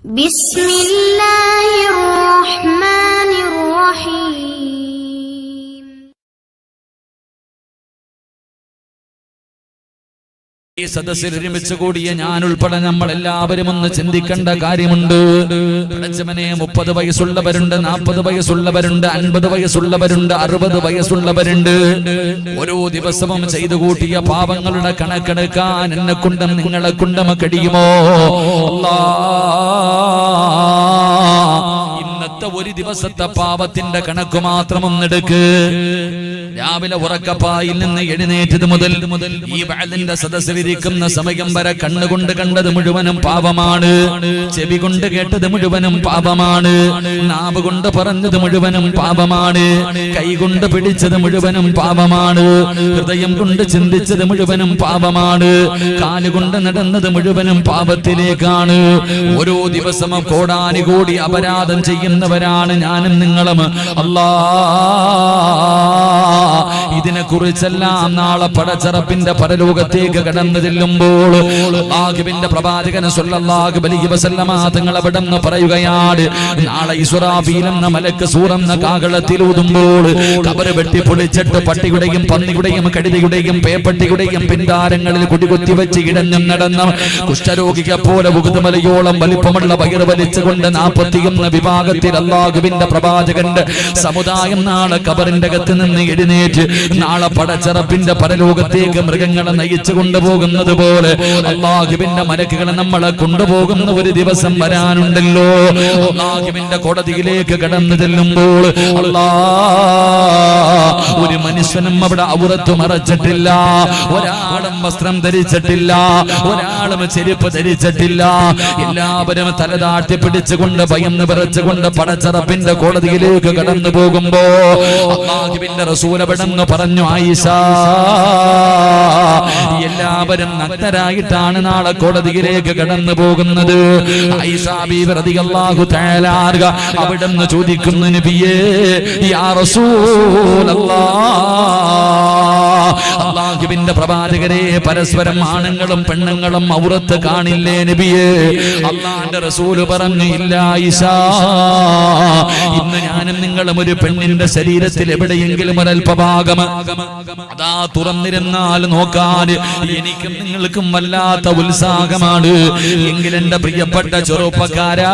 ഈ സദസ്സിൽ ഒരുമിച്ച് കൂടിയ ഞാൻ ഉൾപ്പെടെ നമ്മൾ എല്ലാവരും ഒന്ന് ചിന്തിക്കേണ്ട കാര്യമുണ്ട്. പടച്ചവനെ, 30 വയസ്സുള്ളവരുണ്ട്, 40 വയസ്സുള്ളവരുണ്ട്, 50 വയസ്സുള്ളവരുണ്ട്, 60 വയസ്സുള്ളവരുണ്ട്. ഓരോ ദിവസവും ചെയ്തു കൂട്ടിയ പാപങ്ങളുടെ കണക്കെടുക്കാൻ എന്നെ കൊണ്ടും നിങ്ങളെ കൊണ്ടും കഴിയുമോ? ഇന്നത്തെ ഒരു ദിവസത്തെ പാപത്തിന്റെ കണക്ക് മാത്രം ഒന്നെടുക്ക്. രാവിലെ ഉറക്കപ്പായിൽ നിന്ന് എഴുന്നേറ്റത് മുതൽ ഈ വഅദിന്റെ സദസ്സിലിരിക്കുന്ന സമയം വരെ കണ്ണുകൊണ്ട് കണ്ടത് മുഴുവനും പാപമാണ്, ചെവി കൊണ്ട് കേട്ടത് മുഴുവനും പാപമാണ്, നാവ് കൊണ്ട് പറഞ്ഞത് മുഴുവനും പാപമാണ്, കൈ കൊണ്ട് പിടിച്ചത് മുഴുവനും പാപമാണ്, ഹൃദയം കൊണ്ട് ചിന്തിച്ചത് മുഴുവനും പാപമാണ്, കാലുകൊണ്ട് നടന്നത് മുഴുവനും പാപത്തിലേക്കാണ്. ഓരോ ദിവസവും കോടാനുകോടി അപരാധം ചെയ്യുന്നവരാണ് ഞാനും നിങ്ങളും. ഇതിനെ കുറിച്ചെല്ലാം നാളെ പടച്ചറപ്പിന്റെ പരലോകത്തേക്ക് കടന്നു ചെല്ലുമ്പോൾ അല്ലാഹുവിന്റെ പ്രവാചകൻ സ്വല്ലല്ലാഹു അലൈഹി വസല്ലമ തങ്ങൾ അവിടെന്ന് പറയുകയാണ്, നാളെ ഇസ്രാഫീൽ എന്ന മലക്ക് സൂറെന്ന കാഹളത്തിൽ ഊതുമ്പോൾ ഖബർ വെട്ടിപ്പൊളിച്ചിട്ട് പട്ടിയുടെയും പന്നിയുടെയും കഴുതയുടെയും പേപ്പട്ടിയുടെയും പിന്താരങ്ങളിൽ കുടികുത്തി വെച്ച് ഇടഞ്ഞും നടന്ന കുഷ്ഠരോഗിയെ പോലെ ഉകുതുമലയോളം വലിപ്പമുള്ള വയറ് വലിച്ചുകൊണ്ട് 41 വിഭാഗത്തിൽ അല്ലാഹുവിന്റെ പ്രവാചകന്റെ സമുദായം നാളെ ഖബറിന്റെ അകത്ത് നിന്ന് എഴുന്നേറ്റ് നാളെ പടച്ചറപ്പിന്റെ പരലോകത്തേക്ക് മൃഗങ്ങളെ നയിച്ചു കൊണ്ടുപോകുന്നത് പോലെ അല്ലാഹുവിന്റെ മലക്കുകളെ നമ്മളെ കൊണ്ടുപോകുന്ന ഒരു ദിവസം വരാനുണ്ടല്ലോ. അല്ലാഹുവിന്റെ കോടതിയിലേക്ക് കടന്നു ചെല്ലുമ്പോൾ ഒരു മനുഷ്യനും അവിടെ ഔറത്ത് മറച്ചിട്ടില്ല, ഒരാളും വസ്ത്രം ധരിച്ചിട്ടില്ല, ഒരാളും ചെരുപ്പ് ധരിച്ചിട്ടില്ല. എല്ലാവരും തലതാട്ടി പിടിച്ചുകൊണ്ട് ഭയന്ന് വിറച്ചുകൊണ്ട് പടച്ചറപ്പിന്റെ കോടതിയിലേക്ക് കടന്നു പോകുമ്പോ അല്ലാഹുവിന്റെ റസൂൽ അവിടെന്ന് പറഞ്ഞു, ആയിഷ, എല്ലാവരും നഗ്നരായിട്ടാണ് നാളെ കോടതിയിലേക്ക് കടന്നു പോകുന്നത്. ആയിഷ ബീവി റളിയല്ലാഹു തആല അൻഹ അവിടെന്ന് ചോദിക്കുന്നു, നബിയേ, യാ റസൂലല്ലാഹ്, അല്ലാഹുവിന്റെ പ്രവാചകരെ, പരസ്പരം ആണുങ്ങളും പെണ്ണുങ്ങളും ഔറത്ത് കാണില്ലേ നബിയേ? അല്ലാഹുവിന്റെ റസൂല് പറഞ്ഞു, ഇല്ല ആയിഷ, ഇന്ന് ഞാനും നിങ്ങളും ഒരു പെണ്ണിന്റെ ശരീരത്തിൽ എവിടെയെങ്കിലും ഒരൽപഭാഗം അതാ തുറന്നിരുന്നാൽ നോക്കാൻ എനിക്കും നിങ്ങൾക്കും വല്ലാത്ത ഉത്സാഹമാണ്. എങ്കിൽ എന്റെ പ്രിയപ്പെട്ട ചെറുപ്പക്കാരാ,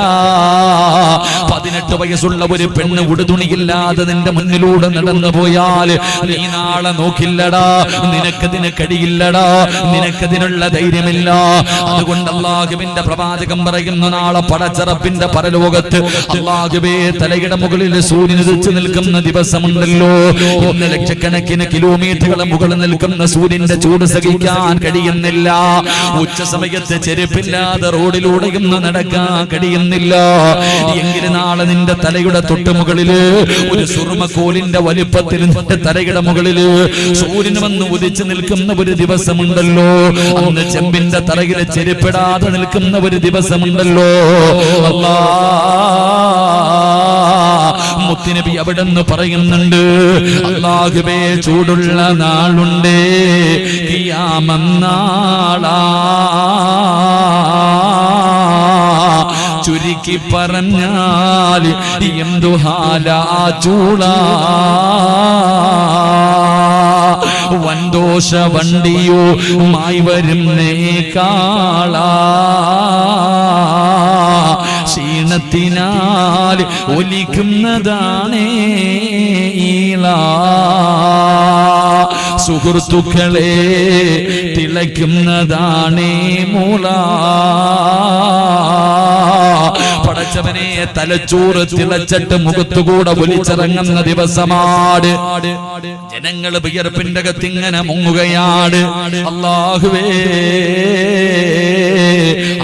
18 വയസ്സുള്ള ഒരു പെണ്ണ് ഉടുതുണിയില്ലാതെ നിന്റെ മുന്നിലൂടെ നടന്നു പോയാൽ നീ നാളെ നോക്കില്ലടാ, നിനക്കതിന് കഴിയില്ലടാ, നിനക്കതിനുള്ള ധൈര്യമില്ല. അതുകൊണ്ട് അല്ലാഹുവിന്റെ പ്രവാചകൻ പറയുന്നു, നാളെ പടച്ചറപ്പിന്റെ പരലോകത്ത് അല്ലാഹുവേ, തലയുടെ മുകളിൽ സൂര്യൻ ഉദിച്ചു നിൽക്കുന്ന ദിവസമുണ്ടല്ലോ. ഇന്ന് ലക്ഷക്കണക്കിന് കിലോമീറ്ററുകൾ മുകളിൽ നിൽക്കുന്ന സൂര്യന്റെ ചൂട് സഹിക്കാൻ കഴിയുന്നില്ല. ഉച്ച സമയത്ത് ചെരുപ്പില്ലാതെ റോഡിലൂടെയൊന്നും നടക്കാൻ കഴിയുന്നില്ല. എങ്കിലും നാളെ നിന്റെ തലയുടെ തൊട്ടുമുകളില് ഒരു സുറുമക്കോലിന്റെ വലിപ്പത്തിൽ നിന്റെ തലയുടെ മുകളില് സൂര്യൻ വന്ന് ഉദിച്ചു നിൽക്കുന്ന ഒരു ദിവസമുണ്ടല്ലോ. അന്ന് ചെമ്പിന്റെ തലയിൽ ചെരുപ്പിടാതെ നിൽക്കുന്ന ഒരു ദിവസമുണ്ടല്ലോ. മുത്തുനബി അവിടെന്ന് പറയുന്നുണ്ട്, അല്ലാഹുവേ, ചൂടുള്ള നാളുണ്ടേ, ഖിയാമത്ത് നാളാ. ചുരുക്കി പറഞ്ഞാൽ എന്തു ഹാലാ ചൂളാ, വൻദോഷ വണ്ടിയോ മായി വരുന്നേ കാളാ. ക്ഷീണത്തിനാൽ ഒലിക്കുന്നതാണേ ഈളാ, സുഹൃത്തുക്കളെ തിളയ്ക്കുന്നതാണേ മൂള. പടച്ചവനെ, തലച്ചോറ് തിളച്ചിട്ട് മുഖത്തുകൂടെ ഒലിച്ചിറങ്ങുന്ന ദിവസമാണ്. ജനങ്ങൾ വിയർപ്പിന്റെ അകത്തിങ്ങനെ മുങ്ങുകയാണ്. അല്ലാഹുവേ,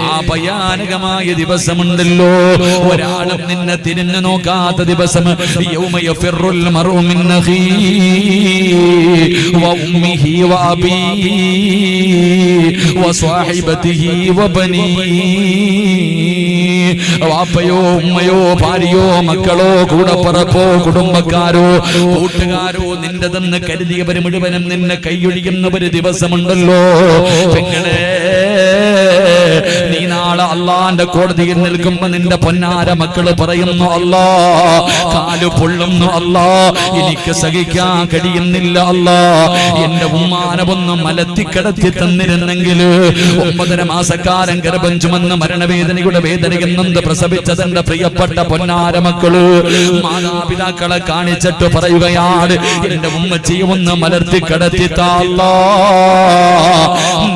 ആ ഭയാനകമായ ദിവസമുണ്ടല്ലോ, ഒരാളും നിന്നെ തിരിഞ്ഞു നോക്കാത്ത ദിവസം. യൗമ യഫിറുൽ മർഉ മിൻ അഖീഹി വ ഉമ്മിഹി വ അബീഹി വ സ്വഹിബതിഹി വ ബനീഹി. വാപ്പയോ ഉമ്മയോ ഭാര്യയോ മക്കളോ കൂടപ്പറപ്പോ കുടുംബക്കാരോ കൂട്ടുകാരോ നിന്റെതെന്ന് കരുതിയവർ മുഴുവനും നിന്നെ കൈയൊഴിയുന്ന ഒരു ദിവസമുണ്ടല്ലോ. പെങ്ങളെ, നീ നാളെ നാളെ അള്ളാന്റെ കോടതിയിൽ നിൽക്കുമ്പോ നിന്റെ പൊന്നാര മക്കള് പറയുന്നു, അല്ലാ കാല് പൊള്ളുന്നു, അല്ലാ എനിക്ക് സഹിക്കാൻ കഴിയുന്നില്ല, അല്ലാ എന്റെ ഉമ്മാനെ ഒന്ന് മലത്തിക്കിടത്തി തന്നിരുന്നെങ്കിൽ 9.5 മാസക്കാലം ഗർഭം ചുമന്ന് മരണവേദനയുടെ വേദനയിൽ നിന്ന് പ്രസവിച്ച തന്റെ പ്രിയപ്പെട്ട പൊന്നാര മക്കള് മാതാപിതാക്കളെ കാണിച്ചിട്ട് പറയുകയാണ്, എന്റെ ഉമ്മച്ചിയെ ഒന്ന് മലർത്തി കിടത്തി താ,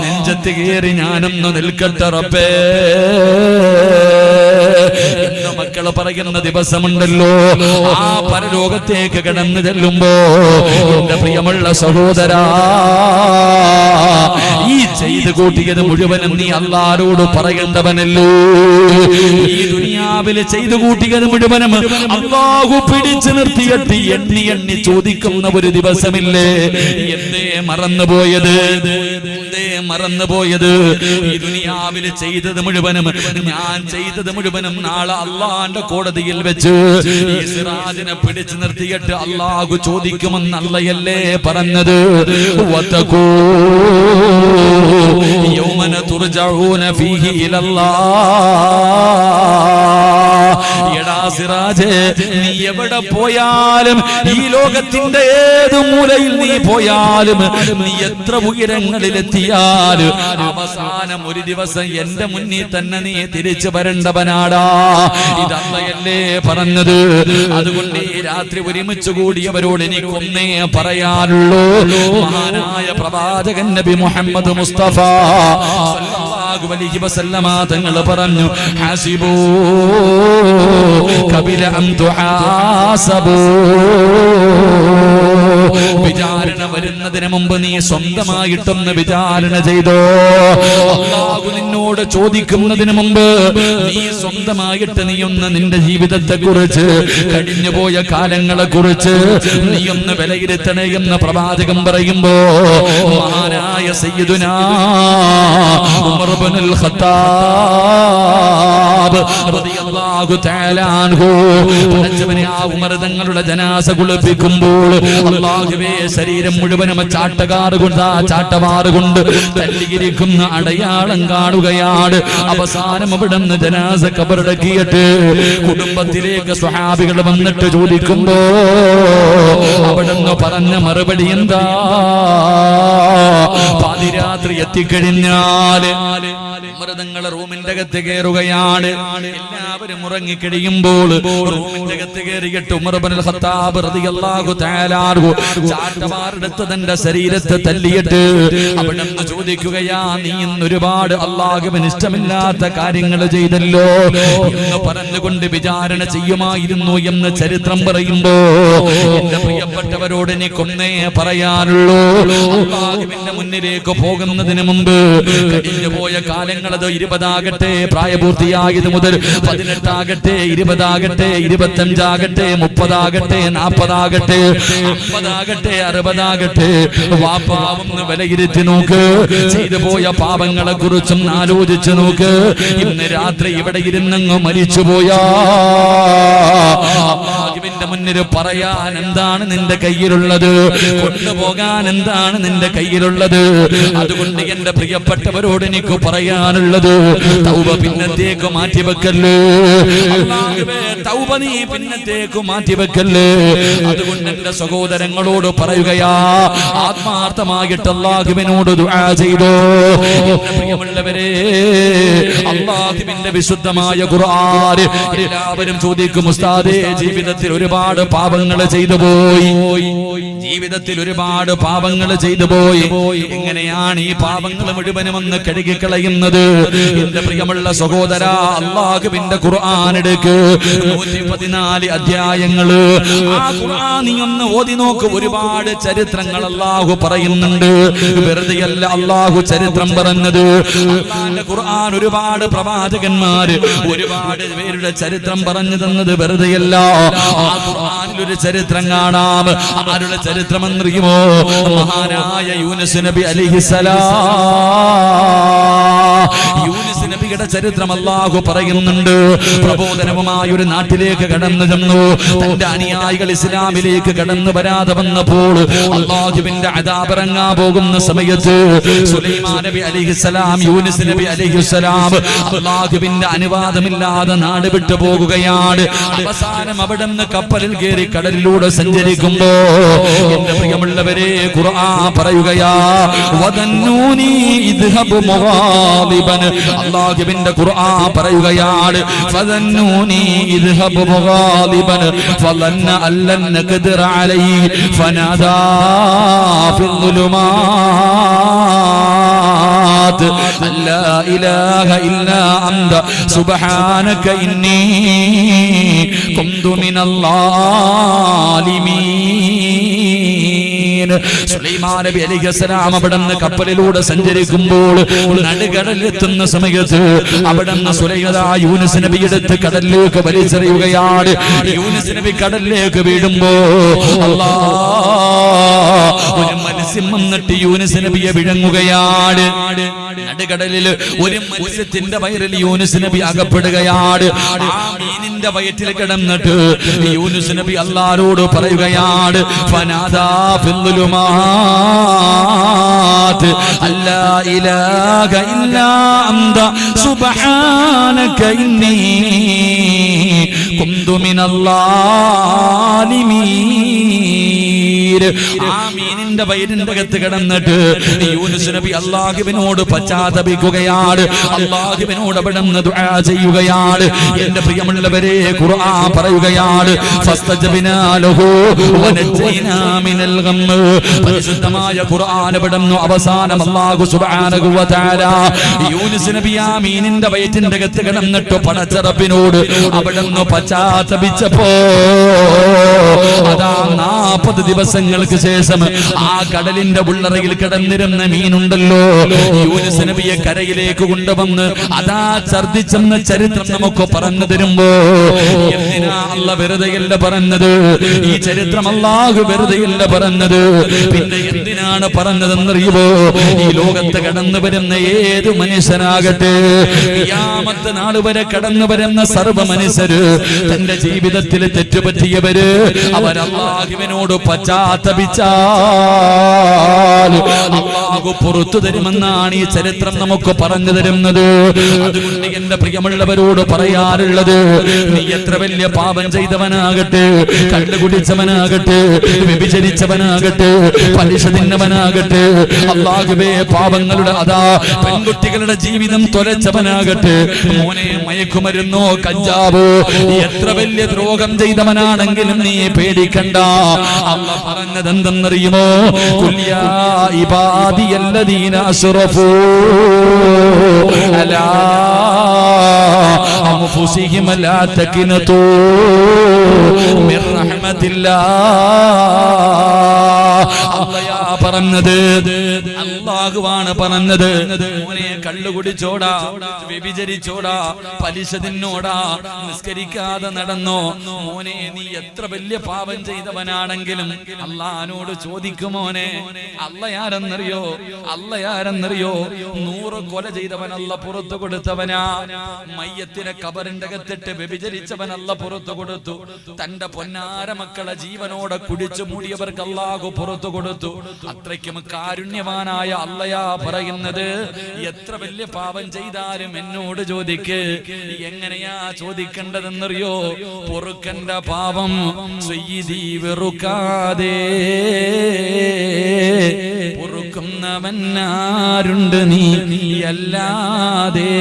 നെഞ്ചത്ത് കയറി ഞാനൊന്ന് നിൽക്കട്ടെ റബ്ബേ എന്ന് മക്കള് പറയുന്ന ദിവസമുണ്ടല്ലോ. ആ പരലോകത്തേക്ക് കടന്നു ചെല്ലുമ്പോ എന്റെ പ്രിയമുള്ള സഹോദരാ, ഈ ചെയ്ത് കൂട്ടിയത് മുഴുവനും നീ അല്ലാഹുവോട് പറയേണ്ടവനല്ലോ. ഈ ദുനിയാവിൽ ചെയ്തു കൂട്ടിയത് മുഴുവനും അല്ലാഹു പിടിച്ചു നിർത്തിയിട്ട് എണ്ണി എണ്ണി ചോദിക്കുന്ന ഒരു ദിവസമില്ലേ? എന്തേ മറന്നുപോയത്? എന്തേ മറന്നുപോയത്? ഈ ദുനിയാവിൽ ചെയ്തത് മുഴുവനും, ഞാൻ ചെയ്തത് മുഴുവനും നാളെ അള്ളാന്റെ കോടതിയിൽ വെച്ച് ഈ സിറാജിനെ പിടിച്ചു നിർത്തിയിട്ട് അല്ലാഹു ചോദിക്കുമെന്നല്ലയല്ലേ പറഞ്ഞത്? വതഖൂ യൗമന തുർജഊന ഫീഹി ഇലല്ലാഹ്. എടാ സിറാജേ, നീ എവിടെ പോയാലും, ഈ ലോകത്തിന്റെ ഏത് മൂലയിൽ നീ പോയാലും, നീ എത്ര ഉയരങ്ങളിലെത്തിയാലും അവസാനം ഒരു ദിവസം എന്റെ മുന്നിൽ തന്നെ നീ തിരിച്ചു വരേണ്ടവനാടാ. ഇതല്ലയല്ലേ പറഞ്ഞത്? അതുകൊണ്ട് ഈ രാത്രി ഒരുമിച്ച് കൂടിയവരോട് എനിക്കൊന്നേ പറയാനുള്ളൂ. മഹാനായ പ്രവാചകൻ നബി മുഹമ്മദ് മുസ്തഫ സല്ലല്ലാഹു അലൈഹി വസല്ലമ തങ്ങൾ പറഞ്ഞു, ഹസിബൂ ഖബല അൻ തുഹാസബൂ. വിചാരണ വരുന്നതിന് മുമ്പ് നീ സ്വന്തമായിട്ടൊന്ന് വിചാരണ ചെയ്തോ. അല്ലാഹു നിന്നോട് ചോദിക്കുന്നതിന് മുമ്പ് നീ സ്വന്തമായിട്ട് നീ ഒന്ന് നിന്റെ ജീവിതത്തെ കുറിച്ച്, കഴിഞ്ഞുപോയ കാലങ്ങളെ കുറിച്ച് നീ ഒന്ന് വിലയിരുത്തണേ എന്ന് പ്രവാചകൻ പറയുമ്പോ മഹാനായ സയ്യിദുനാ ഉമർ ഇബ്നുൽ ഖത്താബ് റളിയല്ലാഹു തആല അൻഹു പടച്ചവനെ ആ ഉമർ തങ്ങളുടെ ജനാസ കുളിപ്പിക്കുമ്പോൾ അല്ലാഹുവേ ശരീരം മുഴുവനും ചാട്ടവാറുകൊണ്ട് തല്ലിയിരിക്കുന്ന അടയാളം കാണുകയാണ്. അവസാനം അവിടുന്ന് ജനാസ ഖബറടക്കിയിട്ട് കുടുംബത്തിലേക്ക് സ്വഹാബികൾ വന്നിട്ട് ചോദിക്കുമ്പോ അവിടുന്ന് പറഞ്ഞ മറുപടി എന്താ? പാതിരാത്രി എത്തിക്കഴിഞ്ഞാല് മൃതങ്ങളെ റൂമിന്റെ അകത്ത് കയറുകയാണ്. എല്ലാവരും ഉറങ്ങിക്കഴിയുമ്പോൾ റൂമിന്റെ അകത്ത് കയറിയിട്ട് ഉമർ ഇബ്നുൽ ഖത്താബ് റളിയല്ലാഹു തആല അൻഹു ചാട്ടവാറെടുത്ത് തന്റെ ശരീരത്തെ തല്ലിയിട്ട് അവിടുന്ന് ചോദിക്കുകയാ, നീ ഇന്ന് ഒരുപാട് അല്ലാഹുവിന് ഇഷ്ടമില്ലാത്ത കാര്യങ്ങൾ ചെയ്തല്ലോ എന്ന് പറഞ്ഞുകൊണ്ട് വിചാരണ ചെയ്യുമായിരുന്നു എന്ന് ചരിത്രം പറയുമ്പോ എന്റെ പ്രിയപ്പെട്ടവരോട് എനിക്കൊന്നേ പറയാനുള്ളൂ. അല്ലാഹുവിന്റെ മുന്നിലേക്ക് പോകുന്നതിന് മുമ്പ് കഴിഞ്ഞു പോയ കാലങ്ങളത് 20 ആകട്ടെ, പ്രായപൂർത്തിയായത് മുതൽ 18 ആകട്ടെ, 20 ആകട്ടെ, 25 ആകട്ടെ, 30 ആകട്ടെ, 40 ആകട്ടെ, 50 ആകട്ടെ, 60 ആകട്ടെ, വാപ്പാവൊന്ന് വിലയിരുത്തി നോക്ക്. ചെയ്തു പോയ പാപങ്ങളെ കുറിച്ചും ആലോചിച്ചു നോക്ക്. ഇന്ന് രാത്രി ഇവിടെ ഇരുന്നങ്ങ് മരിച്ചുപോയാ അല്ലാഹുവിന്റെ മുന്നിൽ പറയാൻ എന്താണ് നിന്റെ കയ്യിലുള്ളത്? കൊണ്ടുപോകാൻ എന്താണ് നിന്റെ കയ്യിലുള്ളത്? അതുകൊണ്ട് എന്റെ പ്രിയപ്പെട്ടവരോട് എനിക്ക് പറയാനുള്ളത്, തൗബ പിന്നത്തേക്ക് മാറ്റിവെക്കല്ലേ. അല്ലാഹുവേ, തൗബ നീ പിന്നത്തേക്ക് മാറ്റിവെക്കല്ലേ. അതുകൊണ്ട് എന്റെ സഹോദരങ്ങളോട് പറയുകയാ, ആത്മാർത്ഥമായിട്ട് അല്ലാഹുവിനോട് ദുആ ചെയ്തോ. എന്റെ പ്രിയമുള്ളവരെ, അല്ലാഹുവിന്റെ വിശുദ്ധമായ ഖുർആൻ എല്ലാവരും ചോദിക്കും, ഉസ്താദേ ജീവിതത്തിൽ ഒരുപാട് പാപങ്ങൾ ചെയ്തു പോയി, ജീവിതത്തിൽ ഒരുപാട് പാപങ്ങൾ ചെയ്തു പോയി, എങ്ങനെയാണ് ഈ പാപങ്ങൾ മുഴുവനും ഒന്ന് കഴുകിക്കളയുന്നത്? എന്റെ പ്രിയമുള്ള സഹോദര, അല്ലാഹുവിന്റെ ഖുർആൻ എടുക്ക്, 114 അധ്യായങ്ങള്. ആ ഖുർആൻ നീ ഒന്ന് ഓതി നോക്ക്. ഒരുപാട് ചരിത്രങ്ങൾ അല്ലാഹു പറയുന്നുണ്ട്. വെറുതെയല്ല അല്ലാഹു ചരിത്രം പറഞ്ഞത്. അല്ലാഹുവിന്റെ ഖുർആൻ ഒരുപാട് പ്രവാചകന്മാര് ഒരുപാട് പേരുടെ ചരിത്രം പറഞ്ഞു തന്നത് വെറുതെയല്ല. ആ ഖുർആനിൽ ഒരു ചരിത്രം കാണാം. ആരുടെ ചരിത്രം എന്നറിയുമോ? മഹാനായ യൂനുസ് നബി അലൈഹിസ്സലാം. യൂനുസ് നബി നബിയുടെ ചരിത്രം അല്ലാഹു പറയുന്നുണ്ട്. പ്രബോധനവുമായി ഒരു നാട്ടിലേക്ക് കടന്നു ചെന്നു. തന്റെ അനുയായികൾ ഇസ്ലാമിലേക്ക് കടന്നു വരാതെ വന്നപ്പോൾ അല്ലാഹുവിന്റെ അദാബ് ഇറങ്ങാൻ പോകുന്ന സമയത്ത് സുലൈമാൻ നബി അലൈഹിസ്സലാം, യൂനുസ് നബി അലൈഹിസ്സലാം അല്ലാഹുവിന്റെ അനുവാദമില്ലാതെ നാട് വിട്ടു പോകുകയാണ്. അവസാനം അവിടെ നിന്ന് കപ്പലിൽ കയറി കടലിലൂടെ സഞ്ചരിക്കുമ്പോ എന്റെ പ്രിയമുള്ളവരെ ഖുർആൻ പറയുകയാ വദന്നൂനി ഇദ്ഹബു മുഗാദിബൻ. അല്ലാഹുവിന്റെ ഖുർആൻ പറയുകയാണ് ഫദന്നൂനി ഇദ്ഹബു മുഗാദിബൻ ഫലന്ന അല്ലൻ നഖ്ദിറ അലൈഹി ഫനാദാ ഫിൽ ളുലുമാത് അല്ലാ ഇലാഹ ഇല്ലാ അൻത സുബ്ഹാനക ഇന്നി കുന്തു മിനൽ ളാലിമീൻ. സുലൈമാൻ നബി അലൈഹിസ്സലാം അവിടുന്ന് കപ്പലിലൂടെ സഞ്ചരിക്കുമ്പോൾ നടുകടലിലെത്തുന്ന സമയത്ത് അവിടുന്ന് സുലൈമാൻ യൂനുസ് നബി എടുത്ത് കടലിലേക്ക് വലിച്ചെറിയുകയാണ്. യൂനുസ് നബി കടലിലേക്ക് വീഴുമ്പോ ഒരു മത്സ്യം വന്നിട്ട് യൂനുസ് നബിയെ വിഴുങ്ങുകയാണ്. നടുകടലിൽ ഒരു മത്സ്യത്തിന്റെ വയറിൽ യൂനുസ് നബി അകപ്പെടുകയാണ്. ആ മീനിന്റെ വയറ്റിൽ കിടന്നിട്ട് യൂനുസ് നബി അല്ലാഹുവോട് പറയുകയാണ് ഫനാദാ ഫിൽ ളുലുമാത് അല്ലാ ഇലാഹ ഇല്ലാ അൻത സുബ്ഹാനക ഇന്നി കുന്തു മിനൽ ളാലിമീൻ. ആ മീനിന്റെ വയറിന്റെ അകത്ത് കിടന്നിട്ട് യൂനുസ് നബി അല്ലാഹുവിനോട് പശ്ചാത്തപിക്കുകയാണ്. അല്ലാഹുവിനോട് അവിടുന്ന് ദുആ ചെയ്യുകയാണ്. എന്റെ പ്രിയമുള്ളവരെ ഖുർആൻ പറയുകയാണ് ഫസ്തജബ്നാ ലഹു വനജയ്നാ മിനൽ ഗം. പരിശുദ്ധമായ ഖുർആൻ അവിടുന്ന് അവസാനം അല്ലാഹു സുബ്ഹാനഹു വ തആല യൂനുസ് നബി ആ മീനിന്റെ വയറ്റിന്റെ അകത്ത് കിടന്നിട്ട് പടച്ച റബ്ബിനോട് അവിടുന്ന് പശ്ചാത്തപിച്ചപ്പോ അതാ 40 ദിവസങ്ങൾക്ക് ശേഷം ആ കടലിന്റെ ഉള്ളറയിൽ കിടന്നിരുന്ന മീനുണ്ടല്ലോ യൂനുസ് നബിയെ കരയിലേക്ക് കൊണ്ടുവന്ന് അതാ ഛർദിച്ചെന്ന ചരിത്രം നമുക്ക് പറഞ്ഞു തരുമ്പോ എന്തിനാ അല്ല വെറുതെയല്ല പറഞ്ഞത്? ഈ ചരിത്രം അല്ലാഹു വെറുതെയല്ല പറഞ്ഞത്. പിന്നെ എന്തിനാണ് പറഞ്ഞതെന്നറിയുമോ? ഈ ലോകത്ത് കടന്നു വരുന്ന ഏത് മനുഷ്യനാകട്ടെ ഖിയാമത്ത് നാൾ വരെ കടന്നു വരുന്ന സർവ്വ മനുഷ്യര് തന്റെ ജീവിതത്തിൽ തെറ്റുപറ്റിയവര് അവർ അല്ലാഹുവിനോട് പശ്ചാത്തപിച്ചാൽ അല്ലാഹു പുറത്തു തരുമെന്നാണ് ഈ ചരിത്രം നമുക്ക് പറഞ്ഞു തരുന്നത്. അതുകൊണ്ട് എന്റെ പ്രിയമുള്ളവരോട് പറയാറുള്ളത് നീ എത്ര വലിയ പാപം ചെയ്തവനാകട്ടെ, കള്ളു കുടിച്ചവനാകട്ടെ, വ്യഭിചരിച്ചവനാകട്ടെ, പലിശ തിന്നവനാകട്ടെ, അല്ലാഹുവേ പാപങ്ങളുടെ അതാ പെൺകുട്ടികളുടെ ജീവിതം തൊലച്ചവനാകട്ടെ, മോനെ മയക്കുമരുന്നോ കഞ്ചാവോ എത്ര വലിയ ദ്രോഹം ചെയ്തവനാണെങ്കിലും നീ പേടിക്കണ്ട. അല്ലാഹ് പറഞ്ഞത് എന്തെന്നറിയുമോ? ഖുൽയാ ഇബാദിയല്ലദീന അസ്റഫൂ അലാ അൻഫുസിഹിം ലാ തഖ്നതൂ മിർ റഹ്മത്തില്ലാഹ്. അല്ലാഹ് പറഞ്ഞത്, അല്ലാഹുവാണ് പറഞ്ഞത്. മോനെ കള്ളു കുടിച്ചോടാ, വ്യഭിചരിച്ചോടാ, പലിശ തിന്നോടാ, നിസ്കരിക്കാതെ നടന്നോ, മോനെ നീ എത്ര വലിയ പാപം ചെയ്തവനാണെങ്കിലും അല്ലാഹുവോട് ചോദിക്കുമോനെ. അല്ലാഹ് ആരെന്നറിയോ? 100 കൊല ചെയ്തവൻ അല്ലാഹ് പുറത്തു കൊടുത്തവനാ. മയ്യത്തിനെ കബറിന്റെ അകത്തിട്ട് വ്യഭിചരിച്ചവൻ അല്ലാഹ് പുറത്തു കൊടുത്തു. തന്റെ പൊന്നാര മക്കളെ ജീവനോടെ കുടിച്ചു മൂടിയവർക്ക് അല്ലാഹു പുറത്തു കൊടുത്തു. അത്രയ്ക്കും കാരുണ്യവാനായ അല്ലാഹ് പറയുന്നത്, എത്ര വലിയ പാപം ചെയ്താലും എന്നോട് ചോദിക്ക്. എങ്ങനെയാ ചോദിക്കേണ്ടതെന്നറിയോ? പൊറുക്കണ്ട പാപം സയ്യിദി വെറുക്കാതെ പൊറുക്കുന്നവൻ ആരുണ്ട് നീയല്ലാതെ.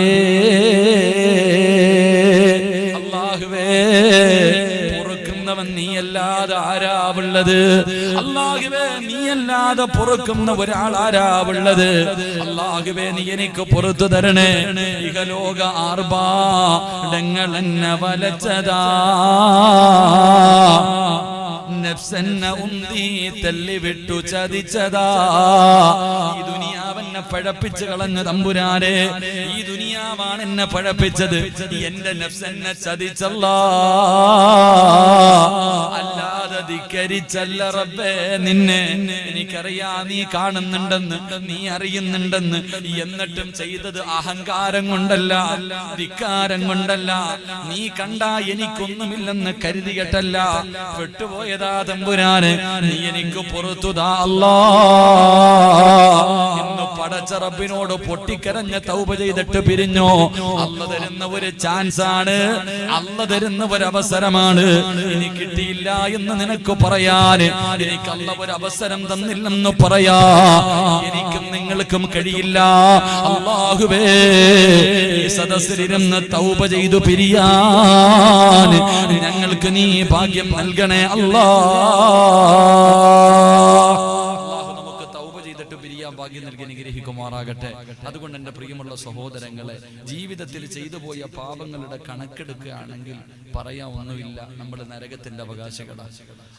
അല്ലാഹുവേ പൊറുക്കുന്നവൻ നീയല്ലാതെ ആരാവുള്ളത്? അല്ലാഹുവേ നീയല്ലാതെ പൊറുക്കുന്ന ഒരാൾ ആരാവുള്ളത്? അല്ലാഹുവേ നീ എനിക്ക് പുറത്തു തരണേ. ഇഹലോക ആർഭാടങ്ങൾ എന്നെ വലച്ചതാ, നഫ്സെന്നെ ഉന്തി തള്ളിവിട്ടു ചതിച്ചതാ. ഈ ദുനിയാവെന്നെ പഴപ്പിച്ച് കളഞ്ഞ തമ്പുരാനെ, ഈ ദുനിയാവാണ് എന്നെ പഴപ്പിച്ചത്. എന്റെ നഫ്സെന്നെ ചതിച്ചല്ലാ, അല്ലാതെ ധിക്കരിച്ചല്ല റബ്ബേ നിന്നെ. എനിക്കറിയാം നീ കാണുന്നുണ്ടെന്ന്, നീ അറിയുന്നുണ്ടെന്ന്. എന്നിട്ടും ചെയ്തത് അഹങ്കാരം കൊണ്ടല്ല, ധിക്കാരം കൊണ്ടല്ല. നീ കണ്ടാ എനിക്കൊന്നുമില്ലെന്ന് കരുതിയിട്ടല്ല. പെട്ടുപോയതാ തമ്പുരാന്, നീ എനിക്ക് പുറത്തുതാ അല്ലാ. ഇന്ന് പടച്ച റബ്ബിനോട് പൊട്ടിക്കരഞ്ഞ തൗബ ചെയ്തിട്ട് പിരിഞ്ഞോ. അല്ല തരുന്ന ഒരു ചാൻസ് ആണ്, അല്ല തരുന്ന ഒരു അവസരമാണ്. ഇനി കിട്ടിയില്ല എന്ന് നിനക്ക് പറയാൻ, എനിക്ക് അല്ല ഒരു അവസരം തന്നില്ലെന്ന് പറയാ എനിക്കും നിങ്ങൾക്കും കഴിയില്ല. അല്ലാഹുവേ, ഈ സദസ്സിലിരുന്ന് തൗബ ചെയ്തു പിരിയാൻ ഞങ്ങൾക്ക് നീ ഭാഗ്യം നൽകണേ അല്ലാ. ഭാഗ്യം നൽകി അനുഗ്രഹിക്കുമാറാകട്ടെ. അതുകൊണ്ട് എന്റെ പ്രിയമുള്ള സഹോദരങ്ങളെ, ജീവിതത്തിൽ ചെയ്തു പോയ പാപങ്ങളുടെ കണക്കെടുക്കുകയാണെങ്കിൽ പറയാൻ ഒന്നുമില്ല, നമ്മൾ നരകത്തിന്റെ അവകാശികളാണ്.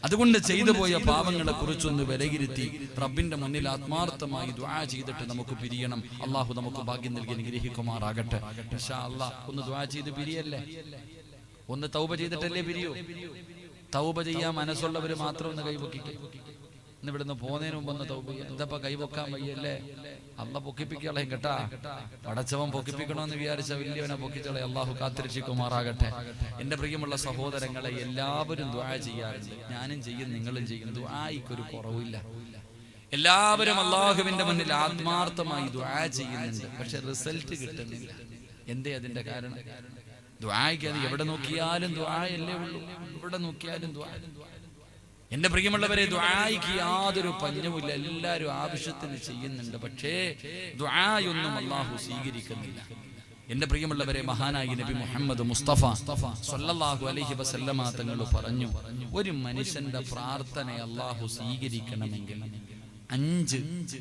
അതുകൊണ്ട് ചെയ്തു പോയ പാപങ്ങളെ കുറിച്ചൊന്ന് വിലയിരുത്തി റബ്ബിന്റെ മുന്നിൽ ആത്മാർത്ഥമായി ദുആ ചെയ്തിട്ട് നമുക്ക് പിരിയണം. അള്ളാഹു നമുക്ക് ഭാഗ്യം നൽകി അനുഗ്രഹിക്കുമാറാകട്ടെ. ഇൻഷാ അല്ലാഹ് ഒന്ന് ദുആ ചെയ്ത് പിരിയല്ലേ, ഒന്ന് തൗബ ചെയ്തിട്ടല്ലേ പിരിയൂ. തൗബ ചെയ്യാൻ മനസ്സുള്ളവർ മാത്രം ഒന്ന് കൈപൊക്കിക്കേ. ഇവിടുന്ന് പോകുന്നതിന് മുമ്പ് ഒന്ന് തൗബ ചെയ്യാം. എന്താ കൈപൊക്കാൻ വയ്യല്ലേ? അല്ല പൊക്കിപ്പിക്കളയും കേട്ടാ. പടച്ചവൻ പൊക്കിപ്പിക്കണമെന്ന് വിചാരിച്ച വലിയവനെ പൊക്കിച്ചളെ. അള്ളാഹു കാത്തിരക്ഷിക്കുമാറാകട്ടെ. എന്റെ പ്രിയമുള്ള സഹോദരങ്ങളെ, എല്ലാവരും ദുആ ചെയ്യാറുണ്ട്. ഞാനും ചെയ്യും, നിങ്ങളും ചെയ്യും. ദുആയ്ക്കൊരു കുറവില്ല. എല്ലാവരും അള്ളാഹുവിന്റെ മുന്നിൽ ആത്മാർത്ഥമായി ദുആ ചെയ്യുന്നുണ്ട്. പക്ഷെ റിസൾട്ട് കിട്ടുന്നില്ല. എന്തേ അതിന്റെ കാരണം? ദുആയ്ക്ക് അത് എവിടെ നോക്കിയാലും ദുആയല്ലേ ഉള്ളൂ. എവിടെ നോക്കിയാലും ദുആ. എന്റെ പ്രിയമുള്ളവരെ, ദുആയ്ക്ക് യാതൊരു പഞ്ഞവുമില്ല. എല്ലാവരും ആവശ്യത്തിന് ചെയ്യുന്നുണ്ട്. പക്ഷേ ദുആയൊന്നും അല്ലാഹു സ്വീകരിക്കുന്നില്ല. എന്റെ പ്രിയമുള്ളവരെ, മഹാനായി നബി മുഹമ്മദ് മുസ്തഫ സ്വല്ലല്ലാഹു അലൈഹി വസല്ലമ തങ്ങൾ പറഞ്ഞു, ഒരു മനുഷ്യന്റെ പ്രാർത്ഥന അല്ലാഹു സ്വീകരിക്കണമെങ്കിൽ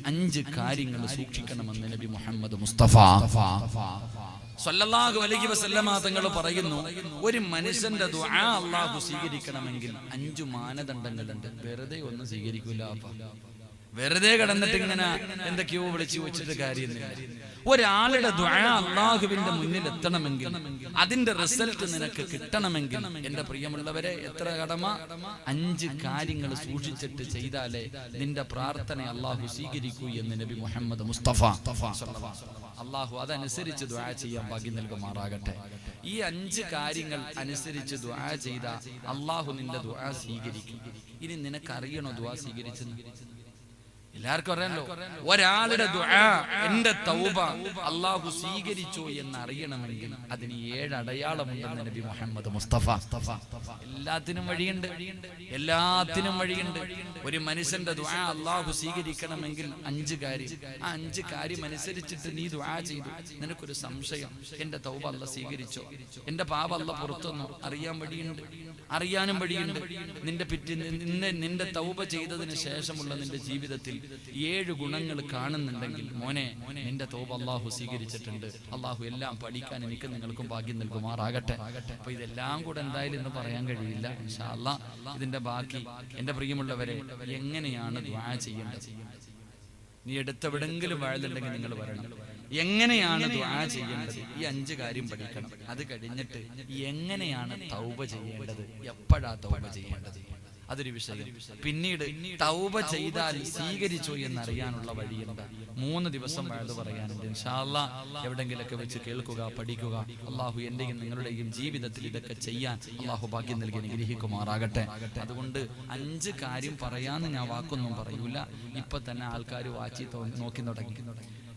അഞ്ച് കാര്യങ്ങൾ സൂക്ഷിക്കണമെന്ന് നബി മുഹമ്മദ് മുസ്തഫ സ്വല്ലല്ലാഹു അലൈഹി വസല്ലമ തങ്ങൾ പറയുന്നു, ഒരു മനുഷ്യന്റെ ദുആ അല്ലാഹു സ്വീകരിക്കണമെങ്കിൽ 5 മാനദണ്ഡങ്ങളുണ്ട്. വെറുതെ ഒന്നും സ്വീകരിക്കൂല. വെറുതെ കിടന്നിട്ട് ഇങ്ങനെ എന്തൊക്കെയോ വിളിച്ചു വെച്ചിട്ട് കാര്യമൊന്നുമില്ല. ഒരാളുടെ ദുആ അല്ലാഹുവിന്റെ മുന്നിൽ എത്തണമെങ്കിൽ, അതിന്റെ റിസൾട്ട് നിനക്ക് കിട്ടണമെങ്കിൽ, എന്റെ പ്രിയമുള്ളവരെ, എത്ര കടമ? 5 കാര്യങ്ങൾ സൂക്ഷിച്ചിട്ട് ചെയ്താലേ നിന്റെ പ്രാർത്ഥന അല്ലാഹു സ്വീകരിക്കൂ എന്ന് നബി മുഹമ്മദ് മുസ്തഫ. അല്ലാഹു അതനുസരിച്ച് ദുആ ചെയ്യാൻ ഭാഗ്യം നൽകുമാറാകട്ടെ. ഈ 5 കാര്യങ്ങൾ അനുസരിച്ച് ദുആ ചെയ്ത അല്ലാഹു നിന്റെ ദുആ സ്വീകരിക്കും. ഇനി നിനക്കറിയണോ ദുആ സ്വീകരിച്ചെന്ന്? എല്ലാവർക്കും അറിയാലോ. ഒരാളുടെ ദുആ, എന്റെ തൗബ അല്ലാഹു സ്വീകരിച്ചോ എന്ന് അറിയണമെങ്കിൽ അതിന് 7 അടയാളമുണ്ടെന്ന് നബി മുഹമ്മദ് മുസ്തഫ. എല്ലാത്തിനും വഴിയുണ്ട്, എല്ലാത്തിനും വഴിയുണ്ട്. ഒരു മനുഷ്യന്റെ ദുആ അല്ലാഹു സ്വീകരിക്കണമെങ്കിൽ 5 കാര്യം. ആ 5 കാര്യം അനുസരിച്ചിട്ട് നീ ദുആ ചെയ്തു. നിനക്കൊരു സംശയം, എന്റെ തൗബ അല്ലാഹു സ്വീകരിച്ചോ, എന്റെ പാപം അല്ലാഹു പുറത്തുനിന്നോ അറിയാൻ വഴിയുണ്ട്, അറിയാനും വഴിയുണ്ട്. നിന്റെ തൗബ ചെയ്തതിന് ശേഷമുള്ള നിന്റെ ജീവിതത്തിൽ 7 ഗുണങ്ങൾ കാണുന്നുണ്ടെങ്കിൽ മോനെ, നിന്റെ തൗബ അല്ലാഹു സ്വീകരിച്ചിട്ടുണ്ട്. അല്ലാഹു എല്ലാം പഠിക്കാൻ എനിക്ക് നിങ്ങൾക്കും ഭാഗ്യം നൽകുമാറാകട്ടെ. അപ്പൊ ഇതെല്ലാം കൂടെ എന്തായാലും ഇന്ന് പറയാൻ കഴിയില്ല. ഇൻഷാ അല്ലാഹ് ഇതിന്റെ ബാക്കി എന്റെ പ്രിയമുള്ളവരെ, എങ്ങനെയാണ് ദുആ ചെയ്യേണ്ടത്? നീ എടുത്തെവിടെങ്കിലും വാഴുന്നുണ്ടെങ്കിൽ നിങ്ങൾ വരണം. എങ്ങനെയാണ് ദുആ ചെയ്യേണ്ടത്? ഈ 5 കാര്യം പഠിക്കണം. അത് കഴിഞ്ഞിട്ട് എങ്ങനെയാണ് തൗബ ചെയ്യേണ്ടത്, എപ്പോഴാ തൗബ ചെയ്യേണ്ടത്, അതൊരു വിഷയം. പിന്നീട് തൗബ ചെയ്താൽ സ്വീകരിച്ചോ എന്നറിയാനുള്ള വഴിയുണ്ട്. 3 ദിവസം വഴുത് പറയാനുണ്ട്. ഇൻഷാ അല്ലാഹ് എവിടെങ്കിലൊക്കെ വെച്ച് കേൾക്കുക, പഠിക്കുക. അല്ലാഹു എന്റെയും നിങ്ങളുടെയും ജീവിതത്തിൽ ഇതൊക്കെ ചെയ്യാൻ അല്ലാഹു ഭാഗ്യം നൽകി അനുഗ്രഹിക്കുമാറാകട്ടെ. അതുകൊണ്ട് 5 കാര്യം പറയാന്ന് ഞാൻ വാക്കൊന്നും പറയൂല. ഇപ്പൊ തന്നെ ആൾക്കാർ വാച്ചി നോക്കി തുടങ്ങി.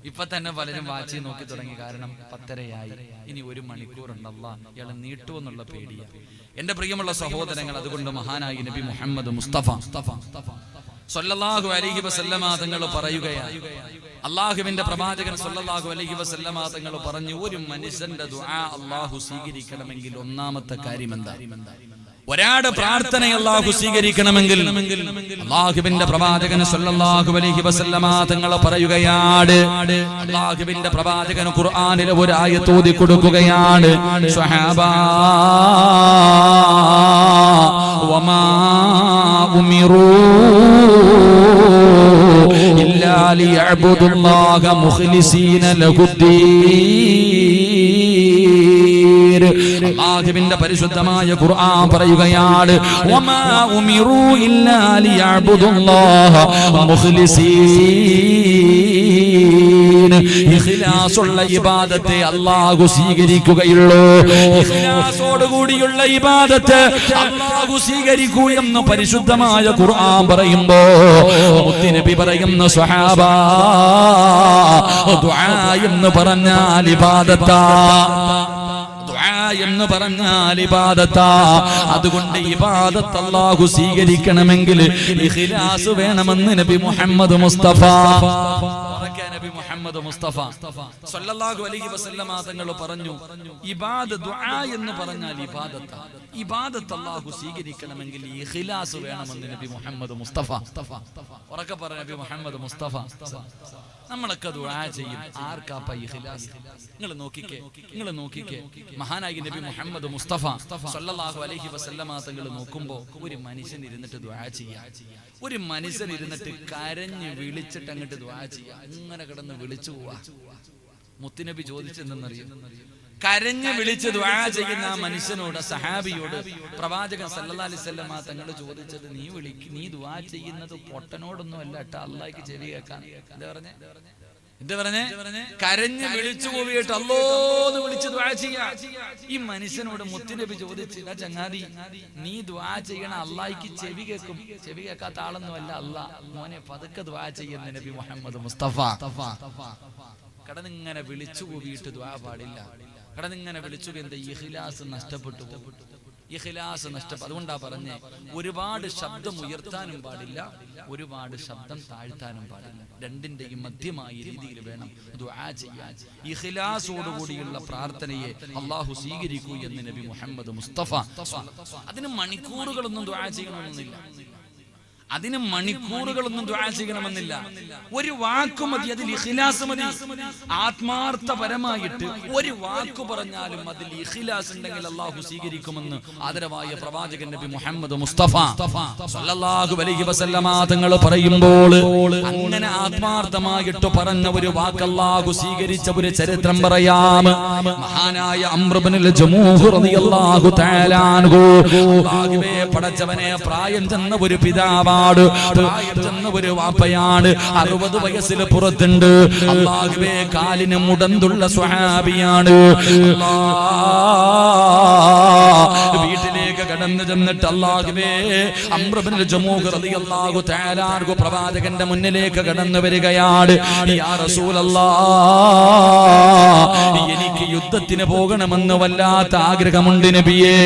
ഇപ്പൊ തന്നെ പലരും വാച്ചി നോക്കി തുടങ്ങി. കാരണം 10:30 ഇനി 1 മണിക്കൂറുണ്ടല്ലോ, ഇയാളെ നീട്ടുമെന്നുള്ള പേടിയാണ്. എന്റെ പ്രിയമുള്ള സഹോദരങ്ങൾ, അതുകൊണ്ട് മഹാനായി നബി മുഹമ്മദ് മുസ്തഫ സ്വല്ലല്ലാഹു അലൈഹി വസല്ലമ തങ്ങൾ പറയുകയാണ്, അല്ലാഹുവിന്റെ പ്രവാചകൻ സ്വല്ലല്ലാഹു അലൈഹി വസല്ലമ തങ്ങൾ പറഞ്ഞു, ഒരു മനുഷ്യന്റെ ദുആ അല്ലാഹു സ്വീകരിക്കണമെങ്കിൽ 1ാമത്തെ കാര്യം എന്താ? ഒരാളുടെ പ്രാർത്ഥന അല്ലാഹു സ്വീകരിക്കണമെങ്കിൽ അല്ലാഹുവിന്റെ പ്രവാചകൻ സ്വല്ലല്ലാഹു അലൈഹി വസല്ലമ തങ്ങൾ പറയുകയാണ്, അല്ലാഹുവിന്റെ പ്രവാചകൻ ഖുർആനിലെ ഒരു ആയത്ത് ഓതി കൊടുക്കുകയാണ്, സ്വഹാബാ വമാ ഉമിറൂ ഇല്ലാ ലിയഅ്ബുദുല്ലാഹ മുഖ്ലിസീന ലഹുദ്ദീൻ. അല്ലാഹുവിന്റെ പരിശുദ്ധമായ ഖുർആൻ പറയുകയാണ് വമാ ഉമിറു ഇല്ലാ ലിയഅബ്ദുല്ലാഹ മുഖ്ലിസീൻ ഇഖ്ലാസുള്ള ഇബാദത്തെ അല്ലാഹു സ്വീകരിക്കുകയുള്ളൂ. ഇഖ്ലാസോട് കൂടിയുള്ള ഇബാദത്ത് അല്ലാഹു സ്വീകരിക്കൂ എന്ന് പരിശുദ്ധമായ ഖുർആൻ പറയുമ്പോ മുത്തുനബി പറയുന്ന സ്വഹാബ ദുആ എന്ന് പറഞ്ഞാൽ ഇബാദത്താ, എന്ന് പറഞ്ഞാൽ ഇബാദത്താ. അതുകൊണ്ട് ഇബാദത്ത് അല്ലാഹു സ്വീകരിക്കണമെങ്കിൽ ഇഖ്ലാസ് വേണമെന്ന് നബി മുഹമ്മദ് മുസ്തഫ നബി മുഹമ്മദ് മുസ്തഫ സല്ലല്ലാഹു അലൈഹി വസല്ലമ തങ്ങൾ പറഞ്ഞു ഇബാദത്ത് ദുആ എന്ന് പറഞ്ഞാൽ ഇബാദത്താ. ഇബാദത്ത് അല്ലാഹു സ്വീകരിക്കണമെങ്കിൽ ഇഖ്ലാസ് വേണമെന്ന് നബി മുഹമ്മദ് മുസ്തഫ. ഉറക്കെ പറ നബി മുഹമ്മദ് മുസ്തഫ. നമ്മളൊക്കെ ദുആ ചെയ്യും, ആർക്കാപ്പ ഇഖ്ലാസ്? നിങ്ങൾ നോക്കിക്കേ മഹാനായ നബി മുഹമ്മദ് മുസ്തഫ സല്ലല്ലാഹു അലൈഹി വസല്ലമ തങ്ങൾ നോക്കുമ്പോ ഒരു മനുഷ്യൻ ഇരുന്നിട്ട് ദുആ ചെയ്യാ, ഒരു മനുഷ്യൻ ഇരുന്നിട്ട് കരഞ്ഞ് വിളിച്ചിട്ട് അങ്ങോട്ട് ദുആ ചെയ്യാ, അങ്ങനെ കിടന്ന് വിളിച്ചു പോവാ. മുത്തുനബി ചോദിച്ചെന്തെന്നറിയോ? കരഞ്ഞ് വിളിച്ച് ദുആ ചെയ്യുന്ന ആ മനുഷ്യനോട്, സഹാബിയോട് പ്രവാചകൻ സല്ലല്ലാഹു അലൈഹി വസല്ലമ തങ്ങൾ ചോദിച്ചത്, നീ ദുആ ചെയ്യുന്നത് പൊട്ടനോടൊന്നും അല്ല കേട്ടോ, അല്ലാഹുവിലേക്ക് ചെവി കേൾക്കാൻ. എന്താ പറഞ്ഞേ? കരഞ്ഞ് വിളിച്ചു പോയിട്ട് അല്ലാഹുന്ന് വിളിച്ച് ദുആ ചെയ്യാ. ഈ മനുഷ്യനോട് മുത്തുനബി ചോദിച്ചില്ല, ചങ്ങാതി നീ ദുആ ചെയ്യണ അല്ലാഹുവിലേക്ക് ചെവി കേൾക്കും, ചെവി കേൾക്കാത്ത ആളൊന്നും അല്ല അല്ലാഹ്, മോനെ പതുക്കെ ദുആ ചെയ്യുന്ന നബി മുഹമ്മദ് മുസ്തഫ. കടന്നിങ്ങനെ വിളിച്ചു പോയിട്ട് ദുആ പാടില്ല. കടന്നിങ്ങനെ വിളിച്ചു എന്താ? ഇഖ്ലാസ് നഷ്ടപ്പെട്ടു. ഇഖ്ലാസ് നഷ്ടപ്പെട്ടു. അതുകൊണ്ടാ പറഞ്ഞേ ഒരുപാട് ശബ്ദം ഉയർത്താനും പാടില്ല, ഒരുപാട് ശബ്ദം താഴ്ത്താനും പാടില്ല. രണ്ടിന്റെയും മധ്യമായ രീതിയിൽ വേണം ദുആ ചെയ്യാൻ. ഇഖ്ലാസോടുകൂടിയുള്ള പ്രാർത്ഥനയെ അല്ലാഹു സ്വീകരിക്കൂ എന്ന് നബി മുഹമ്മദ് മുസ്തഫ. അതിന് മണിക്കൂറുകളൊന്നും ദുആ ചെയ്യണമെന്നില്ല, അതിന് മണിക്കൂറുകളൊന്നും ദുആ ചെയ്യണമെന്നില്ല. ഒരു വാക്ക് മതി, അതിൽ ഇഖ്ലാസ് മതി. ആത്മാർത്ഥപരമായിട്ട് ഒരു വാക്ക് പറഞ്ഞാലും അതിൽ ഇഖ്ലാസ് ഉണ്ടെങ്കിൽ അല്ലാഹു സ്വീകരിക്കുമെന്ന് ആദരവായ പ്രവാചകൻ നബി മുഹമ്മദ് മുസ്തഫ സല്ലല്ലാഹു അലൈഹി വസല്ലമ തങ്ങൾ പറയുമ്പോൾ അങ്ങനെ ആത്മാർത്ഥമായിട്ട് പറഞ്ഞ ഒരു വാക്ക് അല്ലാഹു സ്വീകരിച്ച ഒരു ചരിത്രം പറയാം. മഹാനായ അംർ ഇബ്നുൽ ജമൂഹ് റളിയല്ലാഹു തആല അൻഹു, അല്ലാഹുവേ പടച്ചവനെ, പ്രായം ചെന്ന ഒരു പിതാവാണ്, പ്രായം ചെന്ന ഒരു വാപ്പയാണ്, 60 വയസ്സിൽ പുറത്തുണ്ട്. അല്ലാഹുവേ കാലിന് മുടന്തുള്ള സ്വഹാബിയാണ്. വീട്ടിലേക്ക് കടന്നു ചെന്നിട്ട് അല്ലാഹുവേ അംർ ഇബ്നുൽ ജമൂഹ് റളിയല്ലാഹു തആല അൻഹു പ്രവാചകന്റെ മുന്നിലേക്ക് കടന്നു വരികയാണ്. യാ റസൂലല്ലാഹ്, എനിക്ക് യുദ്ധത്തിന് പോകണമെന്ന് വല്ലാത്ത ആഗ്രഹമുണ്ട് നബിയേ.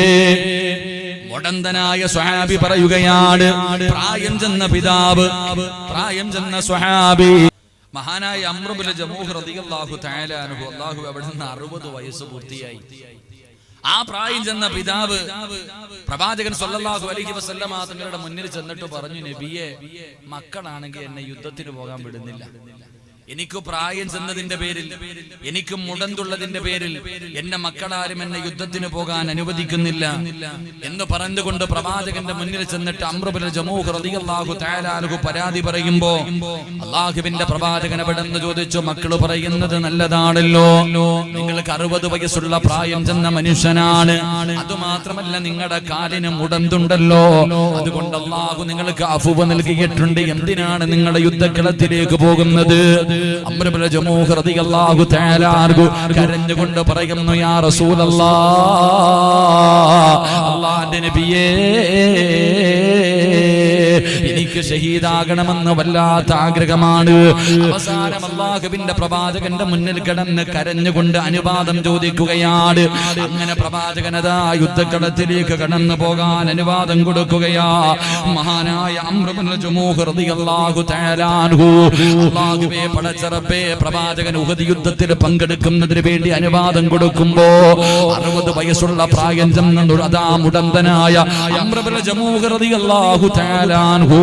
മുടന്തനായ സ്വഹാബി പറയുകയാണ്, പ്രായം ചെന്ന പിതാവ്, പ്രായം ചെന്ന സ്വഹാബി മഹാനായ അംർ ഇബ്നുൽ ജമൂഹ് റളിയല്ലാഹു തആല അൻഹു, അല്ലാഹു അവിടുന്ന് 60 വയസ്സ് പൂർത്തിയായി. ആ പ്രായം ചെന്ന പിതാവ് പ്രവാചകൻ സല്ലല്ലാഹു അലൈഹി വസല്ലമ തങ്ങളുടെ മുന്നിൽ ചെന്നിട്ട് പറഞ്ഞു, നബിയെ, മക്കളാണെങ്കിൽ എന്നെ യുദ്ധത്തിന് പോകാൻ വിടുന്നില്ല. എനിക്ക് പ്രായം ചെന്നതിന്റെ പേരിൽ, എനിക്ക് മുടന്തുള്ളതിന്റെ പേരിൽ എന്റെ മക്കളാരും എന്നെ യുദ്ധത്തിന് പോകാൻ അനുവദിക്കുന്നില്ല എന്ന് പറഞ്ഞുകൊണ്ട് പ്രവാചകന്റെ മുന്നിൽ ചെന്നിട്ട് അംർ ഇബ്നുൽ ജമൂഹ് റളിയല്ലാഹു തആല അൻഹു പരാതി പറയുമ്പോ അല്ലാഹുവിന്റെ പ്രവാചകൻ അവിടുന്ന് ചോദിച്ചു, മക്കള് പറയുന്നത് നല്ലതാണല്ലോ, നിങ്ങൾക്ക് 60 വയസ്സുള്ള പ്രായം ചെന്ന മനുഷ്യനാണ്, അതുമാത്രമല്ല നിങ്ങളുടെ കാലിന് മുടന്തുണ്ടല്ലോ, അതുകൊണ്ട് അല്ലാഹു നിങ്ങൾക്ക് അഫ്വ് നൽകിയിട്ടുണ്ട്, എന്തിനാണ് നിങ്ങളുടെ യുദ്ധക്കളത്തിലേക്ക് പോകുന്നത്? അംർ ഇബ്നുൽ ജമൂഹ് റളിയല്ലാഹു തആല അൻഹു കരഞ്ഞുകൊണ്ട് പറയുന്നു, യാ റസൂലല്ലാഹ്, അല്ലാഹുവിന്റെ നബിയേ, എനിക്ക് ഷഹീദാകണമെന്ന് വല്ലാത്ത ആഗ്രഹമാണ്. അവസാനം അല്ലാഹുവിന്റെ പ്രവാചകന്റെ മുന്നിൽ കിടന്ന് കരഞ്ഞുകൊണ്ട് അനുവാദം ചോദിക്കുകയാണ്. അങ്ങനെ പ്രവാചകനതാ യുദ്ധക്കളത്തിലേക്ക് കടന്നു പോകാൻ അനുവാദം കൊടുക്കുകയാ. മഹാനായ അംർ ഇബ്നുൽ ജമൂഹ് റളിയല്ലാഹു തആല അൻഹു, അല്ലാഹുവേ പടച്ചറബ്ബേ, പ്രവാചകൻ ഉഹദ് യുദ്ധത്തിൽ പങ്കെടുക്കുന്നതിന് വേണ്ടി അനുവാദം കൊടുക്കുമ്പോ 60 വയസ്സുള്ള പ്രായം ചെന്ന അതാ മുടന്തനായ അംർ ഇബ്നുൽ ജമൂഹ് റളിയല്ലാഹു തആല അൻഹു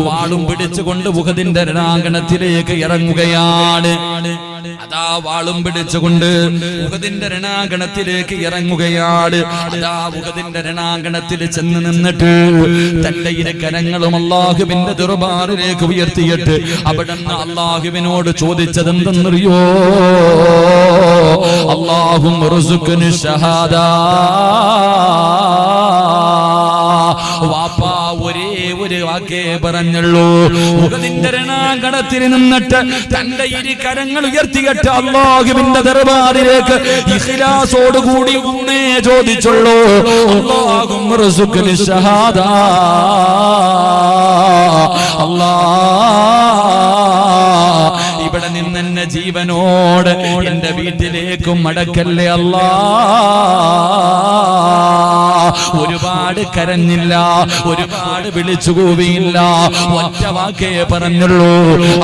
വാളും പിടിച്ചുകൊണ്ട് ഉഹദിന്റെ രണാങ്കണത്തിലേക്ക് ഇറങ്ങുകയാണ്. അതാ വാളും പിടിച്ചുകൊണ്ട് ഉഹദിന്റെ രണാങ്കണത്തിലേക്ക് ഇറങ്ങുകയാണ്. അതാ ഉഹദിന്റെ രണാങ്കണത്തിൽ ചെന്ന് നിന്നിട്ട് തന്റെ ഇരു കരങ്ങളും അല്ലാഹുവിന്റെ ദർബാറിലേക്ക് ഉയർത്തിയിട്ട് അവിടുന്ന് അല്ലാഹുവിനോട് ചോദിച്ചത് എന്തെന്നറിയോ? അല്ലാഹുമ്മ റുസുഖ്നി ഷഹാദ. വാപ്പാ ഒരേ ഒരു വാക്കേ പറഞ്ഞുള്ളൂ. ഉഹദിന്റെ രണാങ്കണത്തിൽ നിന്നിട്ട് തന്റെ ഇരു കരങ്ങൾ ഉയർത്തിയിട്ട് അല്ലാഹുവിന്റെ ദർബാറിലേക്ക് ഇഖ്ലാസോടുകൂടി ഒന്നേ ചോദിച്ചുള്ളൂ, അല്ലാഹുമ്മ റുസുഖ്നി ഷഹാദ. അല്ലാഹ് ഇവിടെ നിന്ന് എന്നെ ജീവനോട് എന്റെ വീട്ടിലേക്കും മടക്കല്ലേ അല്ലാഹ്. ഒരുപാട് കരഞ്ഞില്ല, ഒരുപാട് വിളിച്ചു കൂവിയില്ല, ഒറ്റ വാക്കേ പറഞ്ഞുള്ളൂ,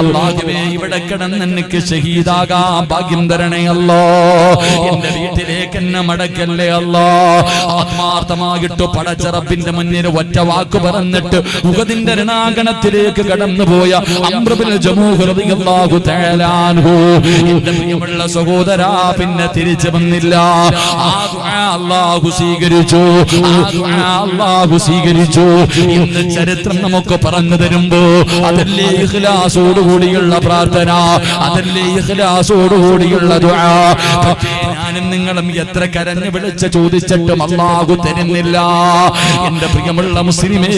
അല്ലാഹുവേ ഇവിടെ കിടന്ന് എനിക്ക് ഷഹീദാകാൻ ഭാഗ്യം തരണേ അല്ലാഹ്. എന്റെ വീട്ടിലേക്ക് എന്നെ മടക്കല്ലേ അല്ലാഹ്. ആത്മാർത്ഥമായിട്ട് പടച്ച റബ്ബിന്റെ മുന്നിൽ ഒറ്റ വാക്ക് പറഞ്ഞിട്ട് ഉഹദിന്റെ രണാങ്കണത്തിലേക്ക് കടന്നുപോയ അംർ ഇബ്നുൽ ജമൂഹ് റളിയല്ലാഹു തആല അൻഹു, എന്റെ പ്രിയമുള്ള സഹോദരാ, പിന്നെ തിരിച്ചു വന്നില്ല. ആ ദുആ അല്ലാഹു സ്വീകരിച്ചു, ആ ദുആ അല്ലാഹു സ്വീകരിച്ചു. ഇന്ന് ചരിത്രം നമുക്ക് പറഞ്ഞു തരുമ്പോ അതല്ലേ ഇഖ്ലാസോടുകൂടിയുള്ള പ്രാർത്ഥന, അതല്ലേ ഇഖ്ലാസോടുകൂടിയുള്ള ദുആ. പക്ഷേ ഞാനും നിങ്ങളും എത്ര കരഞ്ഞു വിളിച്ച് ചോദിച്ചിട്ടും അല്ലാഹു തരുന്നില്ല. എന്റെ പ്രിയമുള്ള മുസ്ലിമേ,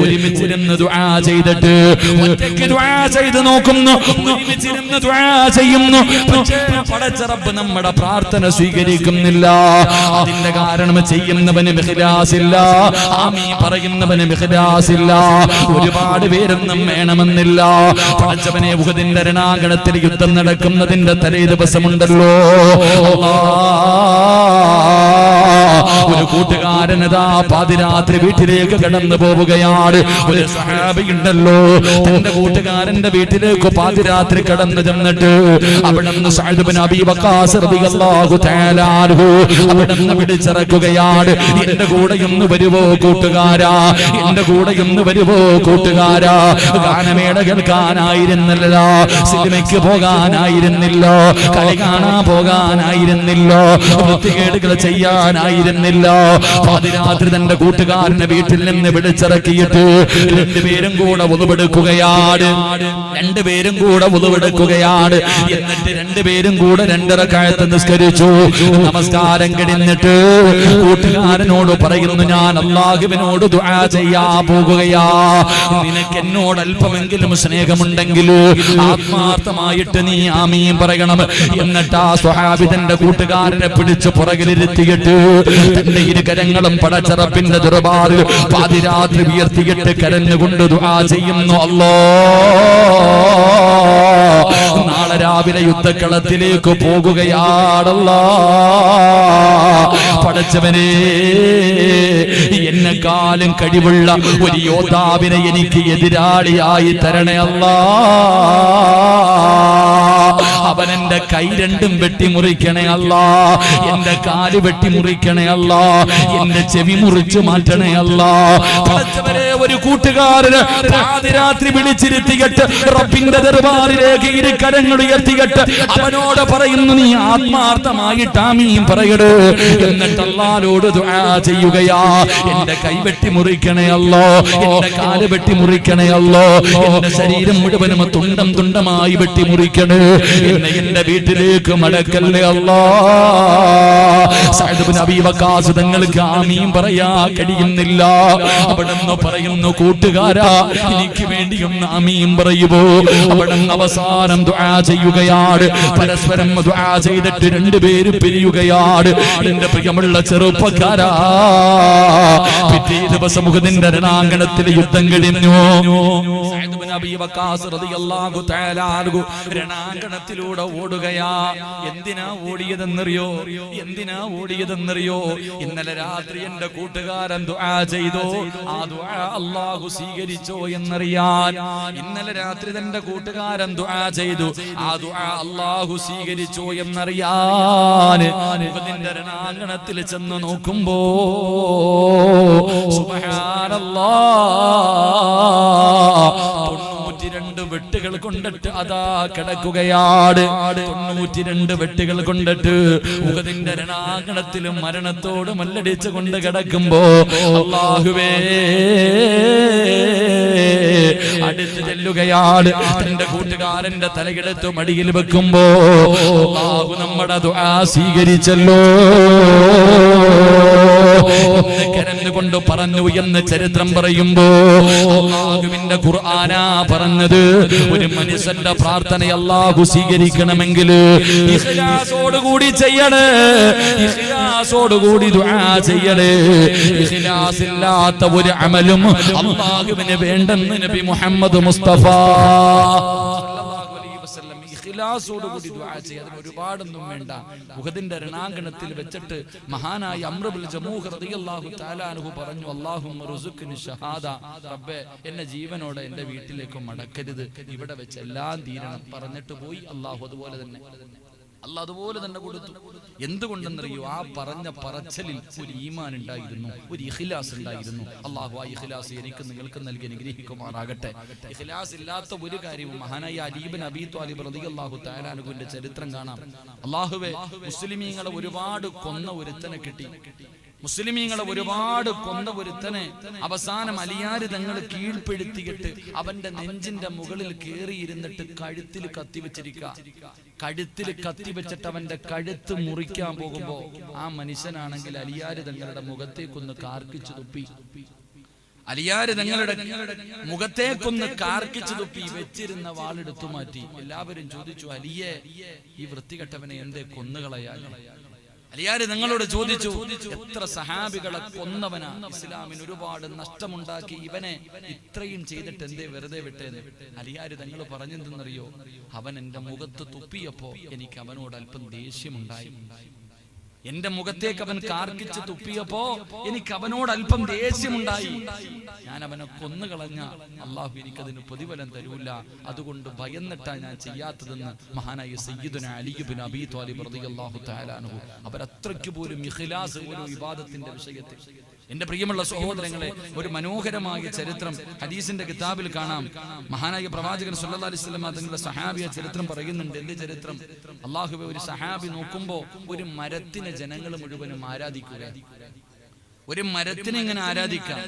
ഒരുമിച്ചിരുന്ന് ദുആ ചെയ്തിട്ട് ഒറ്റയ്ക്ക് ദുആ ചെയ്ത് നോക്കുന്നു, ഒരുമിച്ചിരുന്ന് ദുആ ചെയ്യുന്നു, പക്ഷേ പടച്ച റബ്ബ് നമ്മുടെ പ്രാർത്ഥന സ്വീകരിക്കുന്നില്ല. അതിന്റെ കാരണം ചെയ്യുന്നവന് ഇഖ്ലാസില്ല, ആമീൻ പറയുന്നവന് ഇഖ്ലാസില്ല. ഒരുപാട് പേരൊന്നും വേണമെന്നില്ല. പടച്ചവനെ, ഉഹദിന്റെ രണാങ്കണത്തിൽ യുദ്ധം നടക്കുന്നതിന്റെ തലേ ദിവസമുണ്ടല്ലോ, ഒരു കൂട്ടുകാരനതാ പാതിരാത്രി വീട്ടിലേക്ക് കടന്നു പോവുകയാണ്. ഒരു സഹാബി ഉണ്ടല്ലോ, തന്റെ കൂട്ടുകാരന്റെ വീട്ടിലേക്ക് പാതിരാത്രി കടന്നു ചെന്നിട്ട് അവിടുന്ന് സഅദ് ഇബ്നു അബീ വഖാസ് റളിയല്ലാഹു തആല അൻഹു അവിടുന്ന് വിളിച്ചിറക്കുകയാണ്, എന്റെ കൂടെ ഒന്ന് വരുവോ കൂട്ടുകാരാ, എന്റെ കൂടെ ഒന്ന് വരുവോ കൂട്ടുകാരാ. ഗാനമേള കേൾക്കാനായിരുന്നല്ലോ, സിനിമയ്ക്ക് പോകാനായിരുന്നില്ലോ, കളി കാണാൻ പോകാനായിരുന്നില്ലോ, വൃത്തികേടുകൾ ചെയ്യാനായിരുന്നില്ലോ. പാതിരാത്രി തന്റെ കൂട്ടുകാരന്റെ വീട്ടിൽ നിന്ന് വിളിച്ചിറക്കിയിട്ട് രണ്ടുപേരും കൂടെ ഉളുവെടുക്കുകയാണ്, രണ്ടുപേരും കൂടെ ഉളുവെടുക്കുകയാണ്. എന്നിട്ട് രണ്ടുപേരും കൂടെ 2 റക്അത്ത് നിസ്കരിച്ചു. നമസ്കാരം കഴിഞ്ഞിട്ട് കൂട്ടുകാരനോട് പറയുന്നു, ഞാൻ അല്ലാഹുവിനോട് ദുആ ചെയ്യാൻ പോകുകയാ. നിനക്ക് എന്നോട് അല്പമെങ്കിലും സ്നേഹമുണ്ടെങ്കിൽ ആത്മാർത്ഥമായിട്ട് നീ ആമീൻ പറയണം. എന്നിട്ട് ആ സ്വഹാബി തന്റെ കൂട്ടുകാരനെ പിടിച്ച് പുറകിലിരുത്തിയിട്ട് തന്റെ ഇരു കരങ്ങളും പടച്ച റബ്ബിന്റെ ദർബാറിൽ പാതിരാത്രി ഉയർത്തിയിട്ട് കരഞ്ഞുകൊണ്ട് ദുആ ചെയ്യുന്നു, അല്ലാഹ് നാളെ രാവിലെ യുദ്ധക്കളത്തിലേക്ക് പോകുകയാണല്ലോ. പടച്ചവനെ, എന്നെക്കാളും കഴിവുള്ള ഒരു യോദ്ധാവിനെ എനിക്ക് എതിരാളിയായി തരണേ അല്ലാഹ്. അവൻ എന്റെ കൈ രണ്ടും വെട്ടിമുറിക്കണേ അല്ലാഹ്, എന്റെ കാല് വെട്ടിമുറിക്കണേ അല്ലാഹ്, എന്റെ ചെവി മുറിച്ചു മാറ്റണേ അല്ലാഹ്. പടച്ചവനെ, ഒരു കൂട്ടുകാരന് പാതിരാത്രി വിളിച്ചിരുത്തിയിട്ട് റബ്ബിന്റെ ദർബാറിലേക്ക് ഇരു കരങ്ങൾ ഉയർത്തിയിട്ട് അവനോട് പറയുന്നു, നീ ആത്മാർത്ഥമായിട്ട് ആമീൻ പറയട്. എന്നിട്ട് അല്ലാഹുവോട് ദുആ ചെയ്യുകയാ, എന്റെ കൈ വെട്ടിമുറിക്കണേ അല്ലാഹ്, എന്റെ കാല് വെട്ടിമുറിക്കണേ അല്ലാഹ്, എന്റെ ശരീരം മുഴുവനും തുണ്ടം തുണ്ടമായി വെട്ടിമുറിക്കണേ, എന്നെ എന്റെ വീട്ടിലേക്ക് മടക്കല്ലേ അല്ലാഹ്. സഅദ് ഇബ്നു അബീ വഖാസ് തങ്ങൾക്ക് ആമീൻ പറയാ കഴിയുന്നില്ല. അവിടുന്ന് പറയുന്നു, കൂട്ടുകാരാ, എനിക്ക് വേണ്ടി ഒന്ന് ആമീൻ പറയുമോ? അവിടുന്ന് അവസാനം ദുആ ചെയ്യുകയാണ്. പരസ്പരം ദുആ ചെയ്തിട്ട് രണ്ടുപേരും പിരിയുകയാണ്. എന്റെ പ്രിയമുള്ള ചെറുപ്പക്കാരാ, പിറ്റേ ദിവസം ഉഹദിന്റെ രണാങ്കണത്തിൽ യുദ്ധം കഴിഞ്ഞു. സഅദ് ഇബ്നു അബീ വഖാസ് റളിയല്ലാഹു തആല അൻഹു രണാങ്കണത്തിലൂടെ ഓടുകയാ. എന്തിനാ ഓടിയതെന്നറിയോ? എന്തിനാ ഓടിയതെന്നറിയോ? ഇന്നലെ രാത്രി എന്റെ കൂട്ടുകാരൻ ദുആ ചെയ്തു, ആ ദുആ അല്ലാഹു സ്വീകരിച്ചോ എന്നറിയാൻ. ഇന്നലെ രാത്രി തന്റെ കൂട്ടുകാരൻ ദുആ ചെയ്തു, ആ ദുആ അല്ലാഹു സ്വീകരിച്ചോ എന്നറിയാൻ ഉഹദിന്റെ രണാങ്കണത്തിൽ ചെന്ന് നോക്കുമ്പോ സുബ്ഹാനല്ലാഹ് 92 വെട്ടുകൾ കൊണ്ടിട്ട് അതാ കിടക്കുകയാണ്. 92 വെട്ടുകൾ കൊണ്ടിട്ട് ഉഹദിന്റെ രണാങ്കണത്തിലും മരണത്തോട് മല്ലടിച്ചു കൊണ്ട് കിടക്കുമ്പോ അല്ലാഹുവേ അടുത്ത് ചെല്ലുകയാണ്. തന്റെ കൂട്ടുകാരന്റെ തലയെടുത്ത് മടിയിൽ വെക്കുമ്പോ അല്ലാഹു നമ്മുടെ ദുആ സ്വീകരിച്ചല്ലോ കരന്നുകൊണ്ട് പറഞ്ഞു എന്ന് ചരിത്രം പറയുമ്പോ അല്ലാഹുവിന്റെ ഖുർആനാ പറഞ്ഞത്. ഒരു മനുഷ്യന്റെ പ്രാർത്ഥന അല്ലാഹു സ്വീകരിക്കണമെങ്കിൽ ഇഖ്ലാസോടുകൂടി ചെയ്യണേ, ഇഖ്ലാസോടുകൂടി ദുആ ചെയ്യണേ. ഇഖ്ലാസ് ഇല്ലാത്ത ഒരു അമലും അല്ലാഹുവിന് വേണ്ടെന്ന് നബി മുഹമ്മദ് മുസ്തഫ ഇഖ്ലാസോടുകൂടി ദുആ ചെയ്യുക. അതിന് ഒരുപാടൊന്നും വേണ്ട. ഉഹദിന്റെ രണാങ്കണത്തിൽ വെച്ചിട്ട് മഹാനായ അംർ ഇബ്നുൽ ജമൂഹ് റളിയല്ലാഹു തആല അൻഹു പറഞ്ഞു, അല്ലാഹുമ്മ റുസുഖ്നി ഷഹാദ, റബ്ബേ എന്നെ ജീവനോടെ എന്റെ വീട്ടിലേക്ക് മടക്കരുത്, ഇവിടെ വെച്ച് എല്ലാം തീരണം പറഞ്ഞിട്ട് പോയി. അല്ലാഹു അതുപോലെ തന്നെ കൊടുത്തു. എന്തുകൊണ്ടെന്നറിയോ? ആ പറഞ്ഞ പറച്ചലിൽ ഒരു ഈമാൻ ഉണ്ടായിരുന്നു, ഒരു ഇഖ്ലാസ് ഉണ്ടായിരുന്നു. അല്ലാഹു ആ ഇഖ്ലാസ് എനിക്ക് നിങ്ങൾക്ക് നൽകി അനുഗ്രഹിക്കുമാറാകട്ടെ. ഇഖ്ലാസ് ഇല്ലാത്ത ഒരു കാര്യവും മഹാനായ അലി ഇബ്നു അബീ ത്വാലിബ് റളിയല്ലാഹു തആല അൻഹുവിന്റെ ചരിത്രം കാണാം. അല്ലാഹുവേ മുസ്ലിമീങ്ങളെ ഒരുപാട് കൊന്ന ഒരുത്തനെ കിട്ടി, മുസ്ലിമീങ്ങളെ ഒരുപാട് കൊന്ന ഒരുത്തനെ അവസാനം അലിയാര് തങ്ങൾ കീഴ്പ്പെടുത്തിയിട്ട് അവന്റെ നെഞ്ചിന്റെ മുകളിൽ കയറിയിരുന്നിട്ട് കഴുത്തിൽ കത്തിവെച്ചിട്ട് അവന്റെ കഴുത്ത് മുറിക്കാൻ പോകുമ്പോ ആ മനുഷ്യനാണെങ്കിൽ അലിയാര് തങ്ങളുടെ മുഖത്തേക്കൊന്ന് കാർക്കിച്ചു തുപ്പി. അലിയാര് തങ്ങളുടെ മുഖത്തേക്കൊന്ന് കാർക്കിച്ചു തുപ്പി വെച്ചിരുന്ന വാളെടുത്തു മാറ്റി. എല്ലാവരും ചോദിച്ചു, അലിയെ ഈ വൃത്തികെട്ടവനെ എന്തേ കൊന്നുകളയാൽ? അലിയാര് നിങ്ങളോട് ചോദിച്ചു, എത്ര സഹാബികളെ കൊന്നവനാ, ഇസ്ലാമിന് ഒരുപാട് നഷ്ടമുണ്ടാക്കി, ഇവനെ ഇത്രയും ചെയ്തിട്ട് എന്തേ വെറുതെ വിട്ടേന്ന്? അലിയാര് തങ്ങൾ പറഞ്ഞെന്തെന്നറിയോ? അവൻ എന്റെ മുഖത്ത് തുപ്പിയപ്പോ എനിക്ക് അവനോട് അല്പം ദേഷ്യമുണ്ടായി. എന്റെ മുഖത്തേക്ക് അവൻ കാർക്കിച്ച് തുപ്പിയപ്പോ എനിക്ക് അവനോട് അല്പം ദേഷ്യമുണ്ടായി. ഞാൻ അവനെ കൊന്നുകളഞ്ഞ അല്ലാഹു എനിക്കതിന് പ്രതിഫലം തരൂല, അതുകൊണ്ട് ഭയന്നിട്ടാ ഞാൻ ചെയ്യാത്തതെന്ന് മഹാനായ സയ്യിദുനാ അലി ഇബ്നു അബീ ത്വാലിബ് റളിയല്ലാഹു തആല അൻഹു അവരത്രയ്ക്ക് പോലും ഇഖ്ലാസ് ഒരു ഇബാദത്തിന്റെ വിഷയത്തിൽ. എന്റെ പ്രിയമുള്ള സഹോദരങ്ങളെ, ഒരു മനോഹരമായ ചരിത്രം ഹദീസിന്റെ കിതാബിൽ കാണാം. മഹാനായ പ്രവാചകൻ സല്ലല്ലാഹു അലൈഹി വസല്ലം തങ്ങളുടെ സഹാബിയ ചരിത്രം പറയുന്നുണ്ട്. എന്ത് ചരിത്രം? അല്ലാഹുവേ, ഒരു സഹാബി നോക്കുമ്പോ ഒരു മരത്തിനെ ജനങ്ങൾ മുഴുവനും ആരാധിക്കുക, ഒരു മരത്തിനെ ഇങ്ങനെ ആരാധിക്കാം.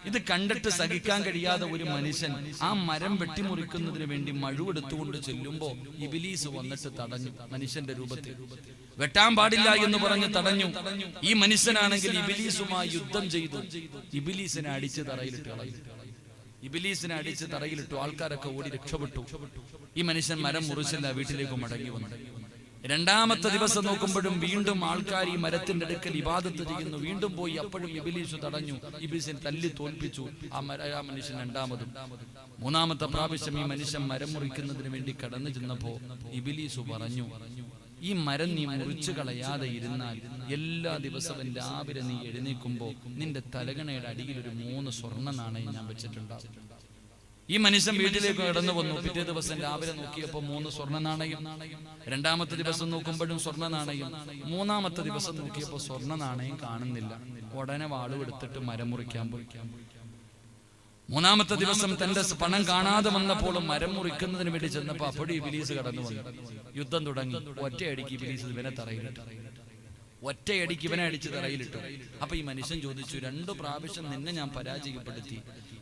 ഇത് കണ്ടിട്ട് സഹിക്കാൻ കഴിയാതെ ഒരു മനുഷ്യൻ ആ മരം വെട്ടിമുറിക്കുന്നതിന് വേണ്ടി മഴുവെടുത്തുകൊണ്ട് ചെല്ലുമ്പോ ഇബ്ലീസ് വന്നിട്ട് തടഞ്ഞു. മനുഷ്യന്റെ രൂപത്തിൽ വെട്ടാൻ പാടില്ല എന്ന് പറഞ്ഞ് തടഞ്ഞു. ഈ മനുഷ്യനാണെങ്കിൽ ഇബ്ലീസുമായി യുദ്ധം ചെയ്തു. ഇബ്ലീസിനെ അടിച്ച് തറയിലിട്ടു. ആൾക്കാരൊക്കെ ഓടി രക്ഷപ്പെട്ടു. ഈ മനുഷ്യൻ മരം മുറിച്ചില്ല, വീട്ടിലേക്ക് മടങ്ങി വന്നു. രണ്ടാമത്തെ ദിവസം നോക്കുമ്പോഴും വീണ്ടും ആൾക്കാർ ഈ മരത്തിന്റെ അടുക്കൽ ഇബാദത്ത് ചെയ്യുന്നു. വീണ്ടും പോയി, അപ്പോഴും ഇബ്ലീസ് തടഞ്ഞു. ഇബ്ലീസിനെ തല്ലി തോൽപ്പിച്ചു ആ മനുഷ്യൻ രണ്ടാമതും. മൂന്നാമത്തെ പ്രാവശ്യം ഈ മനുഷ്യൻ മരം മുറിക്കുന്നതിന് വേണ്ടി കടന്നു ചെന്നപ്പോ ഇബ്ലീസ് പറഞ്ഞു, ഈ മരം നീ മുറിച്ചു കളയാതെ ഇരുന്നാൽ എല്ലാ ദിവസവും രാവിലെ നീ എഴുന്നേൽക്കുമ്പോ നിന്റെ തലകണയുടെ അടിയിൽ ഒരു 3 സ്വർണ്ണ നാണയം ഞാൻ വെച്ചിട്ടുണ്ടാകും. ഈ മനുഷ്യൻ വീട്ടിലേക്ക് കടന്നു വന്നു. പിറ്റേ ദിവസം രാവിലെ നോക്കിയപ്പോ 3 സ്വർണ്ണ നാണയം. രണ്ടാമത്തെ ദിവസം നോക്കുമ്പോഴും സ്വർണ്ണ നാണയം. മൂന്നാമത്തെ ദിവസം നോക്കിയപ്പോ സ്വർണ്ണ നാണയം കാണുന്നില്ല. ഉടനെ വാളുവെടുത്തിട്ട് മരം മുറിക്കാൻ പോയി. മൂന്നാമത്തെ ദിവസം തന്റെ പണം കാണാതെ വന്നപ്പോൾ മരം മുറിക്കുന്നതിന് വേണ്ടി ചെന്നപ്പോ അപ്പോഴും ഇബ്ലീസ് കടന്നു വന്നു. യുദ്ധം തുടങ്ങി. ഒറ്റയടിക്ക് ഇബ്ലീസ് ഇവനെ തറയിലിട്ടു. ഇവനെ അടിച്ച് തറയിലിട്ടു. അപ്പൊ ഈ മനുഷ്യൻ ചോദിച്ചു, 2 പ്രാവശ്യം നിന്നെ ഞാൻ പരാജയപ്പെടുത്തി,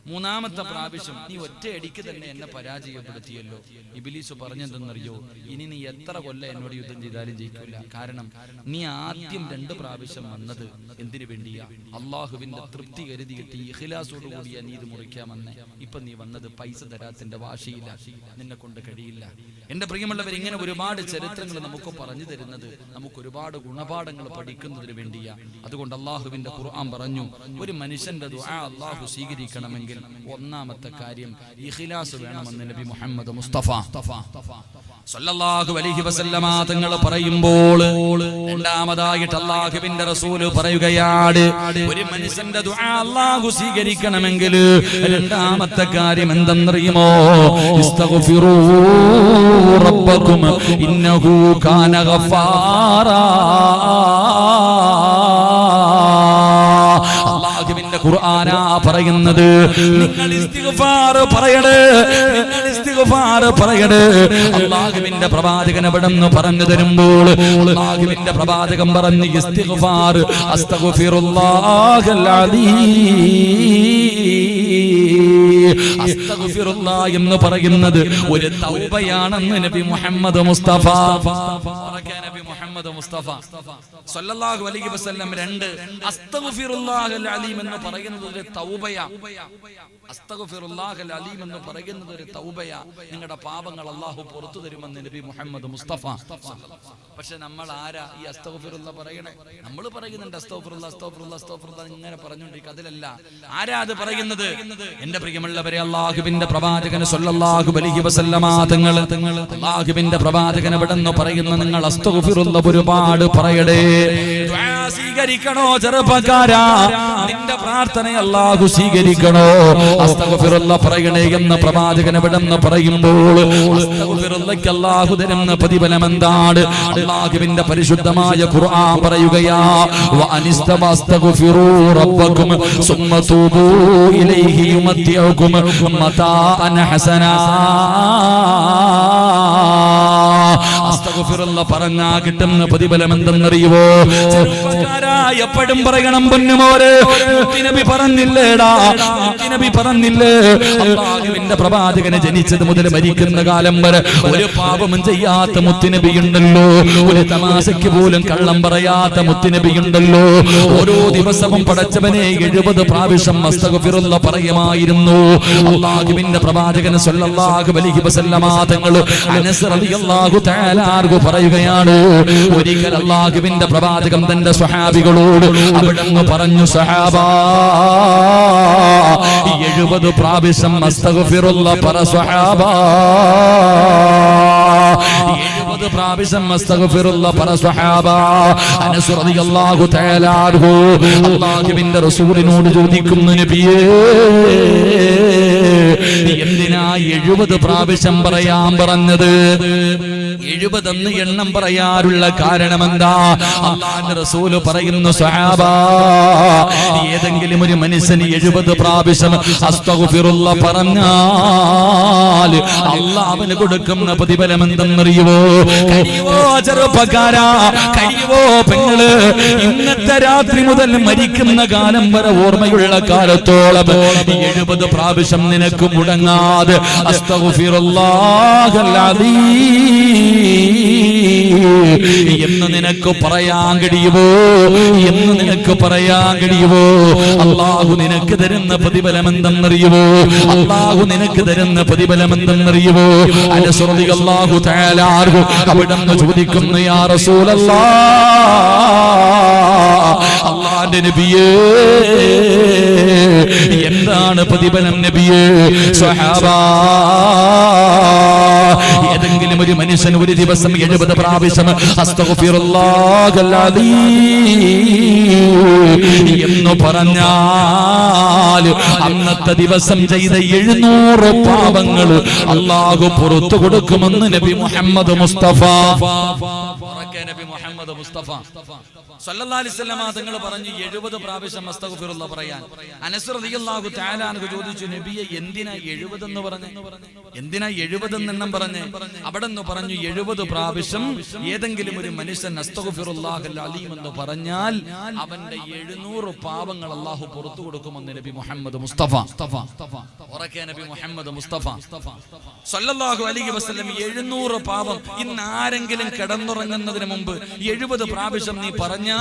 മൂന്നാമത്തെ പ്രാവശ്യം നീ ഒറ്റയടിക്ക് തന്നെ എന്നെ പരാജയപ്പെടുത്തിയല്ലോ. ഇബ്ലീസ് പറഞ്ഞെന്തെന്നറിയോ? ഇനി നീ എത്ര കൊല്ലം എന്നോട് യുദ്ധം ചെയ്താലും ജയിക്കില്ല. കാരണം നീ ആദ്യം 2 പ്രാവശ്യം വന്നത് എന്തിനു വേണ്ടിയാ? അള്ളാഹുവിന്റെ തൃപ്തി കരുതിയിട്ട് ഇഖ്ലാസോട് കൂടിയാ നീ ഇത് മുറിക്കാമെന്ന്. ഇപ്പൊ നീ വന്നത് പൈസ തരാത്തിന്റെ വാശിയില്ല. നിന്നെ കൊണ്ട് കഴിയില്ല. എന്റെ പ്രിയമുള്ളവർ, ഇങ്ങനെ ഒരുപാട് ചരിത്രങ്ങൾ നമുക്ക് പറഞ്ഞു തരുന്നത് നമുക്ക് ഒരുപാട് ഗുണപാഠങ്ങൾ പഠിക്കുന്നതിന് വേണ്ടിയാ. അതുകൊണ്ട് അള്ളാഹുവിന്റെ ഖുർആൻ പറഞ്ഞു, ഒരു മനുഷ്യന്റെ ദുആ അള്ളാഹു സ്വീകരിക്കണമെങ്കിൽ ഒന്നാമത്തെ കാര്യം ഇഖ്ലാസ് വേണമെന്ന് നബി മുഹമ്മദ് മുസ്തഫ സല്ലല്ലാഹു അലൈഹി വസല്ലമ തങ്ങൾ പറയുമ്പോൾ, രണ്ടാമതായിട്ട് അല്ലാഹുവിന്റെ റസൂൽ പറയുകയാണ്, ഒരു മനുഷ്യന്റെ ദുആ അല്ലാഹു സ്വീകരിക്കണമെങ്കിൽ രണ്ടാമത്തെ കാര്യം എന്തെന്നറിയുമോ? ഇസ്തഗ്ഫിറൂ റബ്ബക്കും ഇന്നഹു കാന ഗഫാറാ. അല്ലാഹുവിന്റെ ഖുർആനാ പറയുന്നത്. നിങ്ങൾ ഇസ്തിഗ്ഫാർ പറയണേ, നിങ്ങൾ ഇസ്തിഗ്ഫാർ പറയണേ. അല്ലാഹുവിന്റെ പ്രവാചകൻ അവിടെന്ന് പറഞ്ഞു തരുമ്പോൾ അല്ലാഹുവിന്റെ പ്രവാചകൻ പറഞ്ഞു ഇസ്തിഗ്ഫാർ അസ്തഗ്ഫിറുല്ലാഹൽ അലീം. അസ്തഗ്ഫിറുല്ലാ എന്ന് പറയുന്നത് ഒരു തൗബയാണെന്ന് നബി മുഹമ്മദ് മുസ്തഫ നബി മുഹമ്മദ് മുസ്തഫ സല്ലല്ലാഹു അലൈഹി വസല്ലം. രണ്ട്, അസ്തഗ്ഫിറുല്ലാഹൽ അലീം എന്ന് പറയുന്നത് ഒരു തൗബയാ. അസ്തഗ്ഫിറുല്ലാഹൽ അലീം എന്ന് പറയുന്നത് ഒരു തൗബയാ. നിങ്ങളുടെ പാപങ്ങൾ അല്ലാഹു പുറത്തു തരുമെന്ന് നബി മുഹമ്മദ് മുസ്തഫ. പക്ഷെ നമ്മൾ ആരാ ഈ അസ്തഗ്ഫിറുല്ലാ പറയണേ? നമ്മൾ പറയുന്നുണ്ട് അസ്തഗ്ഫിറുല്ലാ അസ്തഗ്ഫിറുല്ലാ അസ്തഗ്ഫിറുല്ലാ ഇങ്ങനെ പറഞ്ഞുകൊണ്ടിരിക്കുക. അതിലല്ല. ആരാ അത് പറയുന്നത്? എന്റെ പ്രിയമുള്ളവരെ, അല്ലാഹുവിന്റെ പ്രവാചകൻ സല്ലല്ലാഹു അലൈഹി വസല്ലമ തങ്ങൾ അല്ലാഹുവിന്റെ പ്രവാചകൻ എവിടെന്ന് പറയുന്നു നിങ്ങൾ അസ്തഗ്ഫിറുല്ലാ ഒരുപാട് പറയടേ. ദുആ സ്വീകരിക്കണോ ചെറുപ്പക്കാരാ? നിന്റെ പ്രാർത്ഥന അല്ലാഹു സ്വീകരിക്കണോ? അസ്തഗ്ഫിറുല്ലാ പറയണേ എന്ന് പ്രവാചകൻ എവിടെന്ന് പറയുമ്പോൾ അസ്തഗ്ഫിറുല്ലാക്ക് അല്ലാഹു തരുന്ന പ്രതിഫലം എന്താണ്? അല്ലാഹുവിന്റെ പരിശുദ്ധമായ ഖുർആൻ പറയുകയാ വഅനിസ്തഗ്ഫിറൂ റബ്ബക്കും സുമ്മ തൂബൂ ഇലൈഹി യുമത്തിഉകും മതാഅൻ ഹസനാ. അസ്തഗ്ഫിറുല്ലാ പറഞ്ഞാ കിട്ടുന്ന പ്രതിഫലം എന്തെന്നറിയുവോ? എപ്പോഴും പറയണം പൊന്നുമോരെ, നബി പറഞ്ഞില്ലേടാ, നബി പറഞ്ഞില്ലേ അല്ലാഹുവിന്റെ പ്രവാചകനെ ജനിച്ചത് മുതൽ മരിക്കുന്ന കാലം വരെ ഒരു പാപവും ചെയ്യാത്ത മുത്തുനബിയുണ്ടല്ലോ, ഒരു തമാശയ്ക്ക് പോലും കള്ളം പറയാത്ത മുത്തുനബിയുണ്ടല്ലോ. ഓരോ ദിവസവും പടച്ചവനെ 70 പ്രാവശ്യം അസ്തഗ്ഫിറുല്ലാ പറയുമായിരുന്നു അല്ലാഹുവിന്റെ പ്രവാചകൻ സല്ലല്ലാഹു അലൈഹി വസല്ലമ തങ്ങൾ. അനസ് റളിയല്ലാഹു തആല അൻഹു പറയുകയാണ്, ഒരിക്കൽ അല്ലാഹുവിന്റെ പ്രവാചകൻ തന്റെ സ്വഹാബികളോട് അവിടുന്ന് പറഞ്ഞു, സഹാബാ 70 പ്രാവശ്യം അസ്തഗ്ഫിറുല്ലാ പറ സ്വഹാബാ, 70 പ്രാവശ്യം അസ്തഗ്ഫിറുല്ലാ പറ സ്വഹാബാ. അനസ് റളിയല്ലാഹു തആല അൻഹു അല്ലാഹുവിന്റെ റസൂലിനോട് ചോദിക്കുന്നു, നബിയേ എന്തിനാ 70 പ്രാവശ്യം പറയാൻ പറഞ്ഞത്? 70 എന്ന് എണ്ണം പറയാനുള്ള കാരണം എന്താ? അല്ലാഹുവിന്റെ റസൂല് പറയുന്നു, സ്വഹാബാ ഏതെങ്കിലും ഒരു മനുഷ്യന് 70 പ്രാവശ്യം അസ്തഗ്ഫിറുല്ലാ പറഞ്ഞാൽ അല്ലാഹു അവന് കൊടുക്കുന്ന പ്രതിഫലം എന്തെന്നറിയുവോ? കഴിയുവോ ചെറുപ്പക്കാരാ, കഴിയുവോ പെങ്ങള്? ഇന്നത്തെ രാത്രി മുതൽ മരിക്കുന്ന കാലം വരെ ഓർമ്മയുള്ള കാലത്തോളം 70 പ്രാവശ്യം നിനക്ക് മുടങ്ങാതെ അസ്തഗ്ഫിറുല്ലാഹൽ അലീം എന്ന് നിനക്ക് പറയാൻ കഴിയുമോ? എന്ന് നിനക്ക് പറയാൻ കഴിയുമോ? അല്ലാഹു നിനക്ക് തരുന്ന പ്രതിഫലം എന്തെന്നറിയുമോ? അല്ലാഹു നിനക്ക് തരുന്ന പ്രതിഫലം എന്തെന്നറിയുമോ? അനസ് റളിയല്ലാഹു തആല അൻഹു അവിടുന്ന് ചോദിക്കുന്നു, യാ റസൂലല്ലാഹ്, അല്ലാഹുവിന്റെ നബിയേ എന്താണ് പ്രതിഫലം നബിയേ? സ്വഹാബാ ഏതെങ്കിലും ഒരു മനുഷ്യൻ ഒരു ദിവസം 70 പ്രാവശ്യം അസ്തഗ്ഫിറുല്ലാഹൽ അലീം എന്ന് പറഞ്ഞാൽ അന്നത്തെ ദിവസം ചെയ്ത 700 പാപങ്ങൾ അല്ലാഹു പുറത്തു കൊടുക്കുമെന്ന് നബി മുഹമ്മദ് മുസ്തഫ. നബി മുഹമ്മദ് മുസ്തഫ സല്ലല്ലാഹു അലൈഹി വസല്ലം തങ്ങൾ പറഞ്ഞു 70 പ്രാവശ്യം അസ്തഗ്ഫിറുല്ലാ പറയാൻ. അനസ് റളിയല്ലാഹു തആല അൻഹു ചോദിച്ചു, നബിയെ എന്തിനാ 70 എന്ന് പറഞ്ഞു? എന്തിനാ 70 എന്നെണ്ണം പറഞ്ഞു? അവിടെന്ന് പറഞ്ഞു 70 പ്രാവശ്യം ഏതെങ്കിലും ഒരു മനുഷ്യൻ അസ്തഗ്ഫിറുല്ലാഹൽ അലീം എന്ന് പറഞ്ഞാൽ അവന്റെ 700 പാപങ്ങൾ അല്ലാഹു പുറത്തു കൊടുക്കുമെന്ന് നബി മുഹമ്മദ് മുസ്തഫ. ഉറക്കെ നബി മുഹമ്മദ് മുസ്തഫ സല്ലല്ലാഹു അലൈഹി വസല്ലം 700 പാപം. ഇന്ന് ആരെങ്കിലും കിടന്നുറങ്ങുന്നതിന് മുമ്പ് 70 പ്രാവശ്യം നീ പറഞ്ഞാൽ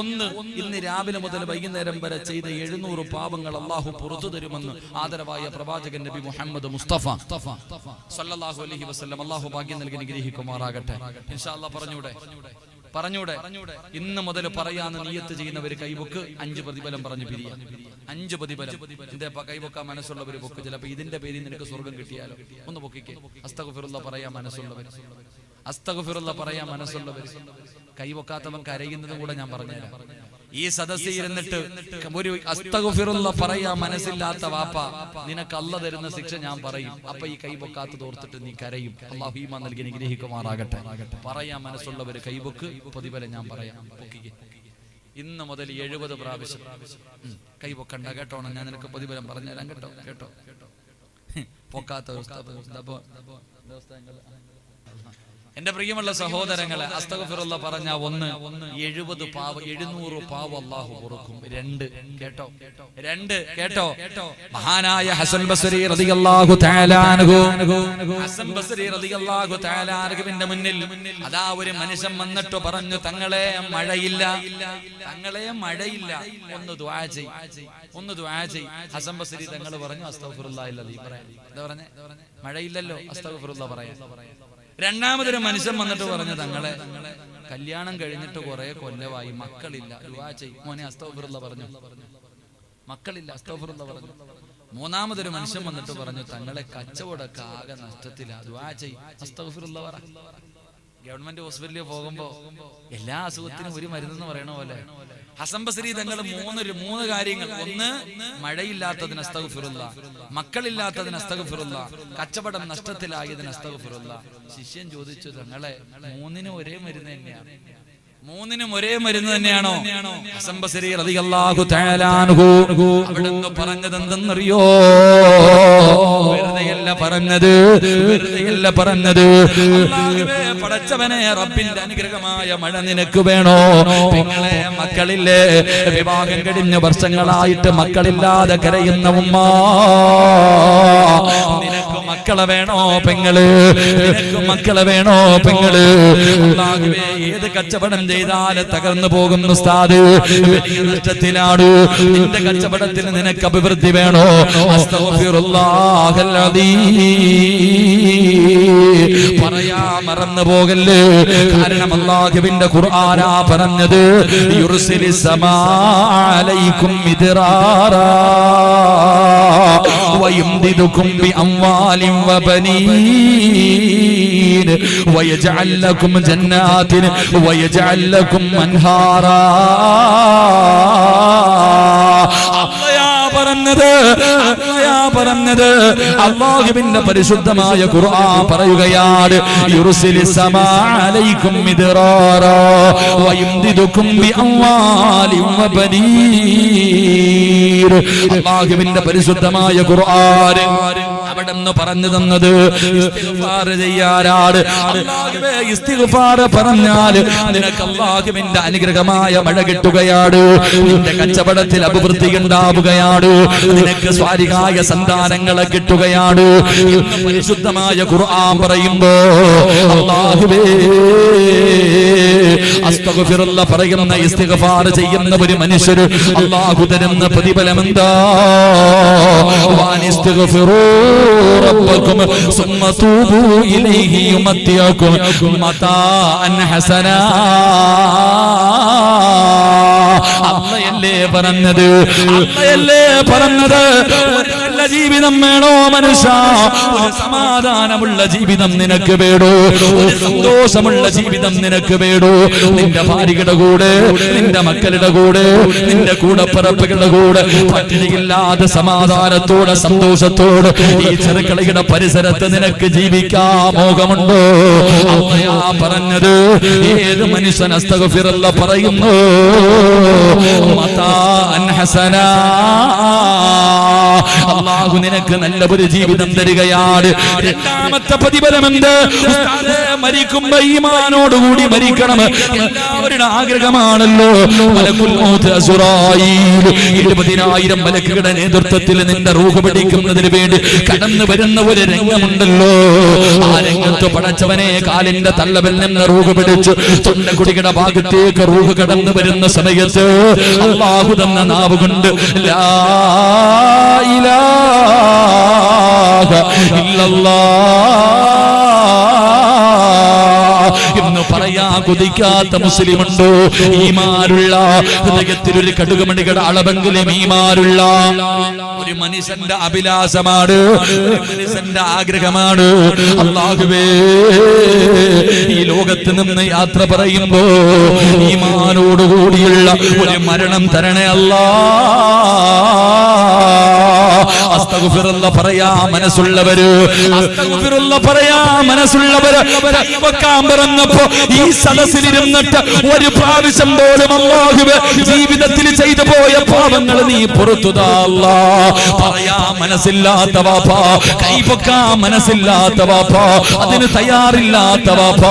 ഒന്ന് ഇന്ന് രാവിലെ മുതൽ വൈകുന്നേരം വരെ ചെയ്ത 700 പാപങ്ങൾ അല്ലാഹു പുറത്തു തരുമെന്ന് ആദരവായ പ്രവാചകൻ നബി മുഹമ്മദ് മുസ്തഫ സല്ലല്ലാഹു അലൈഹി വസല്ലം. അല്ലാഹു ഭാഗ്യം നൽകി അനുഗ്രഹിക്കുമാറാകട്ടെ. ഇൻഷാ അല്ലാഹ് പറഞ്ഞൂടെ ഇന്ന് മുതൽ പറയാന്ന് നിയത്ത് ചെയ്യുന്നവർ കൈബുക്ക് 5 പ്രതിഫലം പറഞ്ഞു പിരിയാം. 5 പ്രതിഫലം. എന്റെ കൈബൊക്കാൻ മനസ്സുള്ളവർ ബുക്ക്. ചിലപ്പോ ഇതിന്റെ പേരിൽ നിനക്ക് സ്വർഗം കിട്ടിയാലോ? ഒന്ന് ബുക്കിക്ക്. അസ്തഗ്ഫിറുല്ലാ പറയാൻ മനസ്സുള്ളവർ, അസ്തഗ്ഫിറുല്ലാ പറയാൻ മനസ്സുള്ളവർ. കൈവക്കാത്തവൻ കരയുന്നതും കൂടെ ഞാൻ പറഞ്ഞുതരാം. ഈ സദസ്സിൽ ഇരുന്നിട്ട് ഒരു അസ്തഗ്ഫിറുല്ലാ പറയാൻ മനസ്സില്ലാത്ത വാപ്പ, നിനക്ക് അല്ലാഹു തരുന്ന ശിക്ഷ ഞാൻ പറയും. അപ്പൊ ഈ കൈവക്കാത്ത തോർത്തിട്ട് നീ കരയും. അല്ലാഹു ഈമാൻ നൽകി അനുഗ്രഹിക്കുമാറാകട്ടെ. പറയാൻ മനസ്സുള്ളവർ കൈവക്ക്, പ്രതിഫലം ഞാൻ പറയാം. ഇന്ന് മുതൽ 70 പ്രാവശ്യം. കൈ പൊക്കണ്ട കേട്ടോ, ഞാൻ നിനക്ക് പ്രതിഫലം പറഞ്ഞുതരാം കേട്ടോ. കേട്ടോ പൊക്കാത്ത എന്റെ പ്രിയമുള്ള സഹോദരങ്ങളെ, അസ്തഗ്ഫിറുല്ലാ പറഞ്ഞ 70 പാവ 700 പാവ അല്ലാഹു പൊറുക്കും. 2 കേട്ടോ മഹാനായ ഹസൻ ബസ്രി റളിയല്ലാഹു തആല അൻഹു, ഹസൻ ബസ്രി റളിയല്ലാഹു തആല അൻഹുവിന്റെ മുന്നിൽ അതാ ഒരു മനുഷ്യൻ വന്നിട്ട് പറഞ്ഞു, തങ്ങളെ മഴയില്ല. ഒന്ന് ദുആ ചെയ്യ്. ഹസൻ ബസ്രി തങ്ങൾ പറഞ്ഞു, അസ്തഗ്ഫിറുല്ലാഹി അല്ലദീ പറയാ. എന്താ പറഞ്ഞേ? മഴയില്ലല്ലോ, അസ്തഗ്ഫിറുല്ലാ പറയാ. രണ്ടാമതൊരു മനുഷ്യൻ വന്നിട്ട് പറഞ്ഞു, തങ്ങളെ കല്യാണം കഴിഞ്ഞിട്ട് കുറെ കൊല്ലമായി, മക്കളില്ല, ദുആ ചെയ്യ്. മോനെ അസ്തഗ്ഫിറുല്ലാ പറഞ്ഞു, മക്കളില്ല, അസ്തഗ്ഫിറുല്ലാ പറഞ്ഞു. മൂന്നാമതൊരു മനുഷ്യൻ വന്നിട്ട് പറഞ്ഞു, തങ്ങളെ കച്ചവടമൊക്കെ ആകെ നഷ്ടത്തില്ല, ദുആ ചെയ്യ്, അസ്തഗ്ഫിറുല്ലാ പറ. ഗവൺമെന്റ് ഹോസ്പിറ്റലിൽ പോകുമ്പോ എല്ലാ അസുഖത്തിനും ഒരു മരുന്നെന്ന് പറയണ പോലെ ഹസൻ ബസ്രി തങ്ങൾ മൂന്ന് കാര്യങ്ങൾ. ഒന്ന്, മഴയില്ലാത്തതിന് അസ്തഗ്ഫിറുല്ലാ, മക്കളില്ലാത്തതിന് അസ്തഗ്ഫിറുല്ലാ, കച്ചവടം നഷ്ടത്തിലായതിന് അസ്തഗ്ഫിറുല്ലാ. ശിഷ്യൻ ചോദിച്ചു, തങ്ങളെ മൂന്നിനും ഒരേ മരുന്ന് തന്നെയാണോ? ഹസൻ ബസ്രി റളിയല്ലാഹു തആല അൻഹു അവിടുന്ന് പറഞ്ഞത് എന്തെന്നറിയോ? വെറുതെയല്ല പറഞ്ഞത്. അല്ലാഹുവേ, പടച്ചവനെ, റബ്ബിന്റെ അനുഗ്രഹമായ മഴ നിനക്ക് വേണോ? പെങ്ങളെ, മക്കളില്ലേ? വിവാഹം കഴിഞ്ഞ വർഷങ്ങളായിട്ട് മക്കളില്ലാതെ കരയുന്ന ഉമ്മ, നിനക്ക് മക്കളെ വേണോ പെങ്ങള്? അല്ലാഹുവേ, ഏത് കച്ചവടം ചെയ്താല് തകർന്നു പോകുന്നു ഉസ്താദ്, വലിയ നഷ്ടത്തിലാണ്. നിന്റെ കച്ചവടത്തിൽ നിനക്ക് അഭിവൃദ്ധി വേണോ? അസ്തഗ്ഫിറുല്ലാഹൽ അദീം പറയാ മറന്നു പോകല്ലേ. കാരണം അല്ലാഹുവിന്റെ ഖുർആനാ പറഞ്ഞത്, യുർസിലിസ് സമാ അലൈക്കും മിദ്റാറാ വയംദിദുകും ബിഅംവാലിൻ വബനീൻ വയജഅൽ ലക്കും ജന്നാത്തിൻ വയജഅൽ ലക്കും അൻഹാറാ. പറഞ്ഞത് അല്ലാഹുവിന്റെ പരിശുദ്ധമായ ഖുർആൻ പറയുകയാണ്, യുർസിലിസ് സമാ അലൈക്കും മിദ്റാറാ വയംദിദുകും ബിഅംവാലിൻ വബനീൻ. അല്ലാഹുവിന്റെ പരിശുദ്ധമായ ഖുർആൻ അവിടെന്ന് പറഞ്ഞു തന്നത് ഇസ്തിഗ്ഫാർ ചെയ്യാനാണ്. അല്ലാഹുവേ, ഇസ്തിഗ്ഫാർ പറഞ്ഞാൽ നിനക്ക് അല്ലാഹുവിന്റെ അനുഗ്രഹമായ മഴ കിട്ടുകയാണ്. നിന്റെ കച്ചവടത്തിൽ അഭിവൃദ്ധി ഉണ്ടാവുകയാണ്. നിനക്ക് സ്വാലിഹായ സന്താനങ്ങളെ കിട്ടുകയാണ്. ഇന്ന് പരിശുദ്ധമായ ഖുർആൻ പറയുമ്പോ അല്ലാഹുവേ, അസ്തഗ്ഫിറുല്ലാ പറയുന്ന ഇസ്തിഗ്ഫാർ ചെയ്യുന്ന ഒരു മനുഷ്യര് അല്ലാഹു തരുന്ന പ്രതിഫലം എന്താ? വാനിസ്തിഗ്ഫിറൂ റബ്ബക്കും സുമ്മ തൂബൂ ഇലൈഹി യുമത്തിയകും മതാഅൻ ഹസനാ. അല്ലാഹുവേ പറഞ്ഞത് ഒരു നല്ല ജീവിതം വേണോ മനുഷ്യ? ഒരു സമാധാനമുള്ള ജീവിതം നിനക്ക് വേണോ? ഒരു സന്തോഷമുള്ള ജീവിതം നിനക്ക് വേണോ? നിന്റെ ഭാര്യയുടെ കൂടെ, നിന്റെ മക്കളുടെ കൂടെ, നിന്റെ കൂടപ്പിറപ്പുകളുടെ കൂടെ പട്ടിണിയില്ലാതെ സമാധാനത്തോടെ സന്തോഷത്തോടെ ഈ ചെറുക്കളിയുടെ പരിസരത്ത് നിനക്ക് ജീവിക്കാൻ മോഹമുണ്ടോ? അല്ലാഹു പറഞ്ഞത്, ഏത് മനുഷ്യൻ അസ്തഗ്ഫിറുല്ലാ പറയുന്നു മതാഅൻ ഹസനാ, അല്ലാഹു നിനക്ക് നല്ല ഒരു ജീവിതം തരികയാണ്. രണ്ടാമത്തെ പ്രതിഫലം എന്ത്? മരിക്കുമ്പോ ഈമാനോടുകൂടി മരിക്കണം. എല്ലാവരുടെ ആഗ്രഹമാണല്ലോ. മലക്കുൽ മൗത്ത് അസ്റായീൽ 20,000 മലക്കുകളുടെ നേതൃത്വത്തിൽ നിന്റെ റൂഹ് പിടിക്കുന്നതിന് വേണ്ടി കടന്നു വരുന്ന ഒരു രംഗമുണ്ടല്ലോ. ആ രംഗത്ത് പടച്ചവനെ, കാലിന്റെ തള്ളവിൽ നിന്ന് റൂഹ് പിടിച്ച് തൊണ്ടക്കുടിയുടെ ഭാഗത്തേക്ക് റൂഹ് കടന്നു വരുന്ന സമയത്ത് അല്ലാഹു തന്ന നാവ് കൊണ്ട് ലാ ഇലാഹ ഇല്ലല്ലാഹ് എന്ന് പറയാ കൊതിക്കാത്ത മുസ്ലിമുണ്ടോ? ഈമാനുള്ള ഹൃദയത്തിൽ ഒരു കടുകുമണികളുടെ അളവെങ്കിലും ഈമാനുള്ള ഒരു മനുഷ്യന്റെ അഭിലാഷമാണ്, ഒരു മനുഷ്യന്റെ ആഗ്രഹമാണ്. അല്ലാഹുവേ, ഈ ലോകത്ത് നിന്ന് യാത്ര പറയുമ്പോ ഈമാനോടുകൂടിയുള്ള ഒരു മരണം തരണേ അല്ലാഹ്. അസ്തഗ്ഫിറുല്ലാഹ് പറയാ മനസ്സുള്ളവര്, അസ്തഗ്ഫിറുല്ലാഹ് പറയാ മനസ്സുള്ളവര് കൈവക്കാൻ പറഞ്ഞപ്പോ ഈ സദസ്സിലിരുന്നിട്ട് ഒരു പ്രാവശ്യം പോലും അല്ലാഹുവേ ജീവിതത്തിൽ ചെയ്തു പോയ പാപങ്ങൾ നീ പുറത്തു താ അല്ലാഹ്. പറയാ മനസ്സില്ലാത്ത വാപ്പ, കൈവക്കാൻ മനസ്സില്ലാത്ത വാപ്പ, അതിന് തയ്യാറില്ലാത്ത വാപ്പ,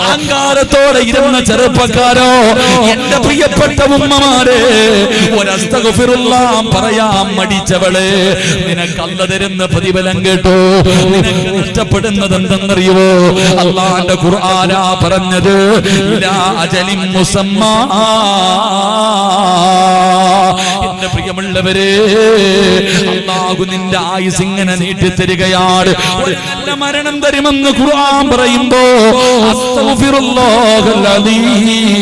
അഹങ്കാരത്തോടെ ഇരുന്ന ചെറുപ്പക്കാരോ, എന്റെ പ്രിയപ്പെട്ട ഉമ്മമാരെ, ഒരു അസ്തഗ്ഫിറുല്ലാഹ് പറയാൻ മടിച്ചവളെ, നിനക്ക് അല്ലാഹ് തരുന്ന പ്രതിഫലം കേട്ടോ. നിനക്ക് നഷ്ടപ്പെടുന്നത് എന്തെന്നറിയുവോ? അല്ലാഹുവിന്റെ ഖുർആനാ പറഞ്ഞത്, ഇലാ അജലിൻ മുസമ്മാ. എന്റെ പ്രിയമുള്ളവരെ, അല്ലാഹു നിന്റെ ആയുസ് ഇങ്ങനെ നീട്ടിത്തരികയാണ്. ഒരു നല്ല മരണം തരുമെന്ന് ഖുർആൻ പറയുമ്പോ അസ്തഗ്ഫിറുല്ലാഹൽ അലീം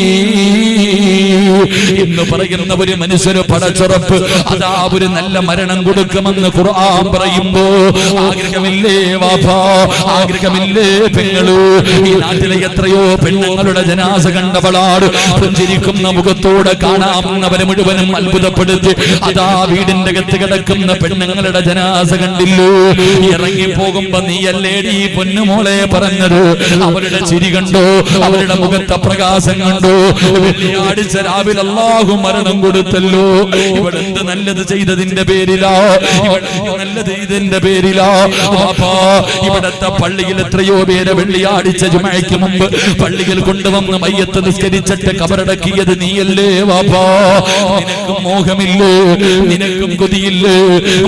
എന്ന് പറയുന്ന ഒരു മനുഷ്യന് പടച്ചുറപ്പ്, അതാ ഒരു നല്ല മരണം കൊടുക്കുമെന്ന് ഖുർആൻ പറയുമ്പോ ആഗ്രഹമില്ലേ വാപ്പാ, ആഗ്രഹമില്ലേ പെങ്ങള്? ഈ നാട്ടിലെ എത്രയോ പെണ്ണുങ്ങളുടെ ജനാസ കണ്ടവളാട് പുഞ്ചിരിക്കുന്ന മുഖത്തോടെ കാണാവുന്നവരെ മുഴുവനും അത്ഭുതപ്പെടുത്തി അതാ വീടിന്റെ അകത്ത് കിടക്കുന്ന പെണ്ണുങ്ങളുടെ ജനാസ കണ്ടില്ലോ. ഇറങ്ങി പോകുമ്പോ നീയല്ലേടി പൊന്നുമോളെ പറഞ്ഞത്? അവരുടെ ചിരി കണ്ടോ? അവരുടെ മുഖത്തെ പ്രകാശം കണ്ടോ? വെള്ളിയാഴ്ച രാവിലെ അല്ലാഹു മരണം കൊടുത്തല്ലോ. ഇവിടെ എന്ത് നല്ലത് ചെയ്തതിന്റെ പേരിലാ, നല്ലത് ചെയ്തതിന്റെ പേരിലാ വാപ്പാ. ഇവിടത്തെ പള്ളിയിൽ എത്രയോ പേരെ വെള്ളിയാഴ്ച ജുമഅയ്ക്ക് മുമ്പ് പള്ളിയിൽ കൊണ്ടുവന്ന് മയ്യത്ത് നിസ്കരിച്ചിട്ട് കബറടക്കിയത് നീയല്ലേ വാപ്പാ? നിനക്കും മോഹമില്ലേ? നിനക്കും കൊതിയില്ലേ?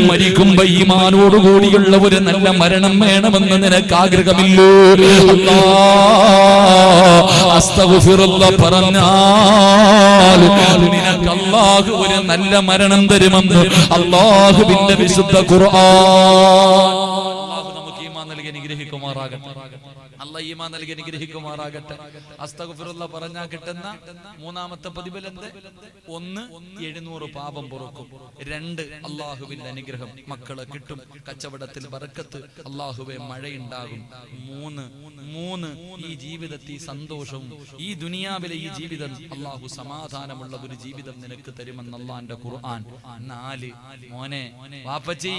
മരിക്കുമ്പോ ഈമാനോടുകൂടിയുള്ള ഒരു നല്ല മരണം വേണമെന്ന് നിനക്ക് ആഗ്രഹമില്ലേ? അസ്തഗ്ഫിറുല്ലാഹ് പറഞ്ഞാൽ നിനക്ക് അല്ലാഹു ഒരു നല്ല മരണം തരുമെന്ന് അല്ലാഹുവിന്റെ വിശുദ്ധ ഖുർആൻ. അല്ലാഹു നമുക്ക് ഈമാൻ നൽകി അനുഗ്രഹിക്കുമാറാകട്ടെ. അല്ലാഹു ഈമാൻ നൽകി അനുഗ്രഹിക്കുമാറാകട്ടെ. അസ്തഗ്ഫിറുല്ലാഹ് പറഞ്ഞാൽ കിട്ടുന്ന മൂന്നാമത്തെ പ്രതിഫലം എന്ത്? 1, 700 പാപം പൊറുക്കും. 2, അല്ലാഹുവിന്റെ അനുഗ്രഹം, മക്കളെ കിട്ടും, കച്ചവടത്തിൽ ബറക്കത്ത്, അല്ലാഹുവേ മഴയുണ്ടാകും. 3 ഈ ജീവിതത്തിൽ സന്തോഷവും, ഈ ദുനിയാവിലെ ഈ ജീവിതം അല്ലാഹു സമാധാനമുള്ള ഒരു ജീവിതം നിനക്ക് തരുമെന്ന് അല്ലാഹുവിന്റെ ഖുർആൻ. 4 മോനെ വാപ്പച്ചി,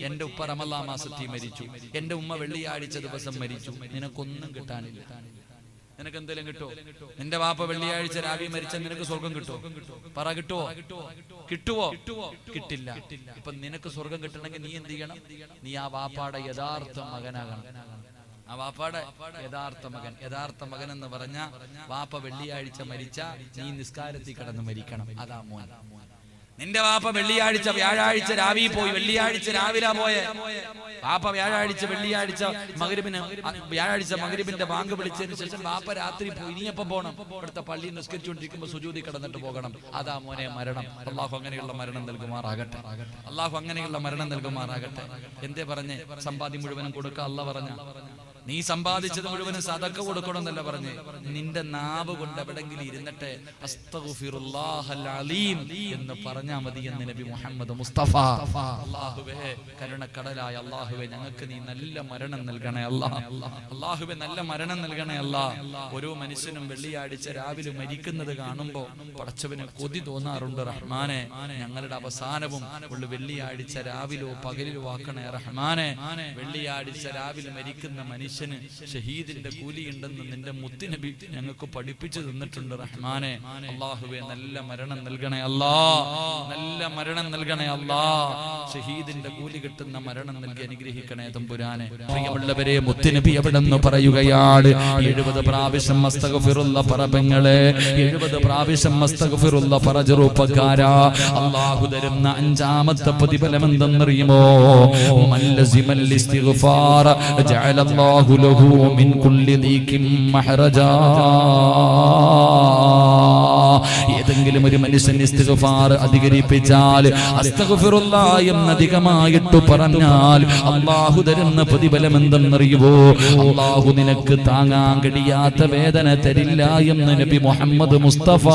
എന്റെ ഉപ്പ റമളാൻ മാസത്തിൽ മരിച്ചു, എന്റെ ഉമ്മ വെള്ളിയാഴ്ച ദിവസം മരിച്ചു, നിനക്കൊന്നും കിട്ടാനില്ല. നിനക്ക് എന്തെങ്കിലും കിട്ടോ? നിന്റെ വാപ്പ വെള്ളിയാഴ്ച രാവിലെ മരിച്ചാൽ നിനക്ക് സ്വർഗം കിട്ടോ? പറ, കിട്ടുവോ? കിട്ടില്ല. ഇപ്പൊ നിനക്ക് സ്വർഗം കിട്ടണമെങ്കിൽ നീ എന്ത് ചെയ്യണം? നീ ആ വാപ്പാടെ യഥാർത്ഥ മകനാകണം. ആ വാപ്പാടെ യഥാർത്ഥ മകൻ എന്ന് പറഞ്ഞ വാപ്പ വെള്ളിയാഴ്ച മരിച്ച നീ നിസ്കാരത്തിൽ കിടന്ന് മരിക്കണം. അതാ മോൻ. നിന്റെ വാപ്പ വ്യാഴാഴ്ച രാവിലെ പോയി, വെള്ളിയാഴ്ച രാവിലെ പോയെ വാപ്പ വ്യാഴാഴ്ച മഗ്രിബിന്റെ ബാങ്ക് വിളിച്ചതിന് ശേഷം വാപ്പ രാത്രി പോയി. നീ എപ്പോ പോകണം? ഇവിടുത്തെ പള്ളിയിൽ നിസ്കരിച്ചുകൊണ്ടിരിക്കുമ്പോ സുജൂദി കിടന്നിട്ട് പോകണം. അതാ മോനെ മരണം. അല്ലാഹു അങ്ങനെയുള്ള മരണം നൽകുമാറാകട്ടെ. അല്ലാഹു അങ്ങനെയുള്ള മരണം നൽകുമാറാകട്ടെ. എന്തേ പറഞ്ഞേ? സമ്പാദ്യം മുഴുവനും കൊടുക്കുക അല്ലാഹ് പറഞ്ഞ. നീ സമ്പാദിച്ചത് മുഴുവനും സദക്ക കൊടുക്കണം എന്നല്ല പറഞ്ഞേ. നിന്റെ നാവ് കൊണ്ട് എവിടെങ്കിലും ഇരുന്നിട്ട് അസ്തഗ്ഫിറുല്ലാഹൽ അലീം എന്ന് പറഞ്ഞാ മതി എന്ന് നബി മുഹമ്മദ് മുസ്തഫ. അല്ലാഹുവേ, കരുണക്കടലായ അല്ലാഹുവേ, ഞങ്ങൾക്ക് നീ നല്ല മരണം നൽകണേ അല്ലാഹ്. അല്ലാഹുവേ, നല്ല മരണം നൽകണേ അല്ലാഹ്. ഓരോ മനുഷ്യനും വെള്ളിയാഴ്ച രാവിലെ മരിക്കുന്നത് കാണുമ്പോ പടച്ചവന് കൊതി തോന്നാറുണ്ട്. റഹ്മാനെ, ഞങ്ങളുടെ അവസാനവും വെള്ളിയാഴ്ച രാവിലോ പകലിലോ ആക്കണേ റഹ്മാനെ. വെള്ളിയാഴ്ച രാവിലെ മരിക്കുന്ന മനുഷ്യൻ ഷഹീദിന്റെ കൂലിയുണ്ടെന്ന് നിന്റെ മുത്തുനബി ഞങ്ങൾക്ക് പഠിപ്പിച്ചു തന്നിട്ടുണ്ട് റഹ്മാനെ. അല്ലാഹുവേ, നല്ല മരണം നൽകണേ അല്ലാ, നല്ല മരണം നൽകണേ അല്ലാ. ഷഹീദിന്റെ കൂലി കിട്ടുന്ന മരണം നൽകി അനുഗ്രഹിക്കണേ തമ്പുരാനെ. പ്രിയമുള്ളവരെ, മുത്തുനബി എവിടെന്ന് പറയുകയാണ് 70 പ്രാവശ്യം അസ്തഗ്ഫിറുല്ലാഹ് പറബങ്ങളെ, 70 പ്രാവശ്യം അസ്തഗ്ഫിറുല്ലാഹ് പറ ചെറുപ്പക്കാരാ. അല്ലാഹു തരുന്ന 5ാമത്തെ പ്രതിഫലം എന്തെന്നറിയുമോ? മല്ലസിമൽ ഇസ്തിഗ്ഫാർ ജഅലല്ലാഹു ലഹു മിൻ കുല്ലി ദീകിൻ മഹ്റജാ. ഏതെങ്കിലും ഒരു മനുഷ്യൻ ഇസ്തിഗ്ഫാർ അധികരിപ്പിച്ചാൽ, അസ്തഗ്ഫിറുല്ലാഹ് എന്ന് അധികമായിട്ട് പറഞ്ഞാൽ അല്ലാഹു തരുന്ന പ്രതിഫലം എന്തെന്നറിയുവോ? അല്ലാഹു നിനക്ക് താങ്ങാൻ കഴിയാത്ത വേദന തരില്ല എന്ന് നബി മുഹമ്മദ് മുസ്തഫ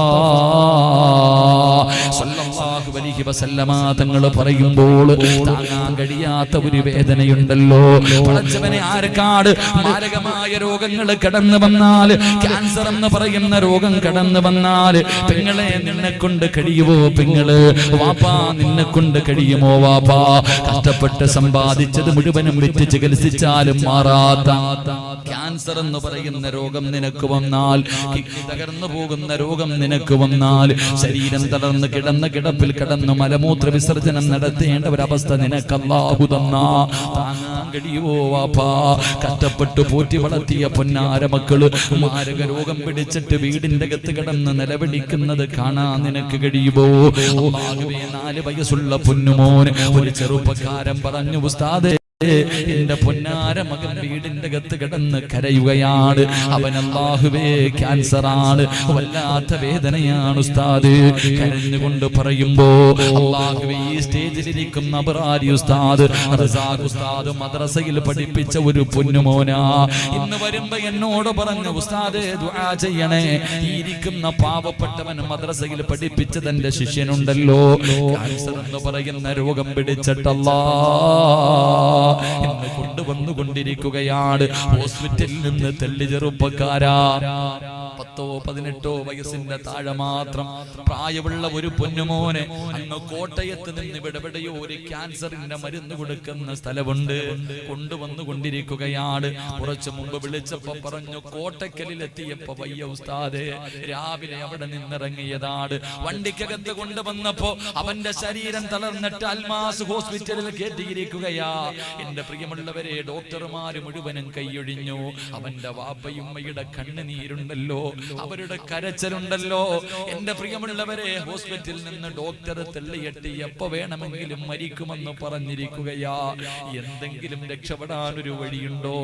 സല്ലല്ലാഹു അലൈഹി വസല്ലമ തങ്ങൾ പറയുമ്പോൾ താങ്ങാൻ കഴിയാത്ത ഒരു വേദനയുണ്ടല്ലോ. പടച്ചവനെ, ആർക്കാട് മാരകമായ രോഗങ്ങൾ കടന്നു വന്നാൽ, ക്യാൻസർ എന്ന് പറയുന്ന രോഗം കടന്നു വന്നാൽ, പെങ്ങളെ നിന്നെ കൊണ്ട് കഴിയുമോ? പെങ്ങള് വാപ്പാ നിന്നെ കൊണ്ട് കഴിയുമോ? വാപ്പാ കഷ്ടപ്പെട്ട് സമ്പാദിച്ചത് മുഴുവനും വിറ്റ് ചികിത്സിച്ചാലും മാറാത്ത ക്യാൻസർ എന്ന് പറയുന്ന രോഗം നിനക്ക് വന്നാൽ, കിഡ്നി തകർന്നു പോകുന്ന രോഗം നിനക്ക് വന്നാൽ, ശരീരം തളർന്ന് കിടന്ന കിടപ്പിൽ കിടന്ന് മലമൂത്ര വിസർജനം നടത്തേണ്ട ഒരവസ്ഥ നിനക്ക് അല്ലാഹു തന്നാ താങ്ങാൻ കഴിയുമോ? വാപ്പാ കഷ്ടപ്പെട്ട് പോറ്റി വളർത്തിയ പൊന്നാര മക്കള് മാരക രോഗം പിടിച്ചിട്ട് വീടിന്റെ അകത്ത് കിടന്ന് നിലവിളിക്കുന്നത് കാണാൻ നിനക്ക് കഴിയുമോ? 4 വയസ്സുള്ള പൊന്നുമോൻ ഒരു ചെറുപ്പക്കാരൻ പറഞ്ഞു, ഉസ്താദേ എന്റെ പൊന്നാര മകൻ വീടിന്റെ അകത്ത് കിടന്ന് കരയുകയാണ്, അവൻ അല്ലാഹുവേ ക്യാൻസറാണ്, വല്ലാത്ത വേദനയാണ് ഉസ്താദ്. കരഞ്ഞുകൊണ്ട് പറയുമ്പോ അല്ലാഹുവേ ഈ സ്റ്റേജിലിരിക്കുന്ന അബ്റാരി ഉസ്താദ്, റസാഖ് ഉസ്താദ് മദ്രസയിൽ പഠിപ്പിച്ച ഒരു പൊന്നുമോനാ ഇന്ന് വരുമ്പോ എന്നോട് പറഞ്ഞു, ഉസ്താദേ ദുആ ചെയ്യണേ, ഈ ഇരിക്കുന്ന പാവപ്പെട്ടവൻ മദ്രസയിൽ പഠിപ്പിച്ചത് എന്റെ ശിഷ്യനുണ്ടല്ലോ, ക്യാൻസർ എന്ന് പറയുന്ന രോഗം പിടിച്ചിട്ടല്ലാ എന്ന് കൊണ്ടുവന്നുകൊണ്ടിരിക്കുകയാണ്. ഹോസ്പിറ്റലിൽ നിന്ന് തെല്ലി ചെറുപ്പക്കാരാ, 10-18 വയസ്സിന്റെ താഴെ മാത്രം പ്രായമുള്ള ഒരു പൊന്നുമോനെ അങ്ങ് കോട്ടയത്ത് നിന്ന് ഇവിടെയോ ഒരു ക്യാൻസറിന്റെ മരുന്ന് കൊടുക്കുന്ന സ്ഥലമുണ്ട്, കൊണ്ടുവന്നുകൊണ്ടിരിക്കുകയാണ്. കുറച്ചു മുമ്പ് വിളിച്ചപ്പോ പറഞ്ഞു, കോട്ടക്കലിലെത്തിയപ്പോ വയ്യ ഉസ്താദേ, രാവിലെ അവിടെ നിന്നിറങ്ങിയതാണ്, വണ്ടിക്കകത്ത് കൊണ്ടുവന്നപ്പോ അവന്റെ ശരീരം തളർന്നിട്ട് അൽമാസ് ഹോസ്പിറ്റലിൽ കയറ്റിയിരിക്കുകയാ. എന്റെ പ്രിയമുള്ളവരെ, ഡോക്ടർമാര് മുഴുവനും കൈയൊഴിഞ്ഞു. അവന്റെ വാപ്പയുമ്മയുടെ കണ്ണുനീരുണ്ടല്ലോ, അവരുടെ കരച്ചിലുണ്ടല്ലോ. എന്റെ പ്രിയമുള്ളവരെ, ഹോസ്പിറ്റലിൽ നിന്ന് ഡോക്ടർ തെള്ളിയെട്ടി എപ്പോ വേണമെങ്കിലും മരിക്കുമെന്ന് പറഞ്ഞിരിക്കുകയാ. എന്തെങ്കിലും രക്ഷപ്പെടാൻ ഒരു വഴിയുണ്ടോ?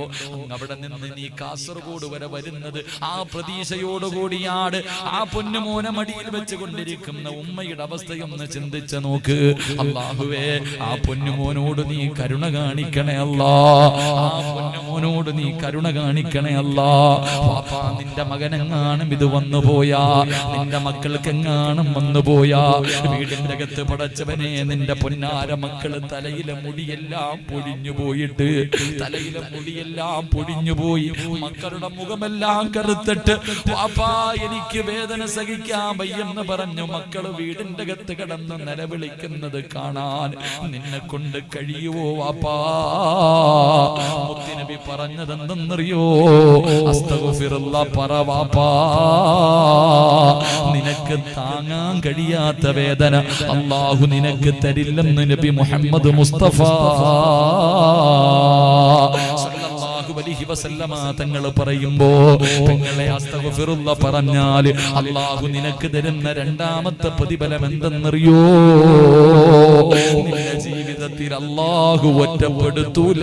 അവിടെ നിന്ന് നീ കാസർഗോഡ് വരെ വരുന്നത് ആ പ്രതീക്ഷയോടുകൂടിയാണ്. ആ പൊന്നുമോനെ മടിയിൽ വെച്ചുകൊണ്ടിരിക്കുന്ന ഉമ്മയുടെ അവസ്ഥയൊന്ന് ചിന്തിച്ചു നോക്ക്. അല്ലാഹുവേ, ആ പൊന്നുമോനോട് നീ കരുണ കാണിക്കണേ അല്ലാ, ആ പൊന്നുമോനോട് നീ കരുണ കാണിക്കണേ അല്ലാ. പാപ്പാ, നിന്റെ മകനെങ്ങാനും ഇത് വന്നുപോയാ, നിന്റെ മക്കൾക്ക് എങ്ങാനും വന്നുപോയാ, വീടിന്റെ അകത്ത് പടച്ചവനെ നിന്റെ പൊന്നാര മക്കള് തലയിലെ മുടിയെല്ലാം പൊഴിഞ്ഞു പോയിട്ട്, തലയിലെ മുടിയെല്ലാം പൊഴിഞ്ഞുപോയി, മക്കളുടെ മുഖമെല്ലാം കറുത്തിട്ട്, പാപ്പാ എനിക്ക് വേദന സഹിക്കാൻ വയ്യെന്ന് പറഞ്ഞു മക്കള് വീടിന്റെ അകത്ത് കിടന്ന് നിലവിളിക്കുന്നത് കാണാൻ നിന്നെ കൊണ്ട് കഴിയുവോ? വാപ്പാ, മുത്തുനബി പറഞ്ഞതെന്തെന്നറിയോ? അസ്തഗ്ഫിറുല്ലാഹ് പറ വാപ്പാ, നിനക്ക് താങ്ങാൻ കഴിയാത്ത വേദന അല്ലാഹു നിനക്ക് തരില്ലെന്ന് നബി മുഹമ്മദ് മുസ്തഫ സല്ലല്ലാഹു അലൈഹി വസല്ലമ തങ്ങൾ പറയുമ്പോ, പെങ്ങളെ അസ്തഗ്ഫിറുല്ലാഹ് പറഞ്ഞാൽ അല്ലാഹു നിനക്ക് തരുന്ന രണ്ടാമത്തെ പ്രതിഫലം എന്തെന്നറിയോ? നിന്റെ ജീവിതത്തിൽ അല്ലാഹു ഒറ്റപ്പെടുത്തൂല.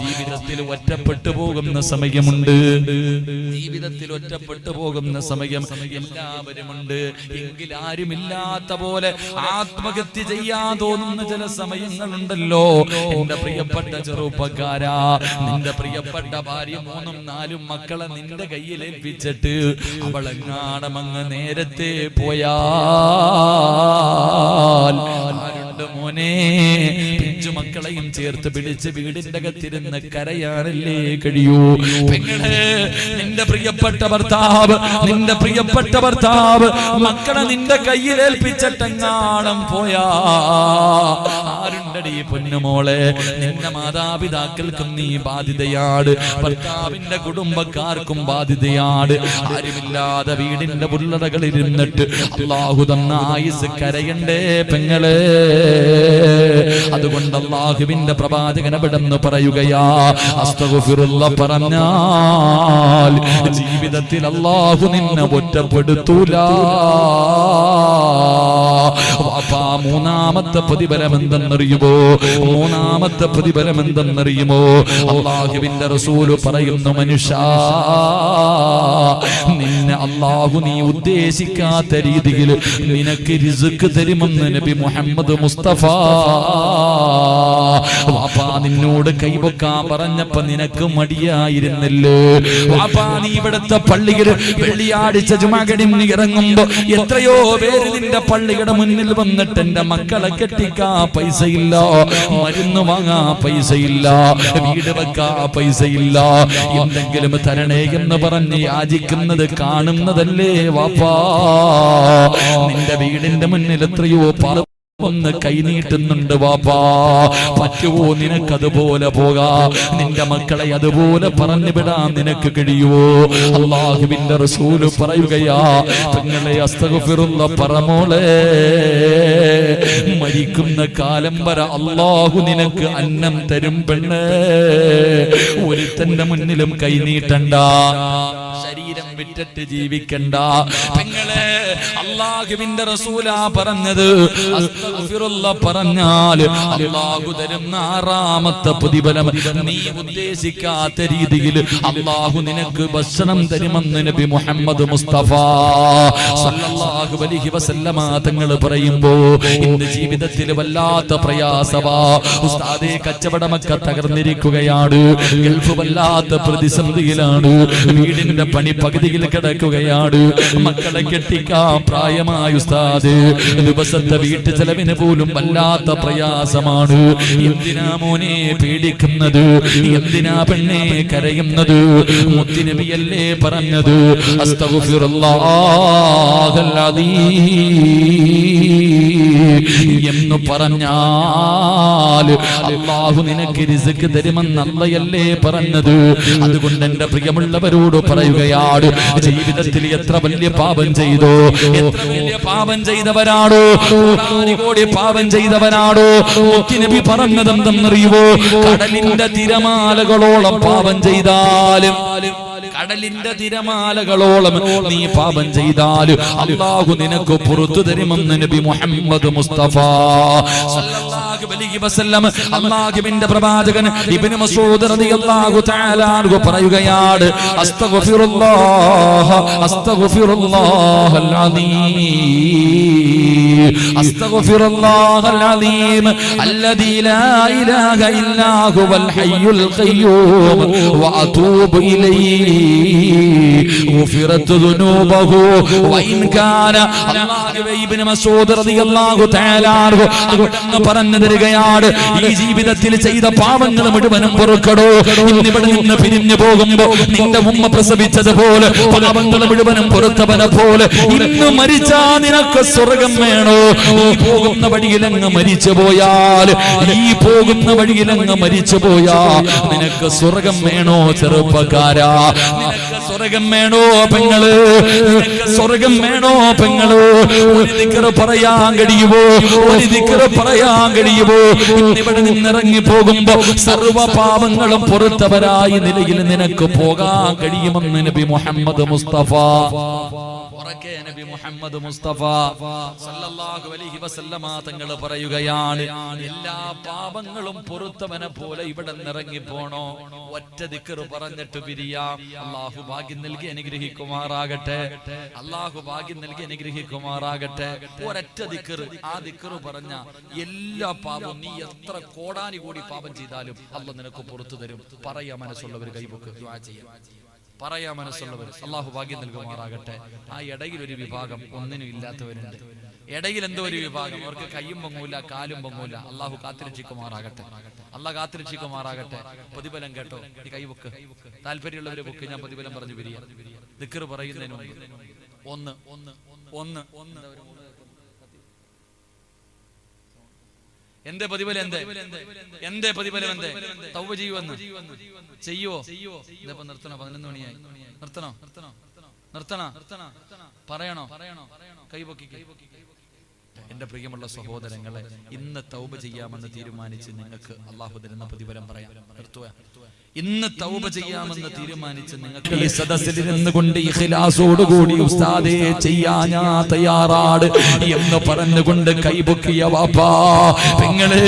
ജീവിതത്തിൽ ഒറ്റപ്പെട്ടു പോകുന്ന സമയമുണ്ട്, ജീവിതത്തിൽ ഒറ്റപ്പെട്ടു പോകുന്ന സമയം എല്ലാവരുമുണ്ട്. എങ്കിൽ ആരുമില്ലാത്ത പോലെ ആത്മഹത്യ ചെയ്യാൻ തോന്നുന്ന ചില സമയങ്ങളുണ്ടല്ലോ. എന്റെ പ്രിയപ്പെട്ട ചെറുപ്പക്കാരാ, നിന്റെ പ്രിയപ്പെട്ട ഭാര്യ 3-4 മക്കളെ നിന്റെ കയ്യിൽ ഏൽപ്പിച്ചിട്ട് അവളെങ്ങാണം അങ്ങ് നേരത്തെ പോയാൽ ആരുണ്ട് മോനെ? പിഞ്ചു മക്കളെയും ചേർത്ത് പിടിച്ച് വീടിന്റെ അകത്തിരുന്ന് കരയാനല്ലേ കഴിയൂ? പെങ്ങളെ, നിന്റെ പ്രിയപ്പെട്ട ഭർത്താവ്, നിന്റെ പ്രിയപ്പെട്ട ഭർത്താവ് മക്കളെ നിന്റെ കയ്യിൽ ഏൽപ്പിച്ചിട്ടെങ്ങാണം പോയാ ആരുണ്ടടി പൊന്നുമോളെ? നിന്റെ മാതാപിതാക്കൾക്കും നീ ബാധ്യതയാണ്, ഭർത്താവിന്റെ കുടുംബക്കാർക്കും ബാധ്യതയാണ്. ആരുമില്ലാതെ വീടിന്റെ പുള്ളറകളിൽ ഇരുന്നിട്ട് അല്ലാഹു തന്ന ആയുസ് കരയണ്ടേ പെങ്ങളെ? അതുകൊണ്ട് അല്ലാഹുവിന്റെ പ്രവാചകൻ അവിടെന്ന് പറയുകയാ, അസ്തഗ്ഫിറുല്ലാഹ് പറഞ്ഞാൽ ജീവിതത്തിൽ അല്ലാഹു നിന്നെ ഒറ്റപ്പെടുത്തൂല. മൂന്നാമത്തെ പ്രതിഫലം എന്തെന്നറിയുമോ? മൂന്നാമത്തെ പ്രതിഫലം എന്തെന്നറിയുമോ? അല്ലാഹുവിന്റെ റസൂല് പറയുന്നു, മനുഷ്യ നിന്നെ അല്ലാഹു നീ ഉദ്ദേശിക്കാത്ത രീതിയിൽ നിനക്ക് റിസ്ക് തരുമെന്ന് നബി മുഹമ്മദ് മുസ്തഫ വാപ്പാ നിന്നോട് കൈവക്കാൻ പറഞ്ഞപ്പോ നിനക്ക് മടിയായിരുന്നല്ലോ. വാപ്പാ നീ ഇവിടുത്തെ പള്ളിയിൽ വെള്ളിയാഴ്ച ജുമാകടി ഇറങ്ങുമ്പോ എത്രയോ പേര് നിന്റെ പള്ളിയുടെ മുന്നിൽ വന്നിട്ട് എന്റെ മക്കളെ കെട്ടിക്കാ പൈസയില്ല, മരുന്ന് വാങ്ങാ പൈസയില്ല, വീട് വെക്കാ പൈസയില്ല, എന്തെങ്കിലും തരണേ എന്ന് പറഞ്ഞ് യാചിക്കുന്നത് കാണുന്നതല്ലേ വാപ്പാ. നിന്റെ വീടിന്റെ മുന്നിൽ എത്രയോ ഒന്ന് കൈനീട്ടുന്നുണ്ട് വാപ്പാ. പറ്റുവോ നിനക്കതുപോലെ പോകാ? നിന്റെ മക്കളെ അതുപോലെ പറഞ്ഞു വിടാൻ നിനക്ക് കഴിയുവോ? അല്ലാഹുവിന്റെ റസൂല് പറയുകയാ, പെങ്ങളെ അസ്തഗ്ഫിറുല്ലാ പറമോളെ, മരിക്കുന്ന കാലം വരെ അല്ലാഹു നിനക്ക് അന്നം തരും പെണ്ണ്. ഒരുത്തന്റെ മുന്നിലും കൈനീട്ടണ്ട, ശരീരം വിറ്റിട്ട് ജീവിക്കണ്ട പെങ്ങളെ. അല്ലാഹുവിന്റെ റസൂലാ പറഞ്ഞത്, അസ്തഗ്ഫിറുല്ലാ പറഞ്ഞാൽ അല്ലാഹു തരുന്ന ആറാമത്തെ പ്രതിഫലം നീ ഉദ്ദേശിക്കാത്ത രീതിയിൽ അല്ലാഹു നിനക്ക് ഭക്ഷണം തരുമെന്ന് നബി മുഹമ്മദ് മുസ്തഫ സല്ലല്ലാഹു അലൈഹി വസല്ലമ തങ്ങൾ പറയുമ്പോ ഇന്ന് ജീവിതത്തിൽ വല്ലാത്ത പ്രയാസവാ ഉസ്താദേ. കച്ചവടമൊക്കെ തകർന്നിരിക്കുകയാണ്, ഗൾഫ് വല്ലാത്ത പ്രതിസന്ധിയിലാണ്, വീടിന്റെ പണി പകുതിയിൽ കിടക്കുകയാണ്, മക്കളെ കെട്ടിക്കാൻ പ്രായമായ ഉസ്താദ്, ദിവസത്തെ വീട്ടു ചെലവിന് പോലും വല്ലാത്ത പ്രയാസമാണ്. എന്തിനാ മോനെ പേടിക്കുന്നത്? എന്തിനാ പെണ്ണെ കരയുന്നത്? മുത്തുനബിയല്ലേ പറഞ്ഞത്, അസ്തഗ്ഫിറുല്ലാഹൽ അദീം എന്ന് പറഞ്ഞാൽ അല്ലാഹു നിനക്ക് റിസ്ക് തരുമെന്ന് അല്ലാഹയല്ലേ പറഞ്ഞത്. അതുകൊണ്ട് എന്റെ പ്രിയമുള്ളവരോട് പറയുകയാണ്, ജീവിതത്തിൽ എത്ര വലിയ പാപം ചെയ്തോ, എത്ര വലിയ പാപം ചെയ്തവരാണോ, കോടി പാപം ചെയ്തവനാണോ, നബി പറഞ്ഞതെന്തെന്നറിയുവോ? കടലിന്റെ തിരമാലകളോളം പാപം ചെയ്താലും, കടലിന്റെ തിരമാലകളോളം നീ പാപം ചെയ്താലും അല്ലാഹു നിനക്ക് പുറത്തു തരുമെന്ന് നബി മുഹമ്മദ് മുസ്തഫ സല്ലല്ലാഹു അലൈഹി വസല്ലം. അല്ലാഹുവിന്റെ പ്രവാചകൻ ഇബ്നു മസ്ഊദ് റളിയല്ലാഹു തആല അൻഹു പറയുകയാണ്, അസ്തഗ്ഫിറുല്ലാഹ് അസ്തഗ്ഫിറുല്ലാഹൽ അദീം അസ്തഗ്ഫിറുല്ലാഹൽ അദീം അല്ലദീ ലാ ഇലാഹ ഇല്ലാ ഹുവൽ ഹയ്യുൽ ഖയ്യൂം വഅതൂബു ഇലൈഹി غفرت ذنوبه وإن كان. ഇബ്നു മസ്ഊദ് റളിയല്ലാഹു തആല അൻഹു അവിടുന്ന് പറഞ്ഞു തരികയാണ്, ഈ ജീവിതത്തിൽ ചെയ്ത പാപങ്ങൾ മുഴുവനും പൊറുക്കടോ. ഇന്നിവിടെ നിന്ന് പിരിഞ്ഞു പോകുമ്പോ നിന്റെ ഉമ്മ പ്രസവിച്ചതുപോലെ പാപങ്ങൾ മുഴുവനും പൊറുത്തവനെ പോലെ ഇന്ന് മരിച്ചാ നിനക്ക് സ്വർഗം വേണോ? ഈ പോകുന്ന വഴിയിലങ്ങ് മരിച്ചു പോയാൽ, ഈ പോകുന്ന വഴിയിലങ്ങ് മരിച്ചു പോയാ നിനക്ക് സ്വർഗം വേണോ ചെറുപ്പക്കാരാ? നിനക്ക് സ്വർഗം വേണോ പെങ്ങള്? നിനക്ക് സ്വർഗം വേണോ പെങ്ങള്? ഒരു ദിക്ർ പറയാൻ കഴിയുമോ? ഒരു ദിക്ർ പറയാൻ കഴിയുമോ? ഇവിടെ നിന്നിറങ്ങി പോകുമ്പോ സർവ്വ പാപങ്ങളും പുറത്തവരായ നിലയിൽ നിനക്ക് പോകാൻ കഴിയുമെന്ന് നബി മുഹമ്മദ് മുസ്തഫ നബി മുഹമ്മദ് മുസ്തഫ സല്ലല്ലാഹു അലൈഹി വസല്ലമ തങ്ങൾ പറയുകയാണ്, എല്ലാ പാപങ്ങളും പൊറുത്തവനെ പോലെ ഇവിടെ നിറങ്ങി പോണോ? ഒറ്റ ദിക്ർ പറഞ്ഞിട്ട് പിരിയാം. അല്ലാഹു ഭാഗ്യം നൽകി അനുഗ്രഹിക്കുമാറാകട്ടെ. അല്ലാഹു ഭാഗ്യം നൽകി അനുഗ്രഹിക്കുമാറാകട്ടെ. ഒരൊറ്റ ദിക്ർ, ആ ദിക്ർ പറഞ്ഞ എല്ലാ പാപവും നീ എത്ര കോടാനി കോടി പാപം ചെയ്താലും അല്ലാഹു നിനക്ക് പുറത്തു തരും. പറയാ മനസ്സുള്ളവർ കൈവക്ക് ദുആ ചെയ്യാം. പറയാ മനസ്സുള്ളവർ അല്ലാഹു ഭാഗ്യം നൽകുമാറാകട്ടെ. ആ ഇടയിൽ ഒരു വിഭാഗം ഒന്നിനും ഇല്ലാത്തവരുണ്ട്. ഇടയിൽ എന്തോ ഒരു വിഭാഗം, അവർക്ക് കയ്യും പൊങ്ങൂല കാലും പൊങ്ങൂല. അല്ലാഹു കാത്തിരക്ഷിക്കുമാറാകട്ടെ. അല്ലാഹു കാത്തിരക്ഷിക്കുമാറാകട്ടെ. പ്രതിഫലം കേട്ടോ, ഈ കൈവക്ക്. താല്പര്യമുള്ളവരെ ബുക്ക് ഞാൻ പ്രതിഫലം പറഞ്ഞു പിരിയാം. ദിക്ർ പറയുന്നതിന് ഒന്ന് എന്റെ പ്രതിഫലം എന്റെ പ്രതിഫലം തൗബ ചെയ്യുമെന്ന് ചെയ്യുവോ? ഇതിപ്പോ നിർത്തണോ? 11 മണിയായി. നിർത്തണോ? പറയണോ? കൈപൊക്കി. എന്റെ പ്രിയമുള്ള സഹോദരങ്ങളെ, ഇന്ന് തൗബ ചെയ്യാമെന്ന് തീരുമാനിച്ച് നിങ്ങൾക്ക് അല്ലാഹു തരുന്ന പ്രതിഫലം പറയാം. നിർത്തുക. ഇന്ന് തൗബ ചെയ്യാമെന്ന് തീരുമാനിച്ച് നിങ്ങൾക്ക് ഈ സദസ്സിൽ നിന്നുകൊണ്ട് ഇഖ്ലാസോടുകൂടി ഉസ്താദേ ചെയ്യാൻ ഞാൻ തയ്യാറാണ് എന്ന് പറഞ്ഞുകൊണ്ട് കൈപൊക്കിയ വാപ്പാ പെങ്ങളെ,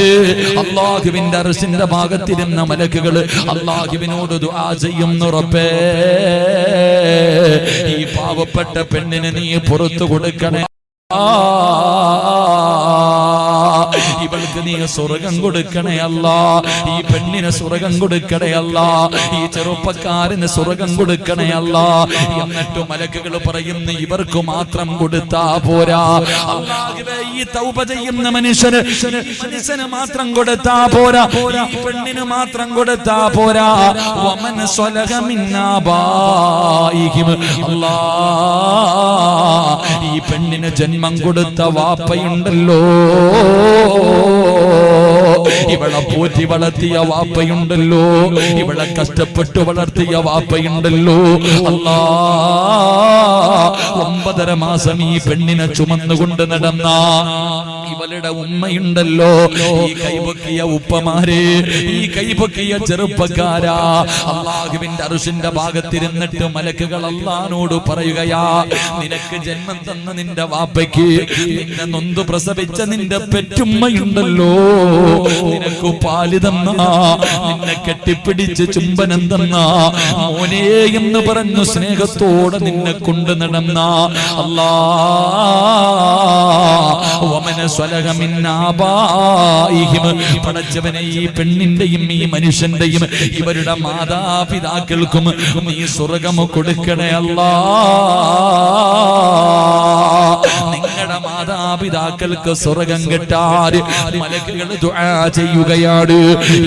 അല്ലാഹുവിന്റെ അർശിന്റെ ഭാഗത്തിരുന്ന മലക്കുകൾ അല്ലാഹുവിനോട് ദുആ ചെയ്യുന്നു, റബ്ബേ ഈ പാവപ്പെട്ട പെണ്ണിന് നീ പുറത്തു കൊടുക്കണേ. ഇവൾക്ക് നീ സ്വർഗം കൊടുക്കണേ അല്ലാ, ഈ പെണ്ണിന് സ്വർഗം കൊടുക്കണേ അല്ലാ, ഈ ചെറുപ്പക്കാരന് സ്വർഗം കൊടുക്കണേ അല്ലാ. എന്നിട്ട് മലക്കുകൾ പറയുന്നു ഇവർക്ക് മാത്രം കൊടുത്താ പോരാ അല്ലാഹുവേ, ഈ തൗബ ചെയ്യുന്ന മനുഷ്യന് മാത്രം കൊടുത്താ പോരാ, ഈ പെണ്ണിന് മാത്രം കൊടുത്താ പോരാ. വമൻ സ്വലഹ മിൻ ആബായിഹിം, അല്ലാഹ് ഈ പെണ്ണിന് ജന്മം കൊടുത്ത വാപ്പയുണ്ടല്ലോ, ഇവളെ പോറ്റി വളർത്തിയ വാപ്പയുണ്ടല്ലോ, ഇവളെ കഷ്ടപ്പെട്ടു വളർത്തിയ വാപ്പയുണ്ടല്ലോ, അല്ലാ 9.5 മാസം ഈ പെണ്ണിനെ ചുമന്നുകൊണ്ട് നടന്ന ഇവളുടെ ഉമ്മയുണ്ടല്ലോ, ഈ കൈപൊക്കിയ ഉപ്പമാരെ, ഈ കൈപൊക്കിയ ചെറുപ്പക്കാരാ, അല്ലാഹുവിന്റെ അർശിന്റെ ഭാഗത്തിരുന്നിട്ട് മലക്കുകൾ അല്ലാഹുവോട് പറയുകയാ, നിനക്ക് ജന്മം തന്ന നിന്റെ വാപ്പയ്ക്ക്, നിന്നെ നൊന്തു പ്രസവിച്ച നിന്റെ പെറ്റുമ്മയുണ്ടല്ലോ, നിനക്ക് പാല് തന്ന, നിന്നെ കെട്ടിപ്പിടിച്ച് ചുംബനം തന്ന, മോനെ എന്ന് പറഞ്ഞു സ്നേഹത്തോടെ നിന്നെ കൊണ്ട് നടന്ന പടച്ചവനെ, ഈ പെണ്ണിന്റെയും ഈ മനുഷ്യന്റെയും ഇവരുടെ മാതാപിതാക്കൾക്കും നീ സ്വർഗ്ഗം കൊടുക്കണേ അല്ലാ. നിങ്ങളുടെ മാതാപിതാക്കൾക്ക് സ്വർഗ്ഗം കിട്ടാൻ മലക്കുകൾ ദുആ ചെയ്യുകയാണ്.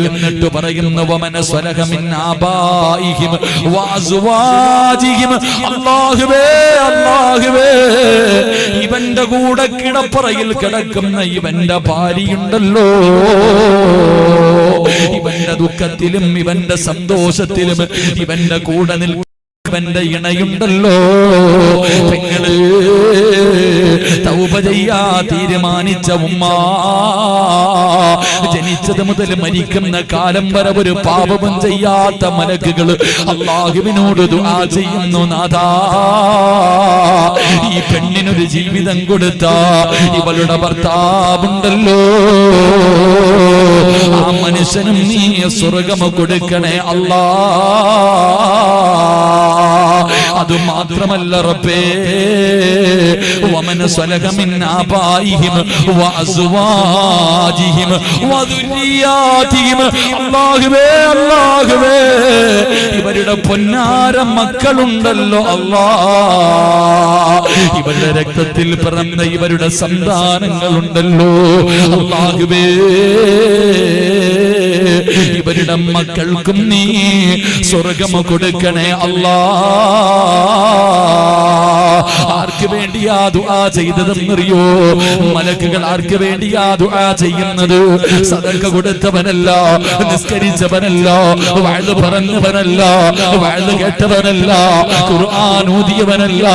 എന്നിട്ട് പറയുന്നു വമന സ്വലഹ മിൻ ആബായിഹിം വഅസ്വാജിഹിം, അല്ലാഹുവേ അല്ലാഹുവേ, ഇവന്റെ കൂടെ കിടപ്പറയിൽ കിടക്കുന്ന ഇവന്റെ ഭാര്യയുണ്ടല്ലോ, ഇവന്റെ ദുഃഖത്തിലും ഇവന്റെ സന്തോഷത്തിലും ഇവന്റെ കൂടെ ഇവന്റെ ഇണയുണ്ടല്ലോ, പെങ്ങള് തൗബ ചെയ്യാ തീരുമാനിച്ച ഉമ്മ, ജനിച്ചത് മുതൽ മരിക്കുന്ന കാലം വരെ ഒരു പാപവും ചെയ്യാത്ത മലക്കുകൾ അല്ലാഹുവിനോട് ദുആ ചെയ്യുന്നു, നാഥാ ഈ പെണ്ണിനൊരു ജീവിതം കൊടുത്ത ഇവളുടെ ഭർത്താവുണ്ടല്ലോ, ആ മനുഷ്യനും നീ സ്വർഗ്ഗം കൊടുക്കണേ അല്ലാ. അത് മാത്രമല്ല റബ്ബേ, വമൻ സ്വലഹ മിൻ ആബായിഹിം വഅസ്വാജിഹിം വദുരിയാതിഹിം, അല്ലാഹുവേ അല്ലാഹുവേ, ഇവരുടെ പൊന്നാര മക്കളുണ്ടല്ലോ അല്ലാഹ്, ഇവരുടെ രക്തത്തിൽ പിറന്ന ഇവരുടെ സന്താനങ്ങളുണ്ടല്ലോ അല്ലാഹുവേ, ഇവരുടെ മക്കൾക്കും നീ സ്വർഗ്ഗം കൊടുക്കണേ അല്ലാ. ആർക്ക് വേണ്ടിയാ ദുആ ചെയ്തതെന്നറിയോ? മലക്കുകൾ ആർക്ക് വേണ്ടിയാ ദുആ ചെയ്യുന്നത്? സദഖ കൊടുത്തവനല്ല, നിസ്കരിച്ചവനല്ല, വഅദ് പറഞ്ഞവനല്ല, വഅദ് കേട്ടവനല്ല, ഖുർആൻ ഓതിയവനല്ല,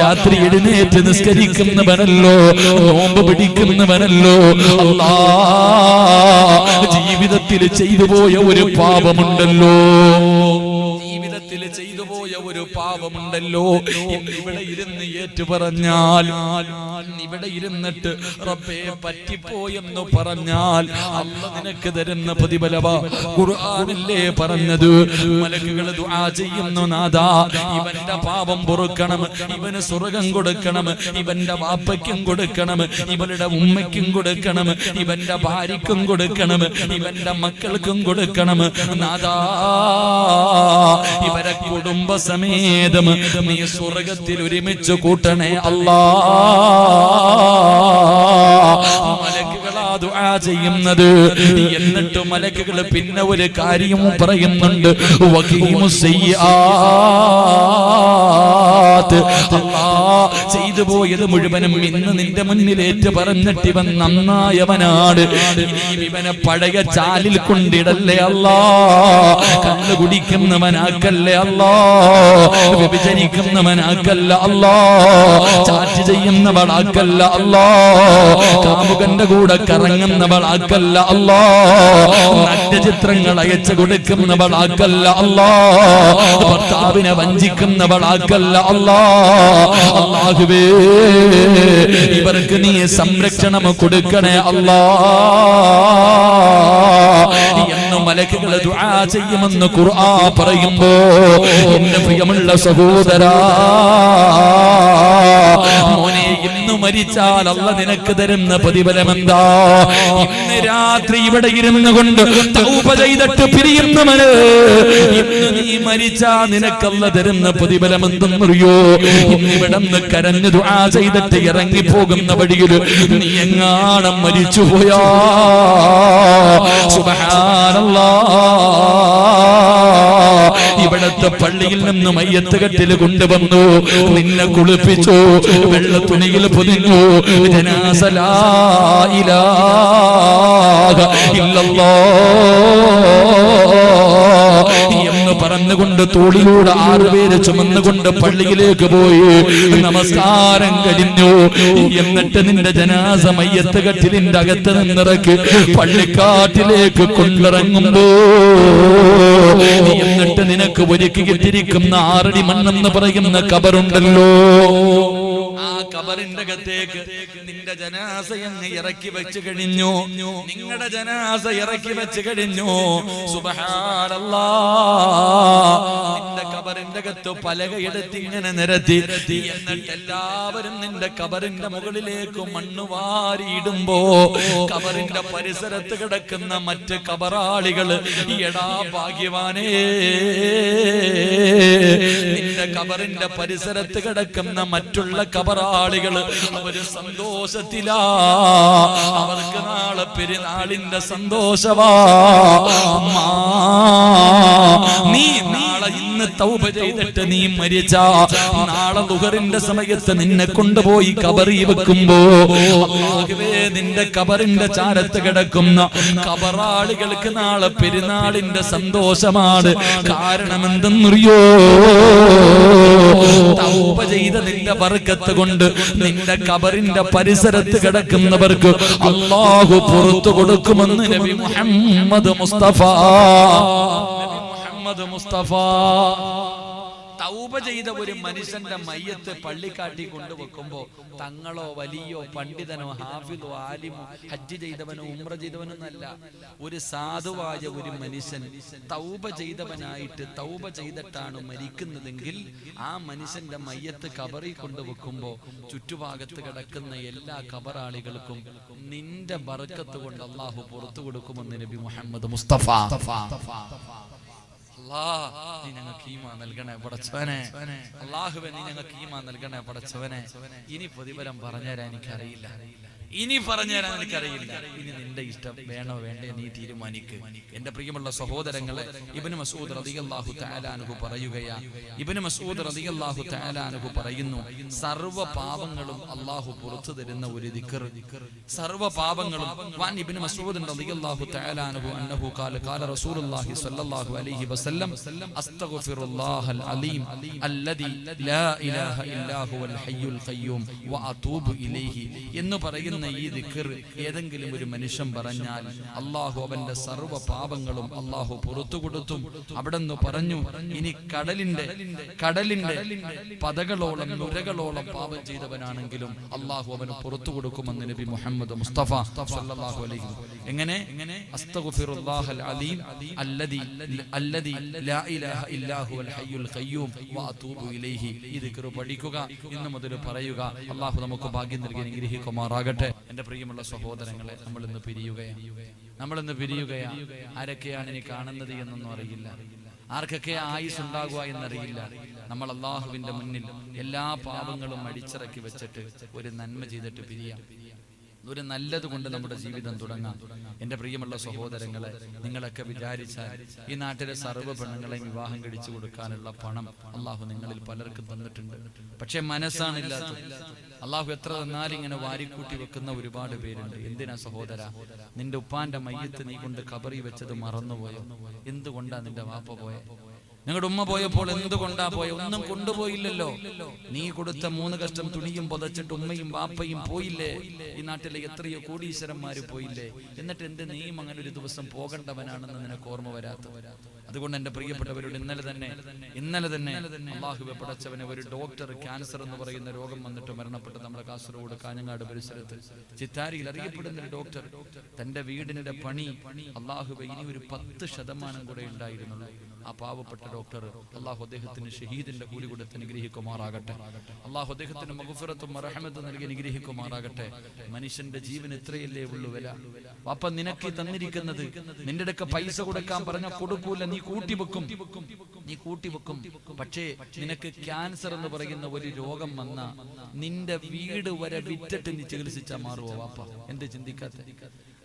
രാത്രി എഴുന്നേറ്റ് നിസ്കരിക്കുന്നവനല്ലോ, നോമ്പ് പിടിക്കുന്നവനല്ലോ, അല്ലാഹ് ജീവിതത്തിൽ ചെയ്തു പോയ ഒരു പാപമുണ്ടല്ലോ, ജീവിതത്തിൽ ചെയ്തു പോയ ഒരു പാപമുണ്ടല്ലോ, ഇവിടെ ഇരുന്ന് ഏറ്റു പറഞ്ഞാൽ, ഇവിടെ ഇരുന്നിട്ട് റബ്ബേ പറ്റിപ്പോയെന്ന് പറഞ്ഞാൽ അല്ലാഹ് നിനക്ക് തരുന്ന പ്രതിഫലവാ. ഖുർആനില്ലേ പറഞ്ഞത്, മലക്കുകൾ ദുആ ചെയ്യുന്നു, നാഥാ ഇവന്റെ പാപം പൊറുക്കണം, ഇവന് സ്വർഗ്ഗം കൊടുക്കണം, ഇവന്റെ വാപ്പയ്ക്കും കൊടുക്കണം, ഇവളുടെ ഉമ്മയ്ക്കും കൊടുക്കണം, ഇവന്റെ ഭാര്യയ്ക്കും കൊടുക്കണം, ഇവന്റെ മക്കൾക്കും കൊടുക്കണം, നാഥാ ഇവരെ കുടുംബസമേതം നീ സ്വർഗ്ഗത്തിൽ ഒരുമിച്ച് കൂട്ടണേ അല്ലാ. മലക്കുകളാ ദുആ ചെയ്യുന്നത്. എന്നിട്ട് മലക്കുകൾ പിന്നെ ഒരു കാര്യവും പറയുന്നുണ്ട്, ചെയ്തു പോയത് മുഴുവനും ഇന്ന് നിന്റെ മുന്നിലേറ്റ് പറഞ്ഞിട്ട് ഇവൻ നന്നായവനാണ്, ഇവനെ പഴയ ചാലിൽ കൊണ്ടിടല്ലേ അല്ലാ, കള്ളു കുടിക്കുന്നവനാക്കല്ലേ അല്ലാ, വ്യഭിചരിക്കുന്നവനാക്കല്ല അല്ലാ, ചാറ്റ് ചെയ്യുന്നവളാക്കല്ല അല്ലാ, കാമുകന്റെ കൂടെ കറങ്ങുന്നവളാക്കല്ല അല്ലാ, നഗ്നചിത്രങ്ങൾ അയച്ചു കൊടുക്കുന്നവളാക്കല്ല അല്ലാ, ഭർത്താവിനെ വഞ്ചിക്കുന്നവളാക്കല്ല അല്ലാ. അല്ലാഹുവേ ഇവർക്ക് നീ സംരക്ഷണം കൊടുക്കണേ അല്ലാ എന്ന് മലക്കുകൾ ദുആ ചെയ്യുമെന്ന് ഖുർആൻ പറയുമ്പോ, എന്റെ പ്രിയമുള്ള സഹോദരാ, മോനെ ഇന്ന് മരിച്ചാൽ അല്ലാഹു നിനക്ക് തരുന്ന പ്രതിഫലം എന്താ? ഇന്ന് രാത്രി ഇവിടെ ഇരുന്നു കൊണ്ട് തൗബ ചെയ്തിട്ട് പിരിയുന്നവന് ഇന്ന് നീ മരിച്ചാൽ നിനക്ക് അല്ലാഹു തരുന്ന പ്രതിഫലം എന്തെന്നറിയോ? ഇന്നിവിടുന്ന് കരഞ്ഞു ദുആ ചെയ്തിട്ട് ഇറങ്ങി പോകുന്ന വഴിയിൽ നീ എങ്ങാണം മരിച്ചുപോയാ സുബ്ഹാനല്ലാഹ്, ഇവിടത്തെ പള്ളിയിൽ നിന്ന് മയ്യത്ത് കെട്ടിൽ കൊണ്ടുവന്നു, നിന്നെ കുളിപ്പിച്ചു, വെള്ള തുണിയിൽ പൊതിഞ്ഞു, ജനാസ ലാ ഇലാഹ ഇല്ലല്ലാഹ് എന്ന് പറഞ്ഞുകൊണ്ട് തോളിലൂടെ 6 പേര് ചുമന്നുകൊണ്ട് പള്ളിയിലേക്ക് പോയി. നമസ്കാരം കഴിഞ്ഞു. എന്നിട്ട് നിന്റെ ജനാസ മയ്യത്ത് കെട്ടിലിന്റെ അകത്ത് നിന്നിറക്കി പള്ളിക്കാട്ടിലേക്ക് കൊണ്ടിറങ്ങുമ്പോ എന്നിട്ട് നിനക്ക് ഒരുക്കി കിട്ടിയിരിക്കുന്ന 6 അടി മണ്ണെന്ന് പറയുന്ന കബറുണ്ടല്ലോ, ആ കബറിന്റെ അകത്തേക്ക് നിന്റെ ജനാസ അങ്ങ് ഇറക്കി വെച്ച് കഴിഞ്ഞു. നിങ്ങളുടെ ജനാസ ഇറക്കി വെച്ച് കഴിഞ്ഞു. സുബ്ഹാനല്ലാഹ്, നിന്റെ കബറിന്റെ അകത്ത് പലകയെടുത്ത് ഇങ്ങനെ നിരത്തി. എന്നിട്ട് എല്ലാവരും നിന്റെ കബറിന്റെ മുകളിലേക്ക് മണ്ണ് വാരിയിടുമ്പോ കബറിന്റെ പരിസരത്ത് കിടക്കുന്ന മറ്റ് കബറാളികൾ എടാ ഭാഗ്യവാനേ, നിന്റെ കബറിന്റെ പരിസരത്ത് കിടക്കുന്ന മറ്റുള്ള കബറാളികൾ അവര് സന്തോഷത്തിലാ, അവർക്ക് നാളെ പെരുന്നാളിന്റെ സന്തോഷവാ. നീ നാളെ ഇന്ന് തൗബ ചെയ്തിട്ട് നീ മരിച്ചാ നാളെ ദുഹറിന്റെ സമയത്ത് നിന്നെ കൊണ്ടുപോയി കബറി വെക്കുമ്പോ അല്ലാഹുവേ നിന്റെ കബറിന്റെ ചാരത്ത് കിടക്കുന്ന കബറാളികൾക്ക് നാളെ പെരുന്നാളിന്റെ സന്തോഷമാണ്. കാരണം എന്തെന്നറിയോ? തൗബ ചെയ്ത നിന്റെ ബർക്കത്ത് കൊണ്ട് നിന്റെ കബറിന്റെ പരിസരത്ത് കിടക്കുന്നവർക്ക് അല്ലാഹു പുറത്തു കൊടുക്കുമെന്ന് നബി മുഹമ്മദ് മുസ്തഫ. തൗബ ചെയ്ത ഒരു മനുഷ്യന്റെ മയ്യത്ത് പള്ളിക്കാട്ടി കൊണ്ടുവെക്കുമ്പോ തങ്ങളോ വലിയോ പണ്ഡിതനോ ഹാഫിദോ ആലിമോ ഹജ്ജ് ചെയ്തവനോ ഉംറ ചെയ്തവനോ എന്നല്ല, ഒരു സാധുവായ ഒരു മനുഷ്യൻ തൗബ ചെയ്തവനായിട്ട് തൗബ ചെയ്തിട്ടാണ് മരിക്കുന്നതെങ്കിൽ ആ മനുഷ്യന്റെ മയ്യത്ത് കബറിൽ കൊണ്ടുവെക്കുമ്പോ ചുറ്റുഭാഗത്ത് കിടക്കുന്ന എല്ലാ കബറാളികൾക്കും നിന്റെ ബർക്കത്ത് കൊണ്ട് അല്ലാഹു പുറത്തു കൊടുക്കുമെന്ന് നബി മുഹമ്മദ് മുസ്തഫ. നീ ഞങ്ങൾക്ക് ഈമാൻ നൽകണേ പടച്ചവനെ, അല്ലാഹുവേ നീ ഞങ്ങൾക്ക് ഈമാൻ നൽകണേ പടച്ചവനെ. ഇനി പ്രതിഫലം പറഞ്ഞുതരാൻ എനിക്കറിയില്ല, ഇനി പറഞ്ഞുതരാൻ എനിക്കറിയില്ല. ഇനി നിന്റെ ഇഷ്ടം വേണോ വേണ്ടേ നീ തീരുമാനിക്ക്. എന്റെ പ്രിയമുള്ള സഹോദരങ്ങളെ, ഇബ്നു മസ്ഊദ് റളിയല്ലാഹു തആല അൻഹു പറയുകയാ, ഇബ്നു മസ്ഊദ് റളിയല്ലാഹു തആല അൻഹു പറയുന്നു, സർവ്വ പാപങ്ങളും അല്ലാഹു പുറത്തു തരുന്ന ഒരു ദിക്ർ, സർവ്വ പാപങ്ങളും. വൻ ഇബ്നു മസ്ഊദ് റളിയല്ലാഹു തആല അൻഹു അന്നഹു ഖാല ഖാല റസൂലുള്ളാഹി സ്വല്ലല്ലാഹു അലൈഹി വസല്ലം അസ്തഗ്ഫിറുല്ലാഹൽ അലീം അല്ലദി ലാ ഇലാഹ ഇല്ലാ ഹുവൽ ഹയ്യുൽ ഖയ്യൂം വഅതൂബു ഇലൈഹി എന്ന് പറയുന്ന ഈ ദിക്ർ ഏതെങ്കിലും ഒരു മനുഷ്യൻ പറഞ്ഞാൽ അല്ലാഹു അവന്റെ സർവ്വ പാപങ്ങളും അല്ലാഹു പുറത്തു കൊടുത്തും. അവിടെന്ന് പറഞ്ഞു, ഇനി കടലിന്റെ പതകളോളം നുരകളോളം പാപം ചെയ്തവനാണെങ്കിലും അല്ലാഹു അവന് പുറത്തു കൊടുക്കുമെന്ന് നബി മുഹമ്മദ് മുസ്തഫ സല്ലല്ലാഹു അലൈഹി വസല്ലം. എങ്ങനെ? അസ്തഗ്ഫിറുല്ലാഹൽ അലീം അല്ലദി ലാ ഇലാഹ ഇല്ലാ ഹുവൽ ഹയ്യുൽ ഖയ്യൂം വഅതൂബു ഇലൈഹി. ഈ ദിക്ർ പഠിക്കുക, ഇന്നു മുതൽ പറയുക. അല്ലാഹു നമുക്ക് ഭാഗ്യം നൽകി അനുഗ്രഹിക്കുമാറാകട്ടെ. എന്റെ പ്രിയമുള്ള സഹോദരങ്ങളെ, നമ്മൾ ഇന്ന് പിരിയുകയാണ്. ആരൊക്കെയാണ് ഇനി കാണുന്നത് എന്നൊന്നും അറിയില്ല, ആർക്കൊക്കെ ആയുസ് ഉണ്ടാകുക എന്നറിയില്ല. നമ്മൾ അല്ലാഹുവിന്റെ മുന്നിൽ എല്ലാ പാപങ്ങളും അടിച്ചിറക്കി വെച്ചിട്ട് ഒരു നന്മ ചെയ്തിട്ട് പിരിയാം, ഒരു നല്ലത് കൊണ്ട് നമ്മുടെ ജീവിതം തുടങ്ങാം. എന്റെ പ്രിയമുള്ള സഹോദരങ്ങളെ, നിങ്ങളൊക്കെ വിചാരിച്ചാൽ ഈ നാട്ടിലെ സർവ്വ പെണ്ണുങ്ങളെയും വിവാഹം കഴിച്ചു കൊടുക്കാനുള്ള പണം അല്ലാഹു നിങ്ങളിൽ പലർക്കും തന്നിട്ടുണ്ട്. പക്ഷെ മനസ്സാണില്ലാത്തത്. അല്ലാഹു എത്ര തന്നാലും ഇങ്ങനെ വാരിക്കൂട്ടി വെക്കുന്ന ഒരുപാട് പേരുണ്ട്. എന്തിനാ സഹോദര? നിന്റെ ഉപ്പാന്റെ മയ്യത്ത് നീ കൊണ്ട് കബറി വെച്ചത് മറന്നുപോയോ? എന്തുകൊണ്ടാ നിന്റെ വാപ്പ പോയെ? നിങ്ങളുടെ ഉമ്മ പോയപ്പോൾ എന്തുകൊണ്ടാ പോയ? ഒന്നും കൊണ്ടുപോയില്ലല്ലോ. നീ കൊടുത്ത 3 കഷ്ടം തുണിയും പുതച്ചിട്ട് ഉമ്മയും വാപ്പയും പോയില്ലേ? ഈ നാട്ടിലെ എത്രയോ കോടീശ്വരന്മാര് പോയില്ലേ? എന്നിട്ട് എന്ത് നീയും അങ്ങനെ ഒരു ദിവസം പോകേണ്ടവനാണെന്ന് നിനക്ക് ഓർമ്മ വരാത്ത? അതുകൊണ്ട് എന്റെ പ്രിയപ്പെട്ടവരോട് ഇന്നലെ തന്നെ അല്ലാഹുവേ പടച്ചവനെ ഒരു ഡോക്ടർ ക്യാൻസർ എന്ന് പറയുന്ന രോഗം വന്നിട്ട് മരണപ്പെട്ടു. നമ്മുടെ കാസർഗോഡ് കാഞ്ഞങ്ങാട് പരിസരത്ത് ചിത്താരിയിൽ അറിയപ്പെടുന്ന ഒരു ഡോക്ടർ തന്റെ വീടിന്റെ പണി അല്ലാഹുവേ ഇനി ഒരു 10% കൂടെ ഉണ്ടായിരുന്നുള്ളൂ. ആ പാവപ്പെട്ട ഡോക്ടർ അല്ലാഹു അദ്ദേഹത്തിന് ഷഹീദിന്റെ കൂലി കൊടുത്ത് അനുഗ്രഹിക്കുമാറാകട്ടെ. അല്ലാഹു അദ്ദേഹത്തിന് മഗ്ഫിറത്തും റഹ്മത്തും നൽകി അനുഗ്രഹിക്കുമാറാകട്ടെ. മനുഷ്യന്റെ ജീവൻ ഇത്രയല്ലേ ഉള്ളൂ വില. വാപ്പ നിനക്ക് തന്നിരിക്കുന്നത്, നിന്റെ അടുക്ക പൈസ കൊടുക്കാൻ പറഞ്ഞ കൊടുക്കൂല, നീ കൂട്ടിവെക്കും. പക്ഷേ നിനക്ക് ക്യാൻസർ എന്ന് പറയുന്ന ഒരു രോഗം വന്ന നിന്റെ വീട് വരെ വിറ്റിട്ട് നീ ചികിത്സിച്ചാൽ മാറുവോ വാപ്പ? എന്ത് ചിന്തിക്കാത്ത?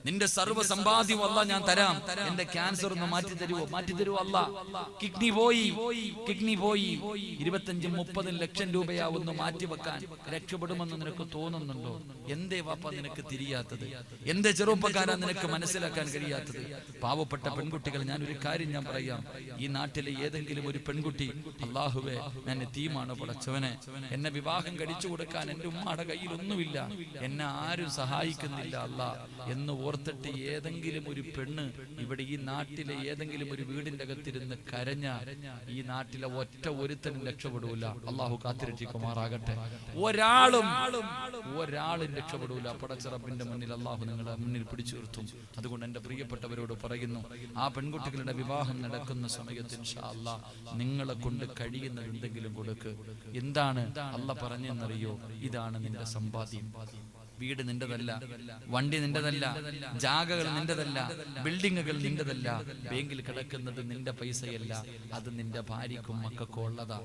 നിന്റെ സർവ്വ സമ്പാദ്യം അല്ലാ ഞാൻ തരാം, എന്റെ ക്യാൻസർ ഒന്ന് മാറ്റി തരുവോ അല്ലാ? കിഡ്നി പോയി 25-30 ലക്ഷം രൂപയാവുന്നു മാറ്റിവെക്കാൻ. രക്ഷപ്പെടുമെന്ന് നിനക്ക് തോന്നുന്നുണ്ടോ? എന്തേ വാപ്പ നിനക്ക് തിരിയാത്തത്? എന്തേ ചെറുപ്പക്കാരാ നിനക്ക് മനസ്സിലാക്കാൻ കഴിയാത്തത്? പാവപ്പെട്ട പെൺകുട്ടികൾ, ഞാൻ ഒരു കാര്യം ഞാൻ പറയാം. ഈ നാട്ടിലെ ഏതെങ്കിലും ഒരു പെൺകുട്ടി അല്ലാഹുവേ ഞാൻ യതീമാണ് പടച്ചവനെ, എന്നെ വിവാഹം കഴിച്ചു കൊടുക്കാൻ എന്റെ ഉമ്മയുടെ കയ്യിൽ ഒന്നുമില്ല, എന്നെ ആരും സഹായിക്കുന്നില്ല അല്ലാ എന്ന് ഓർത്തിട്ട് ഏതെങ്കിലും ഒരു പെണ്ണ് ഇവിടെ ഈ നാട്ടിലെ ഏതെങ്കിലും ഒരു വീടിന്റെ അകത്തിരുന്ന് കരഞ്ഞ ഈ നാട്ടിലെ ഒറ്റ ഒരുത്തനും രക്ഷപ്പെടൂല. അള്ളാഹു കാത്തിരക്ഷിക്കുമാറാകട്ടെ. ഒരാളും രക്ഷപ്പെടൂല. പടച്ച റബ്ബിന്റെ മുന്നിൽ അള്ളാഹു നിങ്ങളെ മുന്നിൽ പിടിച്ചു നിർത്തും. അതുകൊണ്ട് എന്റെ പ്രിയപ്പെട്ടവരോട് പറയുന്നു, ആ പെൺകുട്ടികളുടെ വിവാഹം നടക്കുന്ന സമയത്ത് ഇൻഷാ അല്ലാഹ് നിങ്ങളെ കൊണ്ട് കഴിയുന്നത് എന്തെങ്കിലും കൊടുക്ക്. എന്താണ് അള്ളാഹ് പറഞ്ഞെന്നറിയോ? ഇതാണ് നിന്റെ സമ്പാദ്യം. വീട് നിന്റെതല്ല, വണ്ടി നിന്റെതല്ല, ജാഗകൾ നിന്റെതല്ല, ബിൽഡിങ്ങുകൾ നിന്റെതല്ല, ബാങ്കിൽ കിടക്കുന്നത് നിന്റെ പൈസയല്ല, അത് നിന്റെ ഭാര്യക്കും മക്കൾക്കും ഉള്ളതാ.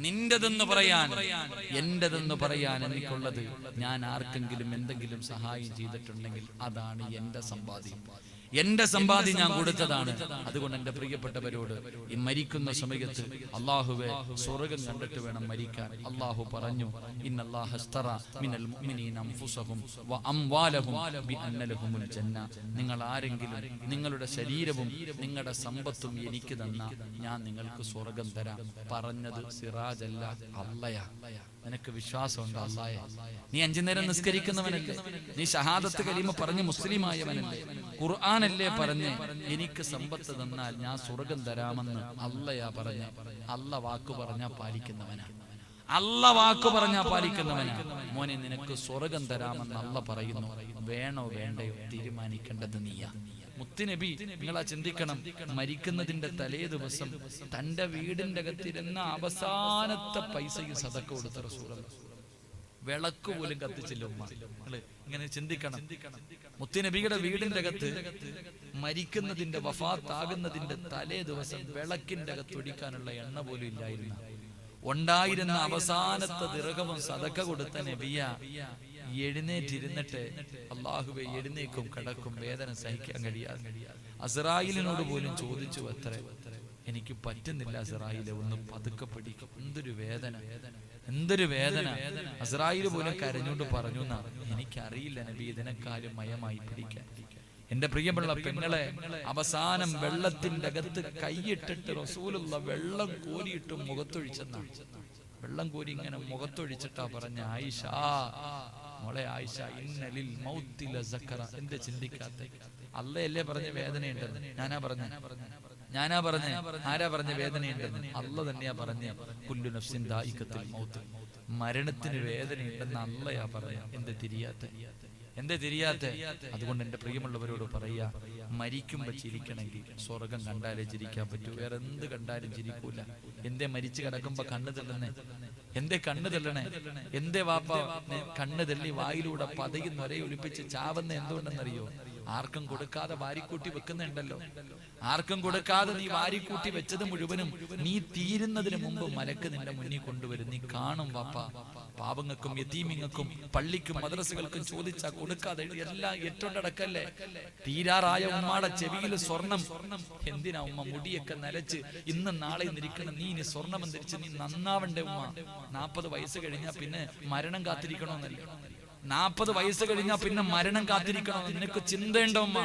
നിന്റെതെന്ന് പറയാൻ, എന്റെതെന്ന് പറയാൻ എനിക്കുള്ളത്, ഞാൻ ആർക്കെങ്കിലും എന്തെങ്കിലും സഹായം ചെയ്തിട്ടുണ്ടെങ്കിൽ അതാണ് എന്റെ സമ്പാദ്യം. എന്റെ സമ്പാദ്യം ഞാൻ കൊടുത്തതാണ്. അതുകൊണ്ട് എന്റെ പ്രിയപ്പെട്ടവരോട് ഈ മരിക്കുന്ന സമയത്ത് അല്ലാഹുവേ സ്വർഗ്ഗം കണ്ടിട്ട് വേണം മരിക്കാൻ. അല്ലാഹു പറഞ്ഞു, ഇന്നല്ലാഹ അസ്തറ മിനൽ മുഅ്മിനീന അൻഫുസഹും വ അംവാലഹും ബിഅന്ന ലഹുമുൽ ജന്ന. നിങ്ങൾ ആരെങ്കിലും നിങ്ങളുടെ ശരീരവും നിങ്ങളുടെ സമ്പത്തും എനിക്ക് തന്ന ഞാൻ നിങ്ങൾക്ക് സ്വർഗ്ഗം തരാം. പറഞ്ഞത് സിറാജല്ല, അല്ലയാ. നിനക്ക് വിശ്വാസമുണ്ട് അല്ലാഹേ? നീ 5 നേരം നിസ്കരിക്കുന്നവനല്ലേ? നീ ഷഹാദത്ത് കലിമ പറഞ്ഞ് മുസ്ലിമായവനല്ലേ? ഖുർആനല്ലേ പറഞ്ഞ് എനിക്ക് സമ്പത്ത് തന്നാൽ ഞാൻ സ്വർഗ്ഗം തരാമെന്ന് അല്ലയാ പറഞ്ഞ. അല്ല വാക്ക് പറഞ്ഞാ പാലിക്കുന്നവനാ. മോനെ നിനക്ക് സ്വർഗ്ഗം തരാമെന്ന് അല്ല പറയുന്നു. വേണോ വേണ്ടയോ തീരുമാനിക്കേണ്ടത് നീയാ. മുത്തുനബി നിങ്ങളാ ചിന്തിക്കണം, മരിക്കുന്നതിന്റെ തലേ ദിവസം തന്റെ വീടിന്റെ അകത്തിരുന്ന അവസാനത്തെ പൈസയും സദക്ക കൊടുത്ത റസൂലുള്ളാഹി. വിളക്ക് പോലും കത്തിച്ചില്ല ഉമ്മ. ഇങ്ങനെ ചിന്തിക്കണം. മുത്തുനബിയുടെ വീടിന്റെ അകത്ത് മരിക്കുന്നതിന്റെ വഫാത്താകുന്നതിന്റെ തലേ ദിവസം വിളക്കിന്റെ അകത്ത് ഒഴിക്കാനുള്ള എണ്ണ പോലും ഇല്ലായിരുന്നു. ഉണ്ടായിരുന്ന അവസാനത്തെ ദിർഹവും സദക്ക കൊടുത്ത നബിയ എഴുന്നേറ്റിരുന്നിട്ട് അല്ലാഹുവേ എഴുന്നേക്കും കിടക്കും, വേദന സഹിക്കാൻ കഴിയാതെ അസ്റായിലിനോട് പോലും ചോദിച്ചു, എനിക്ക് പറ്റുന്നില്ല അസ്റായിലെ, ഒന്ന് പതുക്കെ പിടിക്കും. എന്തൊരു വേദന. അസ്റായിൽ പോലും കരഞ്ഞോണ്ട് പറഞ്ഞു, എനിക്കറിയില്ല നബി ഇതിനെക്കാളും മയമായി പിടിക്കാൻ. എന്റെ പ്രിയമുള്ള പെങ്ങളെ, അവസാനം വെള്ളത്തിന്റെ അകത്ത് കൈയിട്ടിട്ട് റസൂലുള്ള വെള്ളം കോരിയിട്ട് മുഖത്തൊഴിച്ചെന്നാണ്. വെള്ളം കോരി ഇങ്ങനെ മുഖത്തൊഴിച്ചിട്ടാ പറഞ്ഞ, ആയിഷ മോളെ ആയിഷ, ഇന്നലിൽ മൗത്തി ലസക്കറ. എന്ത് ചിന്തിക്കാത്ത? അല്ലയല്ലേ പറഞ്ഞ വേദനയുണ്ടെന്ന്? ഞാനാ പറഞ്ഞ ആരാ പറഞ്ഞ വേദനയുണ്ടെന്ന്? അല്ല തന്നെയാ പറഞ്ഞ. കുല്ലു നഫ്സിൻ ദായിഖത്തുൽ മൗത്ത്, മരണത്തിന് വേദനയുണ്ടെന്ന് അല്ലയാ പറഞ്ഞ. എന്തേ തിരിയാത്ത? അതുകൊണ്ട് എന്റെ പ്രിയമുള്ളവരോട് പറയാ, മരിക്കുമ്പോ ചിരിക്കണമെങ്കിൽ സ്വർഗം കണ്ടാലേ ചിരിക്കാൻ പറ്റൂ. വേറെ എന്ത് കണ്ടാലും ചിരിക്കൂല. എന്തേ മരിച്ചു കിടക്കുമ്പോ കണ്ണ് തള്ളണേ? എന്തേ വാപ്പ കണ്ണ് തള്ളി വായിലൂടെ പതയുന്ന ഒരേ ഒലിപ്പിച്ച് ചാവുന്ന എന്തുകൊണ്ടെന്നറിയോ? ആർക്കും കൊടുക്കാതെ വാരിക്കൂട്ടി വെക്കുന്നുണ്ടല്ലോ. ആർക്കും കൊടുക്കാതെ നീ വാരിക്കൂട്ടി വെച്ചത് മുഴുവനും നീ തീരുന്നതിന് മുമ്പ് മലക്ക് നിന്റെ മുന്നിൽ കൊണ്ടുവരും. നീ കാണും വാപ്പ. പാവങ്ങൾക്കും യതീമിങ്ങൾക്കും പള്ളിക്കും മദ്രസകൾക്കും ചോദിച്ചാ കൊടുക്കാതെ എല്ലാം ഏറ്റൊണ്ടടക്കല്ലേ. തീരാറായ ഉമ്മാടെ ചെവിയിൽ സ്വർണം. എന്തിനാ ഉമ്മ മുടിയൊക്കെ നരച്ച് ഇന്നും നാളെ നിരിക്കണം? നീ ഇനി സ്വർണം ധരിച്ച് നീ നന്നാവണ്ടേ ഉമ്മ? 40 വയസ്സ് കഴിഞ്ഞാ പിന്നെ മരണം കാത്തിരിക്കണമെന്നല്ലേ? 40 വയസ്സ് കഴിഞ്ഞാൽ പിന്നെ മരണം കാത്തിരിക്കണം. നിനക്ക് ചിന്തയുണ്ടോ അമ്മ?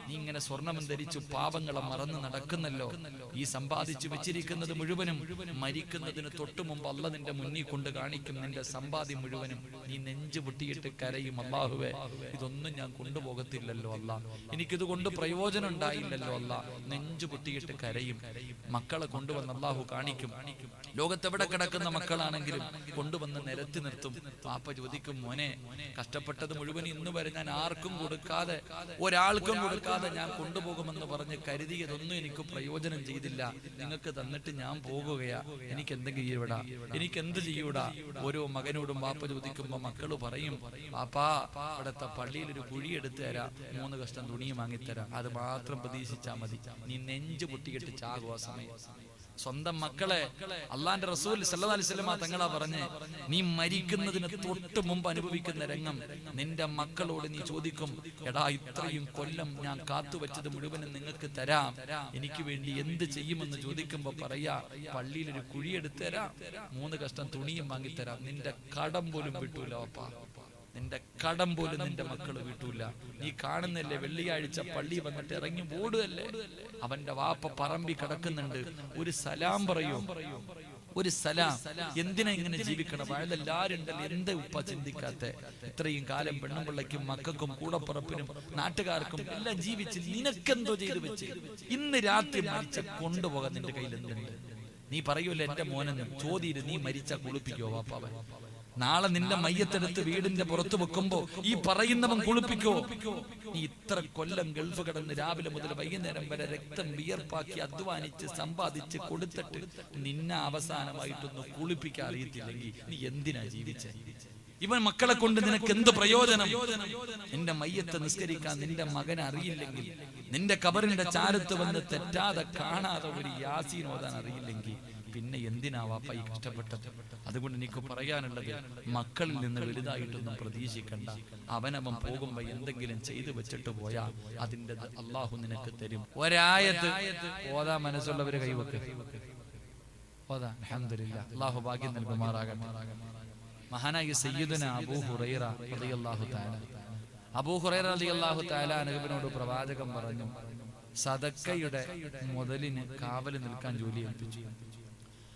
നീ ഇങ്ങനെ സ്വർണം ധരിച്ചു പാപങ്ങളെ മറന്ന് നടക്കുന്നല്ലോ. ഈ സമ്പാദിച്ചു വെച്ചിരിക്കുന്നത് മുഴുവനും മരിക്കുന്നതിന് തൊട്ടു മുമ്പ് അല്ല നിന്റെ മുന്നിൽ കൊണ്ട് കാണിക്കും. നിന്റെ സമ്പാദ്യം മുഴുവനും നീ നെഞ്ചു പൊട്ടിയിട്ട് കരയും, അല്ലാഹുവേ ഇതൊന്നും ഞാൻ കൊണ്ടുപോകത്തില്ലല്ലോ അല്ല, എനിക്കിത് കൊണ്ട് പ്രയോജനം ഉണ്ടായില്ലല്ലോ അല്ല. നെഞ്ചു പൊട്ടിയിട്ട് കരയും. മക്കളെ കൊണ്ടുവന്ന് അല്ലാഹു കാണിക്കും. ലോകത്തെവിടെ കിടക്കുന്ന മക്കളാണെങ്കിലും കൊണ്ടുവന്ന് നിരത്തി നിർത്തും. പാപ്പ ചോദിക്കും, മോനെ കഷ്ടപ്പെട്ടത് മുഴുവൻ ഇന്ന് വരെ ഞാൻ ആർക്കും കൊടുക്കാതെ, ഒരാൾക്കും കൊടുക്കാതെ ഞാൻ കൊണ്ടുപോകുമെന്ന് പറഞ്ഞ് കരുതിയതൊന്നും എനിക്ക് പ്രയോജനം ചെയ്തില്ല. നിങ്ങൾക്ക് തന്നിട്ട് ഞാൻ പോകുകയാ. എനിക്ക് എന്തെങ്കിലും ചെയ്യൂടാ, എനിക്ക് എന്ത് ചെയ്യൂടാ? ഓരോ മകനോടും പാപ്പ ചോദിക്കുമ്പോ മക്കള് പറയും, പാപ്പാ അവിടുത്തെ പള്ളിയിൽ ഒരു കുഴി എടുത്തു തരാം, 3 കഷ്ടം തുണിയും വാങ്ങിത്തരാം, അത് മാത്രം പ്രതീക്ഷിച്ചാ മതി. നീ നെഞ്ചു പൊട്ടിയിട്ട് ചാകും ആ സമയം. സ്വന്തം മക്കളെ അള്ളാന്റെ റസൂൽ സല്ലല്ലാഹു അലൈഹി വസല്ലം തങ്ങളാ പറഞ്ഞ്, നീ മരിക്കുന്നതിന് തൊട്ട് മുമ്പ് അനുഭവിക്കുന്ന രംഗം നിന്റെ മക്കളോട് നീ ചോദിക്കും, എടാ ഇത്രയും കൊല്ലം ഞാൻ കാത്തുവെച്ചത് മുഴുവനും നിങ്ങൾക്ക് തരാം, എനിക്ക് വേണ്ടി എന്ത് ചെയ്യുമെന്ന് ചോദിക്കുമ്പോ പറയാ, പള്ളിയിൽ ഒരു കുഴിയെടുത്ത് തരാം, 3 കഷ്ടം തുണിയും വാങ്ങിത്തരാം, നിന്റെ കടം പോലും വിട്ടൂല അപ്പാ, നിന്റെ കടം പോലും നിന്റെ മക്കള് വിട്ടൂല. നീ കാണുന്നില്ലേ വെള്ളിയാഴ്ച പള്ളി വന്നിട്ട് ഇറങ്ങി ഓടുകയല്ലേ, അവന്റെ വാപ്പ പറമ്പി കിടക്കുന്നുണ്ട്, ഒരു സലാം പറയൂ, ഒരു സലാം. എന്തിനാ ഇങ്ങനെ ജീവിക്കണം? വയലെല്ലാരും ഉണ്ടല്ലോ, എന്താ ഉപ്പ ചിന്തിക്കാത്ത? ഇത്രയും കാലം പെണ്ണും പിള്ളയ്ക്കും മക്കൾക്കും കൂടപ്പുറപ്പിനും നാട്ടുകാർക്കും എല്ലാം ജീവിച്ച് നിനക്കെന്തോ ചെയ്തു വെച്ച് ഇന്ന് രാത്രി മരിച്ച കൊണ്ടുപോകാൻ നിന്റെ കയ്യിൽ എന്തുണ്ട്? നീ പറയൂല്ലേ എന്റെ മോനെന്ന് ചോദ്യം, നീ മരിച്ച കുളിപ്പിക്കോ വാപ്പാവൻ? നാളെ നിന്റെ മയ്യത്തെടുത്ത് വീടിന്റെ പുറത്ത് വെക്കുമ്പോ ഈ പറയുന്നവൻ കുളിപ്പിക്കോ? നീ ഇത്ര കൊല്ലം ഗൾഫ് കിടന്ന് രാവിലെ മുതൽ വൈകുന്നേരം വരെ രക്തം വിയർപ്പാക്കി അധ്വാനിച്ച് സമ്പാദിച്ച് കൊടുത്തിട്ട് നിന്നെ അവസാനമായിട്ടൊന്ന് കുളിപ്പിക്കാൻ അറിയത്തില്ലെങ്കിൽ നീ എന്തിനാ ജീവിച്ചേ? ഇവൻ മക്കളെ കൊണ്ട് നിനക്ക് എന്ത് പ്രയോജനം? നിന്റെ മയ്യത്തെ നിസ്കരിക്കാൻ നിന്റെ മകൻ അറിയില്ലെങ്കിൽ, നിന്റെ കബറിന്റെ ചാരത്ത് വന്ന് തെറ്റാതെ കാണാതെ ഒരു യാസീൻ ഓതാൻ അറിയില്ലെങ്കിൽ പിന്നെ എന്തിനാ വാപ്പ ഈ കഷ്ടപ്പെട്ടത്? അതുകൊണ്ട് എനിക്ക് പറയാനുള്ളത്, മക്കളിൽ നിന്ന് വലുതായിട്ടൊന്നും പ്രതീക്ഷിക്കണ്ട. അവനവൻ പോകുമ്പോ എന്തെങ്കിലും ചെയ്തു വെച്ചിട്ട് പോയാ അതിന്റെ അള്ളാഹു നിനക്ക് തരും. ഒരായത്ത് ഓതാ മനസ്സുള്ളവര് കൈവക്ക്, ഓതാ. അൽഹംദുലില്ലാഹ്, അള്ളാഹു ഭാഗ്യം നൽകുമാറാകട്ടെ. മഹാനായ സയ്യിദുനാ അബൂ ഹുറൈറ റളിയല്ലാഹു തആല, അബൂ ഹുറൈറ റളിയല്ലാഹു തആല അൻഹുവിനോട് പ്രവാചകൻ പറഞ്ഞു, സദക്കയുടെ മുതലിന് കാവൽ നിൽക്കാൻ ജോലി ഏൽപ്പിച്ചു.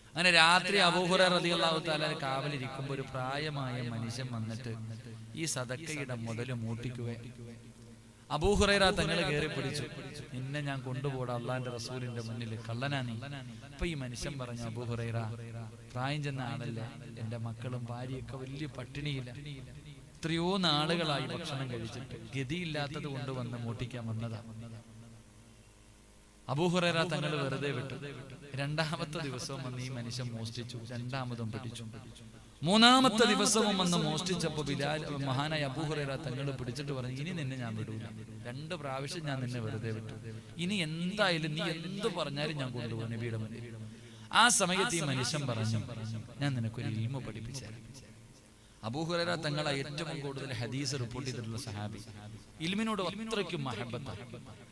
അങ്ങനെ രാത്രി അബൂ ഹുറൈറ റളിയല്ലാഹു തആല കാവലിരിക്കുമ്പോൾ ഒരു പ്രായമായ മനുഷ്യൻ വന്നിട്ട് ഈ സദക്കയുടെ മുതല് മൂട്ടിക്കുവേ. അബൂ ഹുറൈറ തങ്ങളെ കയറി പിടിച്ചു, നിന്നെ ഞാൻ കൊണ്ടുപോടാ അള്ളാന്റെ റസൂലിന്റെ മുന്നിൽ, കള്ളനാ നീ. അപ്പൊ ഈ മനുഷ്യൻ പറഞ്ഞു, അബൂ ഹുറൈറ പ്രായം ചെന്ന ആളല്ലേ, എന്റെ മക്കളും ഭാര്യയൊക്കെ വലിയ പട്ടിണിയില്ല, എത്രയോ നാളുകളായി ഭക്ഷണം കഴിച്ചിട്ട് ഗതിയില്ലാത്തത് കൊണ്ട് വന്ന് മൂട്ടിക്കാൻ വന്നതാ. അബൂ ഹുറൈറ തങ്ങൾ വെറുതെ വിട്ടു. 2ാമത്തെ ദിവസവും വന്ന് ഈ മനുഷ്യൻ മോഷ്ടിച്ചു, 2ാമതും പിടിച്ചു. 3ാമത്തെ ദിവസവും വന്ന് മോഷ്ടിച്ചപ്പോ ബിലാൽ മഹാനായ അബൂ ഹുറൈറ തങ്ങൾ പിടിച്ചിട്ട് പറഞ്ഞു, ഇനി നിന്നെ ഞാൻ വിടൂല, 2 പ്രാവശ്യം ഞാൻ നിന്നെ വെറുതെ വിട്ടു, ഇനി എന്തായാലും നീ എന്ത് പറഞ്ഞാലും ഞാൻ കൊണ്ടുപോകും നബിയുടെ മുന്നിൽ. ആ സമയത്ത് ഈ മനുഷ്യൻ പറഞ്ഞു, ഞാൻ നിനക്കൊരു ഇൽമു പഠിപ്പിച്ചുതരാം. അബൂ ഹുറൈറ തങ്ങളെ ഏറ്റവും കൂടുതൽ ഹദീസ് റിപ്പോർട്ട് ചെയ്തിട്ടുള്ള സഹാബി, ഇൽമിനോട് അത്രയ്ക്കും മഹബത്താണ്.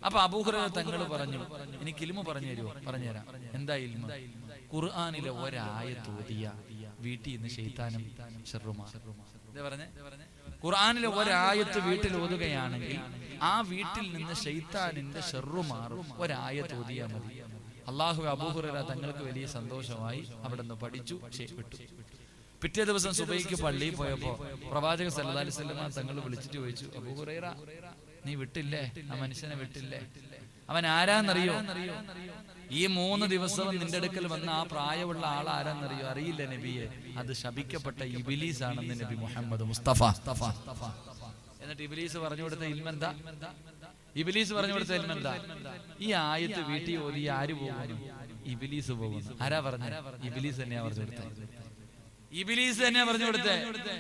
അപ്പൊ അബൂ ഹുറൈറ തങ്ങൾ പറഞ്ഞു, എനിക്ക് ഇൽമു പറഞ്ഞു തരുമോ? പറഞ്ഞുതരാം. എന്താ ഇൽമു? ഖുർആനിലെ ഒരായത്ത് ഓതിയ വീട്ടിൽ നിന്ന് ശൈത്താനും ശർറുമാ. ഖുർആനിലെ ഒരായത്ത് വീട്ടിൽ ഓതുകയാണെങ്കിൽ ആ വീട്ടിൽ നിന്ന് ശൈത്താനിന്റെ ശർറു മാറും. ഒരായത്ത് ഓതിയാ മതി. അല്ലാഹു അബൂ ഹുറൈറ തങ്ങൾക്ക് വലിയ സന്തോഷമായി. അവിടെ നിന്ന് പഠിച്ചു, വിട്ടു. പിറ്റേ ദിവസം സുബൈക്ക് പള്ളിയിൽ പോയപ്പോ പ്രവാചകൻ സല്ലല്ലാഹു അലൈഹി വസല്ലം തങ്ങൾ വിളിച്ചിട്ട് ചോദിച്ചു, അബൂ ഹുറൈറ നീ വിട്ടില്ലേ? ആ മനുഷ്യനെ വിട്ടില്ലേ? അവൻ ആരാന്നറിയോ? ഈ 3 ദിവസവും നിന്റെ അടുക്കൽ വന്ന ആ പ്രായമുള്ള ആൾ ആരാന്നറിയോ? അറിയില്ല നബിയെ, അത് ശപിക്കപ്പെട്ട ഇബ്ലീസ് ആണെന്ന് നബി മുഹമ്മദ് മുസ്തഫ. എന്നിട്ട് ഇബ്ലീസ് പറഞ്ഞു കൊടുത്ത ഇൽമെന്താ? ഇബ്ലീസ് പറഞ്ഞു കൊടുത്ത ഇൽമെന്താ? ഈ ആയത്ത് വീട്ടിൽ ഓതി ആര് പോകുന്നു? ഇബ്ലീസ് പോകുന്നു. ആരാ പറഞ്ഞു? ഇബ്ലീസ് തന്നെയാ പറഞ്ഞു കൊടുത്തത്. ഇബ്ലീസ് തന്നെയാ പറഞ്ഞു കൊടുത്തേ.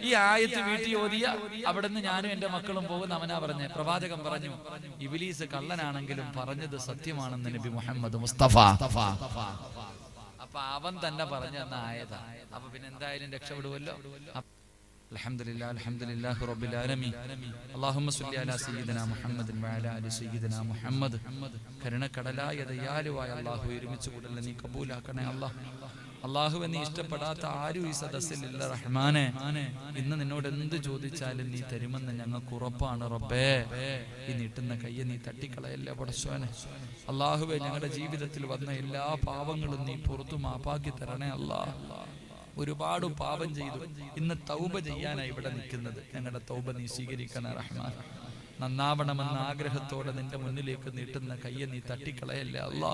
ഈ ആയത്ത് വീട്ടിൽ ഓതിയ അവിടുന്ന് ഞാനും എന്റെ മക്കളും പോകുന്ന അവനാ പറഞ്ഞേ. പ്രവാചകൻ പറഞ്ഞു, ഇബ്ലീസ് കള്ളനാണെങ്കിലും പറഞ്ഞത് സത്യമാണെന്ന് നബി മുഹമ്മദ് മുസ്തഫ. അപ്പൊ അവൻ തന്നെ പറഞ്ഞു തന്ന ആയതാ. അപ്പൊ പിന്നെ എന്തായാലും രക്ഷപ്പെടുവല്ലോ. അൽഹംദുലില്ലാഹ്, അൽഹംദുലില്ലാഹി റബ്ബിൽ ആലമീൻ. അല്ലാഹുമ്മ സ്വല്ലി അലാ സയ്യിദിനാ മുഹമ്മദിൻ വഅലാ ആലി സയ്യിദിനാ മുഹമ്മദ്. കരുണക്കടലായ ദയാലുവായ അല്ലാഹു, ഒരുമിച്ച് കൂടൽ നീ കബൂലാക്കണേ അല്ലാഹ്. അള്ളാഹുവെ നീ ഇഷ്ടപ്പെടാത്ത ആരും ഈ സദസ്സിലില്ല റഹ്മാനെ. ഇന്ന് നിന്നോട് എന്ത് ചോദിച്ചാലും നീ തരുമെന്ന് ഞങ്ങൾക്ക് ഉറപ്പാണ് റബ്ബേ. ഈ നീട്ടുന്ന കയ്യെ നീ തട്ടിക്കളയല്ലേ പടച്ചോനെ. അള്ളാഹുവെ ഞങ്ങളുടെ ജീവിതത്തിൽ വന്ന എല്ലാ പാവങ്ങളും നീ പുറത്തു മാപ്പാക്കി തരണേ അല്ലാ. ഒരുപാട് പാപം ചെയ്തു, ഇന്ന് തൗബ ചെയ്യാനായി ഇവിടെ നിൽക്കുന്നത്. ഞങ്ങളുടെ തൗബ നീ സ്വീകരിക്കണേ റഹ്മാൻ. നന്നാവണമെന്ന ആഗ്രഹത്തോടെ നിന്റെ മുന്നിലേക്ക് നീട്ടുന്ന കയ്യെ നീ തട്ടിക്കളയല്ലേ അല്ലാ.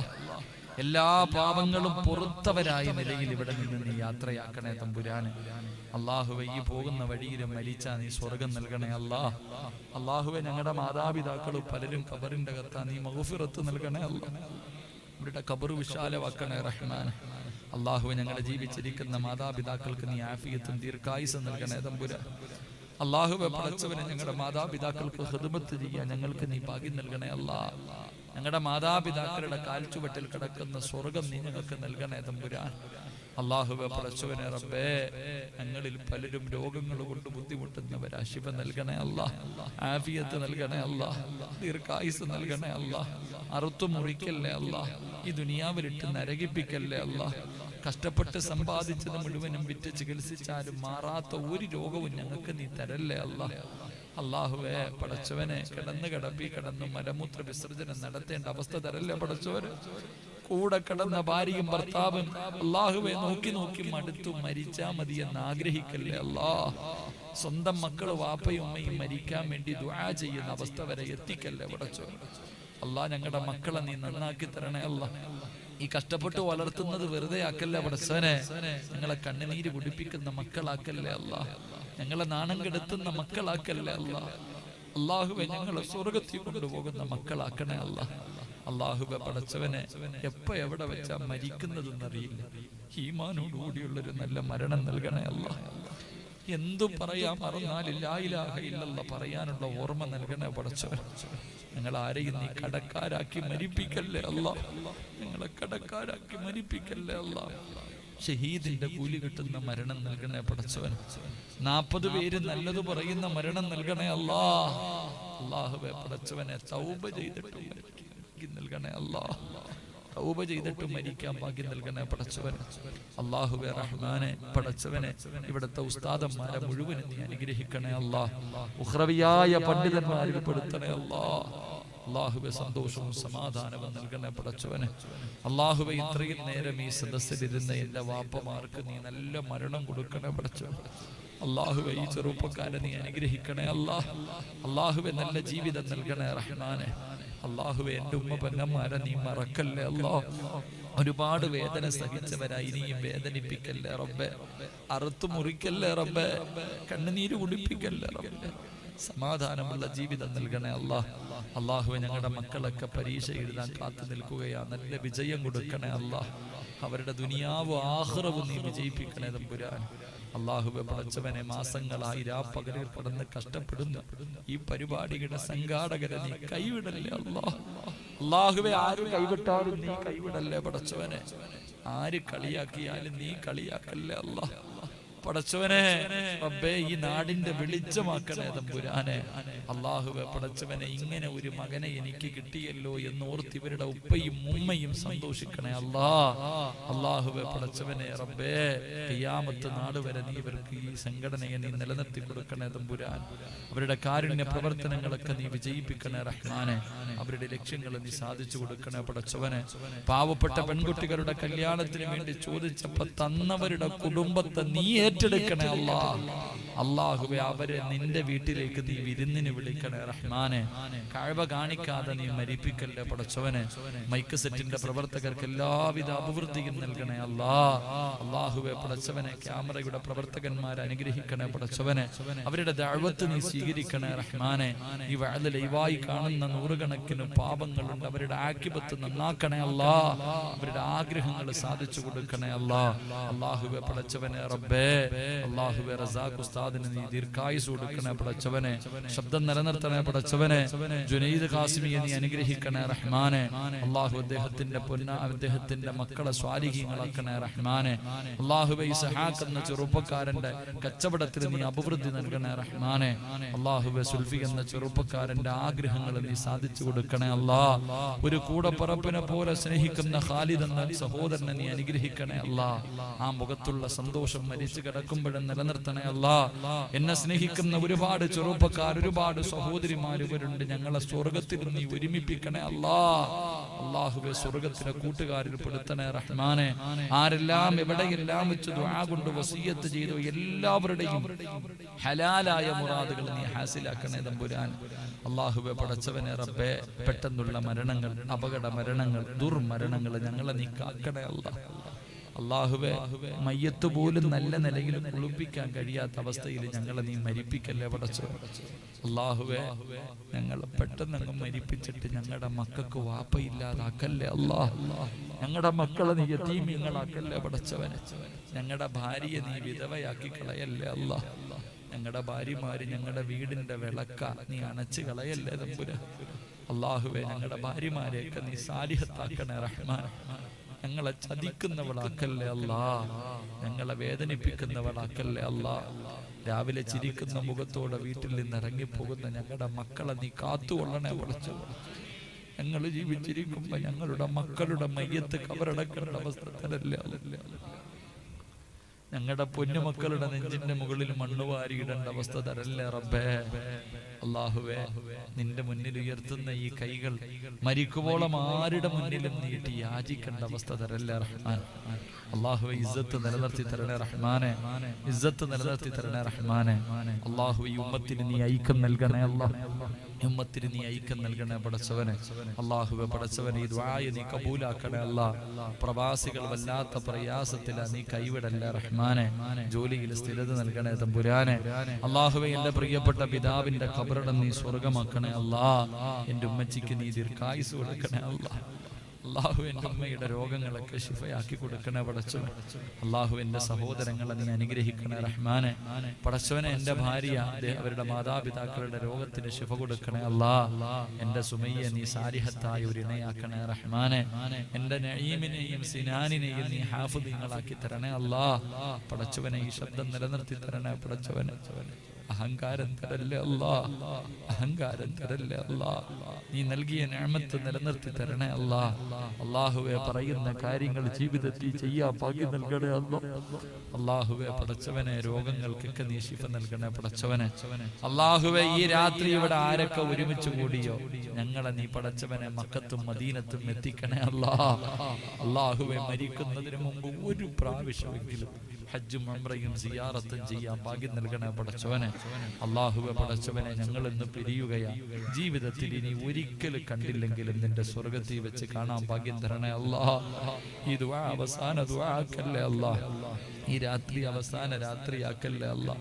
എല്ലാ പാപങ്ങളും പുറത്തവരായ നിലയിൽ ഇവിടെ നിന്ന് നീ യാത്രയാക്കണേ തമ്പുരാന്. അള്ളാഹുവെ ഈ പോകുന്ന വഴിയിലും മരിച്ചാ നീ സ്വർഗം നൽകണേ അല്ലാ. അള്ളാഹുവെ ഞങ്ങളുടെ മാതാപിതാക്കൾ പലരും ഖബറിന്റെ അകത്താ, നീ മഗ്ഫിറത്ത് നൽകണേ അല്ലാ. അവരുടെ ഖബർ വിശാലമാക്കണേ റഹ്മാൻ. അള്ളാഹുവെ ഞങ്ങളുടെ ജീവിച്ചിരിക്കുന്ന മാതാപിതാക്കൾക്ക് നീ ആഫിയത്തും ദീർഘായുസ്സും നൽകണേ തമ്പുരാൻ. അള്ളാഹുവെ പടച്ചവനെ ഞങ്ങളുടെ മാതാപിതാക്കൾക്ക് ഖിദ്മത്ത് ചെയ്യാൻ ഞങ്ങൾക്ക് നീ ഭാഗ്യം നൽകണേ അല്ലാ. ഞങ്ങളുടെ മാതാപിതാക്കളുടെ കാൽച്ചുവട്ടിൽ കിടക്കുന്ന സ്വർഗം നീ ഞങ്ങൾക്ക് നൽകണേ തമ്പുരാൻ. അള്ളാഹുവെ പടച്ചവനെ റബ്ബേ, ഞങ്ങളിൽ പലരും രോഗങ്ങൾ കൊണ്ട് ബുദ്ധിമുട്ടുന്നവരാ, ശിവ നൽകണേ അല്ലാ. ആഫിയത്ത് നൽകണേ അല്ലാ. ദീർഘായുസ് നൽകണേ അല്ലാ. അറുത്തു മുറിക്കല്ലേ അല്ലാ. ഈ ദുനിയാവിലിട്ട് നരകിപ്പിക്കല്ലേ അല്ലാ. കഷ്ടപ്പെട്ട് സമ്പാദിച്ചത് മുഴുവനും വിറ്റ് ചികിത്സിച്ചാലും മാറാത്ത ഒരു രോഗവും ഞങ്ങൾക്ക് നീ തരല്ലേ അല്ലാ. അള്ളാഹുവെ പടച്ചവനെ കിടന്ന് മലമൂത്ര വിസർജനം നടത്തേണ്ട അവസ്ഥ തരല്ലേ പടച്ചവന്. കൂടെ കിടന്ന ഭാര്യയും ഭർത്താവും അള്ളാഹുവെ നോക്കി മടുത്തു മരിച്ചാ മതി എന്ന് ആഗ്രഹിക്കല്ലേ അല്ലാ. സ്വന്തം മക്കള് വാപ്പയും ഉമ്മയും മരിക്കാൻ വേണ്ടി ദുആ ചെയ്യുന്ന അവസ്ഥ വരെ എത്തിക്കല്ലേ പടച്ചവൻ. അല്ലാ, ഞങ്ങളുടെ മക്കളെ നീ നന്നാക്കി തരണേ അല്ലാ. ഈ കഷ്ടപ്പെട്ട് വളർത്തുന്നത് വെറുതെ ആക്കല്ലേ പടച്ചവനെ. ഞങ്ങളെ കണ്ണുനീര് കുടിപ്പിക്കുന്ന മക്കളാക്കല്ലേ അല്ലാ. ഞങ്ങളെ നാണം കെടുത്തുന്ന മക്കളാക്കല്ലേ അല്ലാ. അള്ളാഹുവെ ഞങ്ങളെ സ്വർഗത്തിൽ കൊണ്ടുപോകുന്ന മക്കളാക്കണേ അല്ലാ. അള്ളാഹുവെ പടച്ചവനെ എപ്പോ എവിടെ വെച്ചാ മരിക്കുന്നതെന്നറിയില്ല. ഈമാനോടുകൂടിയുള്ളൊരു നല്ല മരണം നൽകണേ അല്ലാ. എന്തു പറയാ മറന്നാൽ ലാ ഇലാഹ ഇല്ലല്ലാഹ് പറയാനുള്ള ഓർമ്മ നൽകണേ പടച്ചവൻ. ഞങ്ങൾ ആരെയും നീ കടക്കാരാക്കി മരിപ്പിക്കല്ലേ അല്ലാ. ഞങ്ങളെ കടക്കാരാക്കി മരിപ്പിക്കല്ലേ അല്ലാ. ഷഹീദിന്റെ കൂലി കിട്ടുന്ന മരണം നൽകണേ പടച്ചവൻ. 40 പേര് നല്ലത് പറയുന്ന മരണം നൽകണേ അല്ലാ. അല്ലാഹുവേ പടച്ചവനെ തൗബ ചെയ്തിട്ടും നൽകണേ അല്ലാ. തൗബ ചെയ്തിട്ടും മരിക്കാൻ ഭാഗ്യം നൽകണേ പടച്ചവൻ. അല്ലാഹുവേ റഹ്മാനെ പടച്ചവനെ ഇവിടുത്തെ ഉസ്താദന്മാരെ മുഴുവനും നീ അനുഗ്രഹിക്കണേ അല്ലാ. ഉഖ്റവിയായ പണ്ഡിതന്മാരിൽ പെടുത്തണേ അല്ലാ. അല്ലാഹുവേ സന്തോഷവും സമാധാനവും നൽകണേ പടച്ചവനെ. അല്ലാഹുവേ ഇത്രയും നേരം ഈ സദസ്സിലിരുന്ന എന്റെ വാപ്പമാർക്ക് നീ നല്ല മരണം കൊടുക്കണേ പടച്ചവൻ. അല്ലാഹുവേ ഈ ചെറുപ്പക്കാരെ നീ അനുഗ്രഹിക്കണേ അല്ലാ. അല്ലാഹുവേ നല്ല ജീവിതം നൽകണേ റഹ്മാനെ. അല്ലാഹുവേ എന്റെ ഉമ്മ പെങ്ങന്മാരെ നീ മറക്കല്ലേ അല്ലാ. ഒരുപാട് വേദന സഹിച്ചവരായി ഇനിയും വേദനിപ്പിക്കല്ലേ റബ്ബേ. അറുത്തു മുറിക്കല്ലേ റബ്ബേ. കണ്ണുനീര് കുടിപ്പിക്കല്ലേ റബ്ബേ. സമാധാനമുള്ള ജീവിതം നൽകണേ അല്ലാ. അല്ലാഹുവേ ഞങ്ങളുടെ മക്കളൊക്കെ പരീക്ഷ എഴുതാൻ കാത്തു നിൽക്കുകയാ, നല്ല വിജയം കൊടുക്കണേ അല്ലാ. അവരുടെ ദുനിയാവും ആഖിറവും നീ വിജയിപ്പിക്കണേ തമ്പുരാൻ. അല്ലാഹുവേ പടച്ചവനെ മാസങ്ങളായി രാപ്പകലിൽ കിടന്ന് കഷ്ടപ്പെടുന്ന ഈ പരിപാടിയുടെ സംഘാടകരെ നീ കൈവിടല്ലേ അല്ലാ. അല്ലാഹുവേ ആര് കൈവിട്ടാലും നീ കൈവിടല്ലേ പടച്ചവനെ. ആര് കളിയാക്കിയാലും നീ കളിയാക്കല്ലേ അല്ലാ. പടച്ചവനെ റബ്ബേ ഈ നാടിന്റെ വെളിച്ചമാക്കണേ തമ്പുരാനെ. അല്ലാഹുവേ പടച്ചവനെ ഇങ്ങനെ ഒരു മകനെ എനിക്ക് കിട്ടിയല്ലോ എന്നോർത്ത് ഇവരുടെ ഉപ്പയും ഉമ്മയും സന്തോഷിക്കണേ അല്ലാ. അല്ലാഹുവേ പടച്ചവനെ റബ്ബേ ഖിയാമത്ത് നാട് വരെ നീ ഇവർക്ക് ഈ സംഘടനയെ നീ നിലനിർത്തി കൊടുക്കണേ തമ്പുരാൻ. അവരുടെ കാരുണ്യ പ്രവർത്തനങ്ങളൊക്കെ നീ വിജയിപ്പിക്കണേ റഹ്മാനെ. അവരുടെ ലക്ഷ്യങ്ങൾ നീ സാധിച്ചു കൊടുക്കണേ പടച്ചവനെ. പാവപ്പെട്ട പെൺകുട്ടികളുടെ കല്യാണത്തിന് വേണ്ടി ചോദിച്ചപ്പോ തന്നവരുടെ കുടുംബത്തെ നീ ഏറ്റെടുക്കണേ അല്ലാ. അല്ലാഹുവേ അവരെ നിന്റെ വീട്ടിലേക്ക് നീ വിരുന്നിന് വിളിക്കണേ റഹ്മാനെ. കഅബ കാണിക്കാതെ നീ മരിപ്പിക്കല്ലേ പടച്ചവനെ. മൈക്ക് സെറ്റിന്റെ പ്രവർത്തകർക്ക് എല്ലാവിധ അഭിവൃദ്ധിയും നൽകണേ അല്ലാ. അല്ലാഹുവേ പടച്ചവനെ ക്യാമറയുടെ പ്രവർത്തകന്മാരെ അനുഗ്രഹിക്കണേ പടച്ചവനെ. അവരുടെ ദഅവത്ത് നീ സ്വീകരിക്കണേ റഹ്മാനെ. ഈ വഅദ് ലൈവായി കാണുന്ന നൂറുകണക്കിന് പാപങ്ങളുണ്ട്, അവരുടെ ആഖിബത്ത് നന്നാക്കണേ അല്ലാ. അവരുടെ ആഗ്രഹങ്ങൾ സാധിച്ചു കൊടുക്കണേ അല്ലാ. അല്ലാഹുവേ പടച്ചവനെ റബ്ബേ. അല്ലാഹുവേ റസാഖ് ഉസ്താദ് ഉസ്താദിന് നീ ദീർഘായുസ് കൊടുക്കണേ പടച്ചവനെ, ശബ്ദം നിലനിർത്തണേ പടച്ചവനെ, ജുനൈദ് ഖാസിമിയെ നീ അനുഗ്രഹിക്കണേ റഹ്മാനെ. അല്ലാഹു അദ്ദേഹത്തിന്റെ മക്കളെ സ്വാലിഹീങ്ങളാക്കണേ റഹ്മാനെ. അല്ലാഹുവേ ഇസ്ഹാഖ് എന്ന ചെറുപ്പക്കാരന്റെ കച്ചവടത്തിൽ നീ അഭിവൃദ്ധി നൽകണേ റഹ്മാനെ. അല്ലാഹുവേ സുൽഫി എന്ന ചെറുപ്പക്കാരന്റെ ആഗ്രഹങ്ങൾ നീ സാധിച്ചു കൊടുക്കണേ അല്ലാ. ഒരു കൂടപ്പറപ്പിനെ പോലെ സ്നേഹിക്കുന്ന ഖാലിദ് എന്ന സഹോദരനെ നീ അനുഗ്രഹിക്കണേ അല്ലാ. ആ മുഖത്തുള്ള സന്തോഷം മരിച്ചു കിടക്കുമ്പോഴും നിലനിർത്തണേ അല്ലാ. എന്നെ സ്നേഹിക്കുന്ന ഒരുപാട് ചെറുപ്പക്കാർ, ഒരുപാട് സഹോദരിമാർ ഇവരുണ്ട്. ഞങ്ങളെ സ്വർഗത്തിൽ നീ ഒരുമിപ്പിക്കണേ അല്ലാ. അല്ലാഹുവേ സ്വർഗത്തിലെ കൂട്ടുകാരിൽ പെടുത്തണേ റഹ്മാനെ. ആരെല്ലാം എവിടെയെല്ലാം വെച്ച് ദുആ കൊണ്ട് വസിയത്ത് ചെയ്തു എല്ലാവരുടെയും ഹലാലായ മുറാദുകൾ നീ ഹാസിലാക്കണേ തമ്പുരാൻ. അല്ലാഹുവേ പടച്ചവനെ റബ്ബേ, പെട്ടെന്നുള്ള മരണങ്ങൾ, അപകട മരണങ്ങൾ, ദുർമരണങ്ങൾ ഞങ്ങളെ നീ കാക്കണേ അല്ലാ. അല്ലാഹുവേ മയ്യത്ത് പോലും നല്ല നിലയിൽ കുളിപ്പിക്കാൻ കഴിയാത്ത അവസ്ഥയിൽ ഞങ്ങളെ നീ മരിപ്പിക്കല്ലേ പടച്ചവൻ. അല്ലാഹുവേ ഞങ്ങളെ പെട്ടെന്ന് മരിപ്പിച്ചിട്ട് ഞങ്ങളുടെ മക്കൾക്ക് വാപ്പയില്ലാതാക്കല്ലേ അല്ലാ. ഞങ്ങളുടെ മക്കളെ നീ യതീമീങ്ങളാക്കല്ലേ പടച്ചവനെ. ഞങ്ങളുടെ ഭാര്യയെ നീ വിധവയാക്കി കളയല്ലേ അല്ലാ. ഞങ്ങളുടെ ഭാര്യമാര് ഞങ്ങളുടെ വീടിന്റെ വിളക്ക നീ അണച്ചു കളയല്ലേ തമ്പുരാൻ. അല്ലാഹുവേ ഞങ്ങളുടെ ഭാര്യമാരെയൊക്കെ നീ സാലിഹത്താക്കണേ റഹ്മാൻ. ഞങ്ങളെ ചതിക്കുന്നവളാക്കല്ലേ അല്ലാ. ഞങ്ങളെ വേദനിപ്പിക്കുന്നവളാക്കല്ലേ അല്ലാ. രാവിലെ ചിരിക്കുന്ന മുഖത്തോടെ വീട്ടിൽ നിന്ന് ഇറങ്ങിപ്പോകുന്ന ഞങ്ങളുടെ മക്കളെ നീ കാത്തുകൊള്ളണേ പടച്ചോ. ഞങ്ങൾ ജീവിച്ചിരിക്കുമ്പോ ഞങ്ങളുടെ മക്കളുടെ മയ്യത്ത് കബറടക്കേണ്ട അവസ്ഥ തരല്ലേ അല്ല. ഞങ്ങളുടെ പൊന്നുമക്കളുടെ നെഞ്ചിന്റെ മുകളിൽ മണ്ണ് വാരിയിടേണ്ട അവസ്ഥ തരല്ലേ റബ്ബേ. അല്ലാഹുവേ നിന്റെ മുന്നിൽ ഉയർത്തുന്ന ഈ കൈകൾ മരിക്കുവോളം ആരുടെ മുന്നിലും നീട്ടി യാചിക്കേണ്ട അവസ്ഥ തരല്ലേ റഹ്മാൻ. അല്ലാഹുവേ ഇസ്സത്ത് നിലനിർത്തി തരണേ റഹ്മാനെ. ഇസ്സത്ത് നിലനിർത്തി തരണേ റഹ്മാനെ. അല്ലാഹുവേ ഈ ഉമ്മത്തിന് നീ ഐക്യം നൽകണേ അല്ലാ. ഉമ്മത്തിന് നീ ഐക്യം നൽകണേ പടച്ചവനെ. അല്ലാഹുവേ പടച്ചവനെ ഈ ദുആയെ നീ കബൂലാക്കണേ അല്ലാ. പ്രവാസികൾ വല്ലാത്ത പ്രയാസത്തിലാ, നീ കൈവിടല്ലേ റഹ്മാനെ. ജോലിയിൽ സ്ഥിരത നൽകണേ തമ്പുരാനെ. അല്ലാഹുവേ എന്റെ പ്രിയപ്പെട്ട പിതാവിന്റെ ഖബറിടം നീ സ്വർഗമാക്കണേ അല്ലാ. എന്റെ ഉമ്മച്ചിക്ക് നീ ദീർഘായുസ് കൊടുക്കണേ അല്ലാ. അല്ലാഹു എൻ്റെ ഉമ്മയുടെ രോഗങ്ങളൊക്കെ ശിഫയാക്കി കൊടുക്കണേ പടച്ചവൻ. അല്ലാഹു എൻ്റെ സഹോദരങ്ങളെ നീ അനുഗ്രഹിക്കണേ റഹ്മാനെ. പടച്ചവനെ എൻ്റെ ഭാര്യ അവരുടെ മാതാപിതാക്കളുടെ രോഗത്തിന് ശിഫ കൊടുക്കണേ അല്ലാ. എൻ്റെ സുമയ്യെ നീ സാരിഹത്തായ ഒരു ഇണയാക്കണേ റഹ്മാനെ. എൻ്റെ നഈമിനെയും സിനാനിനെയും നീ ഹാഫിദീങ്ങളാക്കി തരണേ അല്ലാ. പടച്ചവനെ ഈ ശബ്ദം നിലനിർത്തി തരണേ പടച്ചവനെ. അഹങ്കാരം തരല്ലേ അല്ലാ. അഹങ്കാരം തരല്ലേ അല്ലാ. നീ നൽകിയ നിഅമത്ത് നിലനിർത്തി തരണേ അല്ലാ. അല്ലാഹുവേ പറയുന്ന കാര്യങ്ങൾ ജീവിതത്തിൽ ചെയ്യാൻ ഭാഗ്യം നൽകണേ അല്ലാ. അല്ലാഹുവേ പടച്ചവനെ രോഗങ്ങൾക്കൊക്കെ നീ ശിഫ നൽകണേ പടച്ചവനെ. അല്ലാഹുവേ ഈ രാത്രി ഇവിടെ ആരൊക്കെ ഒരുമിച്ച് കൂടിയോ ഞങ്ങളെ നീ പടച്ചവനെ മക്കത്തും മദീനത്തും എത്തിക്കണേ അല്ലാ. അല്ലാഹുവേ മരിക്കുന്നതിന് മുമ്പ് ഒരു പ്രാവശ്യമെങ്കിലും ഹജ്ജും ഉംറയും സിയാറത്തും ചെയ്യാൻ ഭാഗ്യം നൽകണേ പടച്ചവനെ. അല്ലാഹുവേ പടച്ചവനെ ഞങ്ങൾ ഇന്ന് പിരിയുകയാ. ജീവിതത്തിൽ ഇനി ഒരിക്കലും കണ്ടില്ലെങ്കിലും നിന്റെ സ്വർഗത്തിൽ വെച്ച് കാണാൻ ഭാഗ്യം തരണേ അല്ലാ. ഈ ദുആ അവസാന ദുആക്കല്ലേ അല്ലാ. ഈ രാത്രി അവസാന രാത്രിയാക്കല്ലേ അല്ലാ.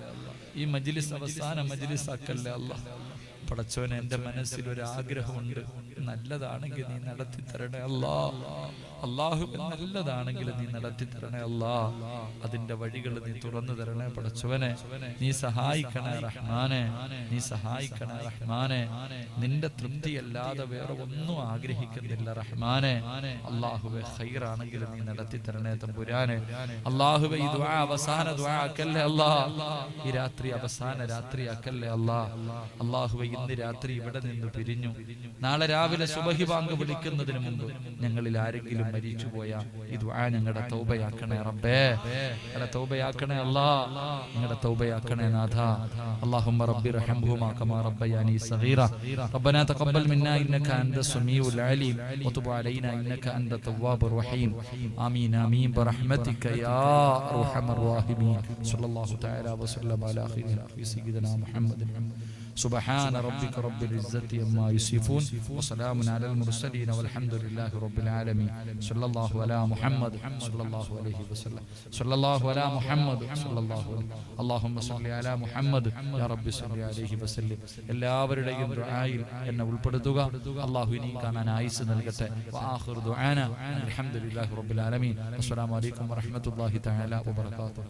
ഈ മജ്ലിസ് അവസാന മജ്ലിസ് ആക്കല്ലേ അല്ലാ. പടച്ചവനെ എൻ്റെ മനസ്സിൽ ഒരു ആഗ്രഹമുണ്ട്, നല്ലതാണെങ്കിൽ നീ നടത്തി തരണേ അല്ലാ. അല്ലാഹു നല്ലതാണെങ്കിൽ നീ നടത്തി തരണേ അല്ലാ. അതിന്റെ വഴികൾ നീ തുറന്നു തരണേ പടച്ചവനെ. നീ സഹായിക്കണേ റഹ്മാനെ. നീ സഹായിക്കണേ റഹ്മാനെ. നിന്റെ തൃപ്തിയല്ലാതെ വേറെ ഒന്നും ആഗ്രഹിക്കുന്നില്ല റഹ്മാനെ. അല്ലാഹുവേ ഖൈറാണെങ്കിൽ നീ നടത്തി തരണേ തമ്പുരാനെ. അല്ലാഹുവേ ഈ ദുആ അവസാന ദുആ ആക്കല്ലേ അല്ലാ. ഈ രാത്രി അവസാന രാത്രി ആക്കല്ലേ അല്ലാ. അല്ലാഹുവേ ഇന്ന് രാത്രി ഇവിടെ നിന്ന് പിരിഞ്ഞു. നാളെ രാവിലെ സുബഹി ബാങ്ക് വിളിക്കുന്നതിന് മുമ്പ് ഞങ്ങളിൽ ആരെങ്കിലും മരിച്ചുപോയ ഈ ദുആ ഞങ്ങളുടെ തൗബയാക്കണേ റബ്ബേ. ഞങ്ങളുടെ തൗബയാക്കണേ അല്ലാ. ഞങ്ങളുടെ തൗബയാക്കണേ നാഥ. അല്ലാഹുമ്മ റബ്ബി റഹ്മഹുമാ കമാ റബ്ബയാനി സഗീറ. റബ്ബനാ തഖബ്ബൽ മിന്നാ ഇന്നക അൻത സമീഉൽ അലീം വതുബ് അലൈനാ ഇന്നക അൻത തവ്വാബുർ റഹീം. ആമീൻ ആമീൻ ബിറഹ്മതിക യാ അർഹമർ റഹീമീൻ. സ്വല്ലല്ലാഹു തആല വസല്ലമ അലാ ഖൈരി സയ്യിദിനാ മുഹമ്മദിൻ. سبحان ربك رب العزة عما يصفون وسلام على المرسلين والحمد لله رب العالمين. صلى الله على محمد صلى الله عليه وسلم. صلى الله على محمد صلى الله عليه. اللهم صل على محمد يا رب صل عليه وسلم. എല്ലാവരുടെയും ദുആയിൽ എന്നെ ഉൾപ്പെടുത്തുക. അല്ലാഹു ഇനി കാണാൻ ആയുസ് നൽകട്ടെ. വആഖിറു ദുആന അൽഹംദുലില്ലാഹി റബ്ബിൽ ആലമീൻ. അസ്സലാമു അലൈക്കും വറഹ്മത്തുള്ളാഹി തആല വബറകാതുഹു.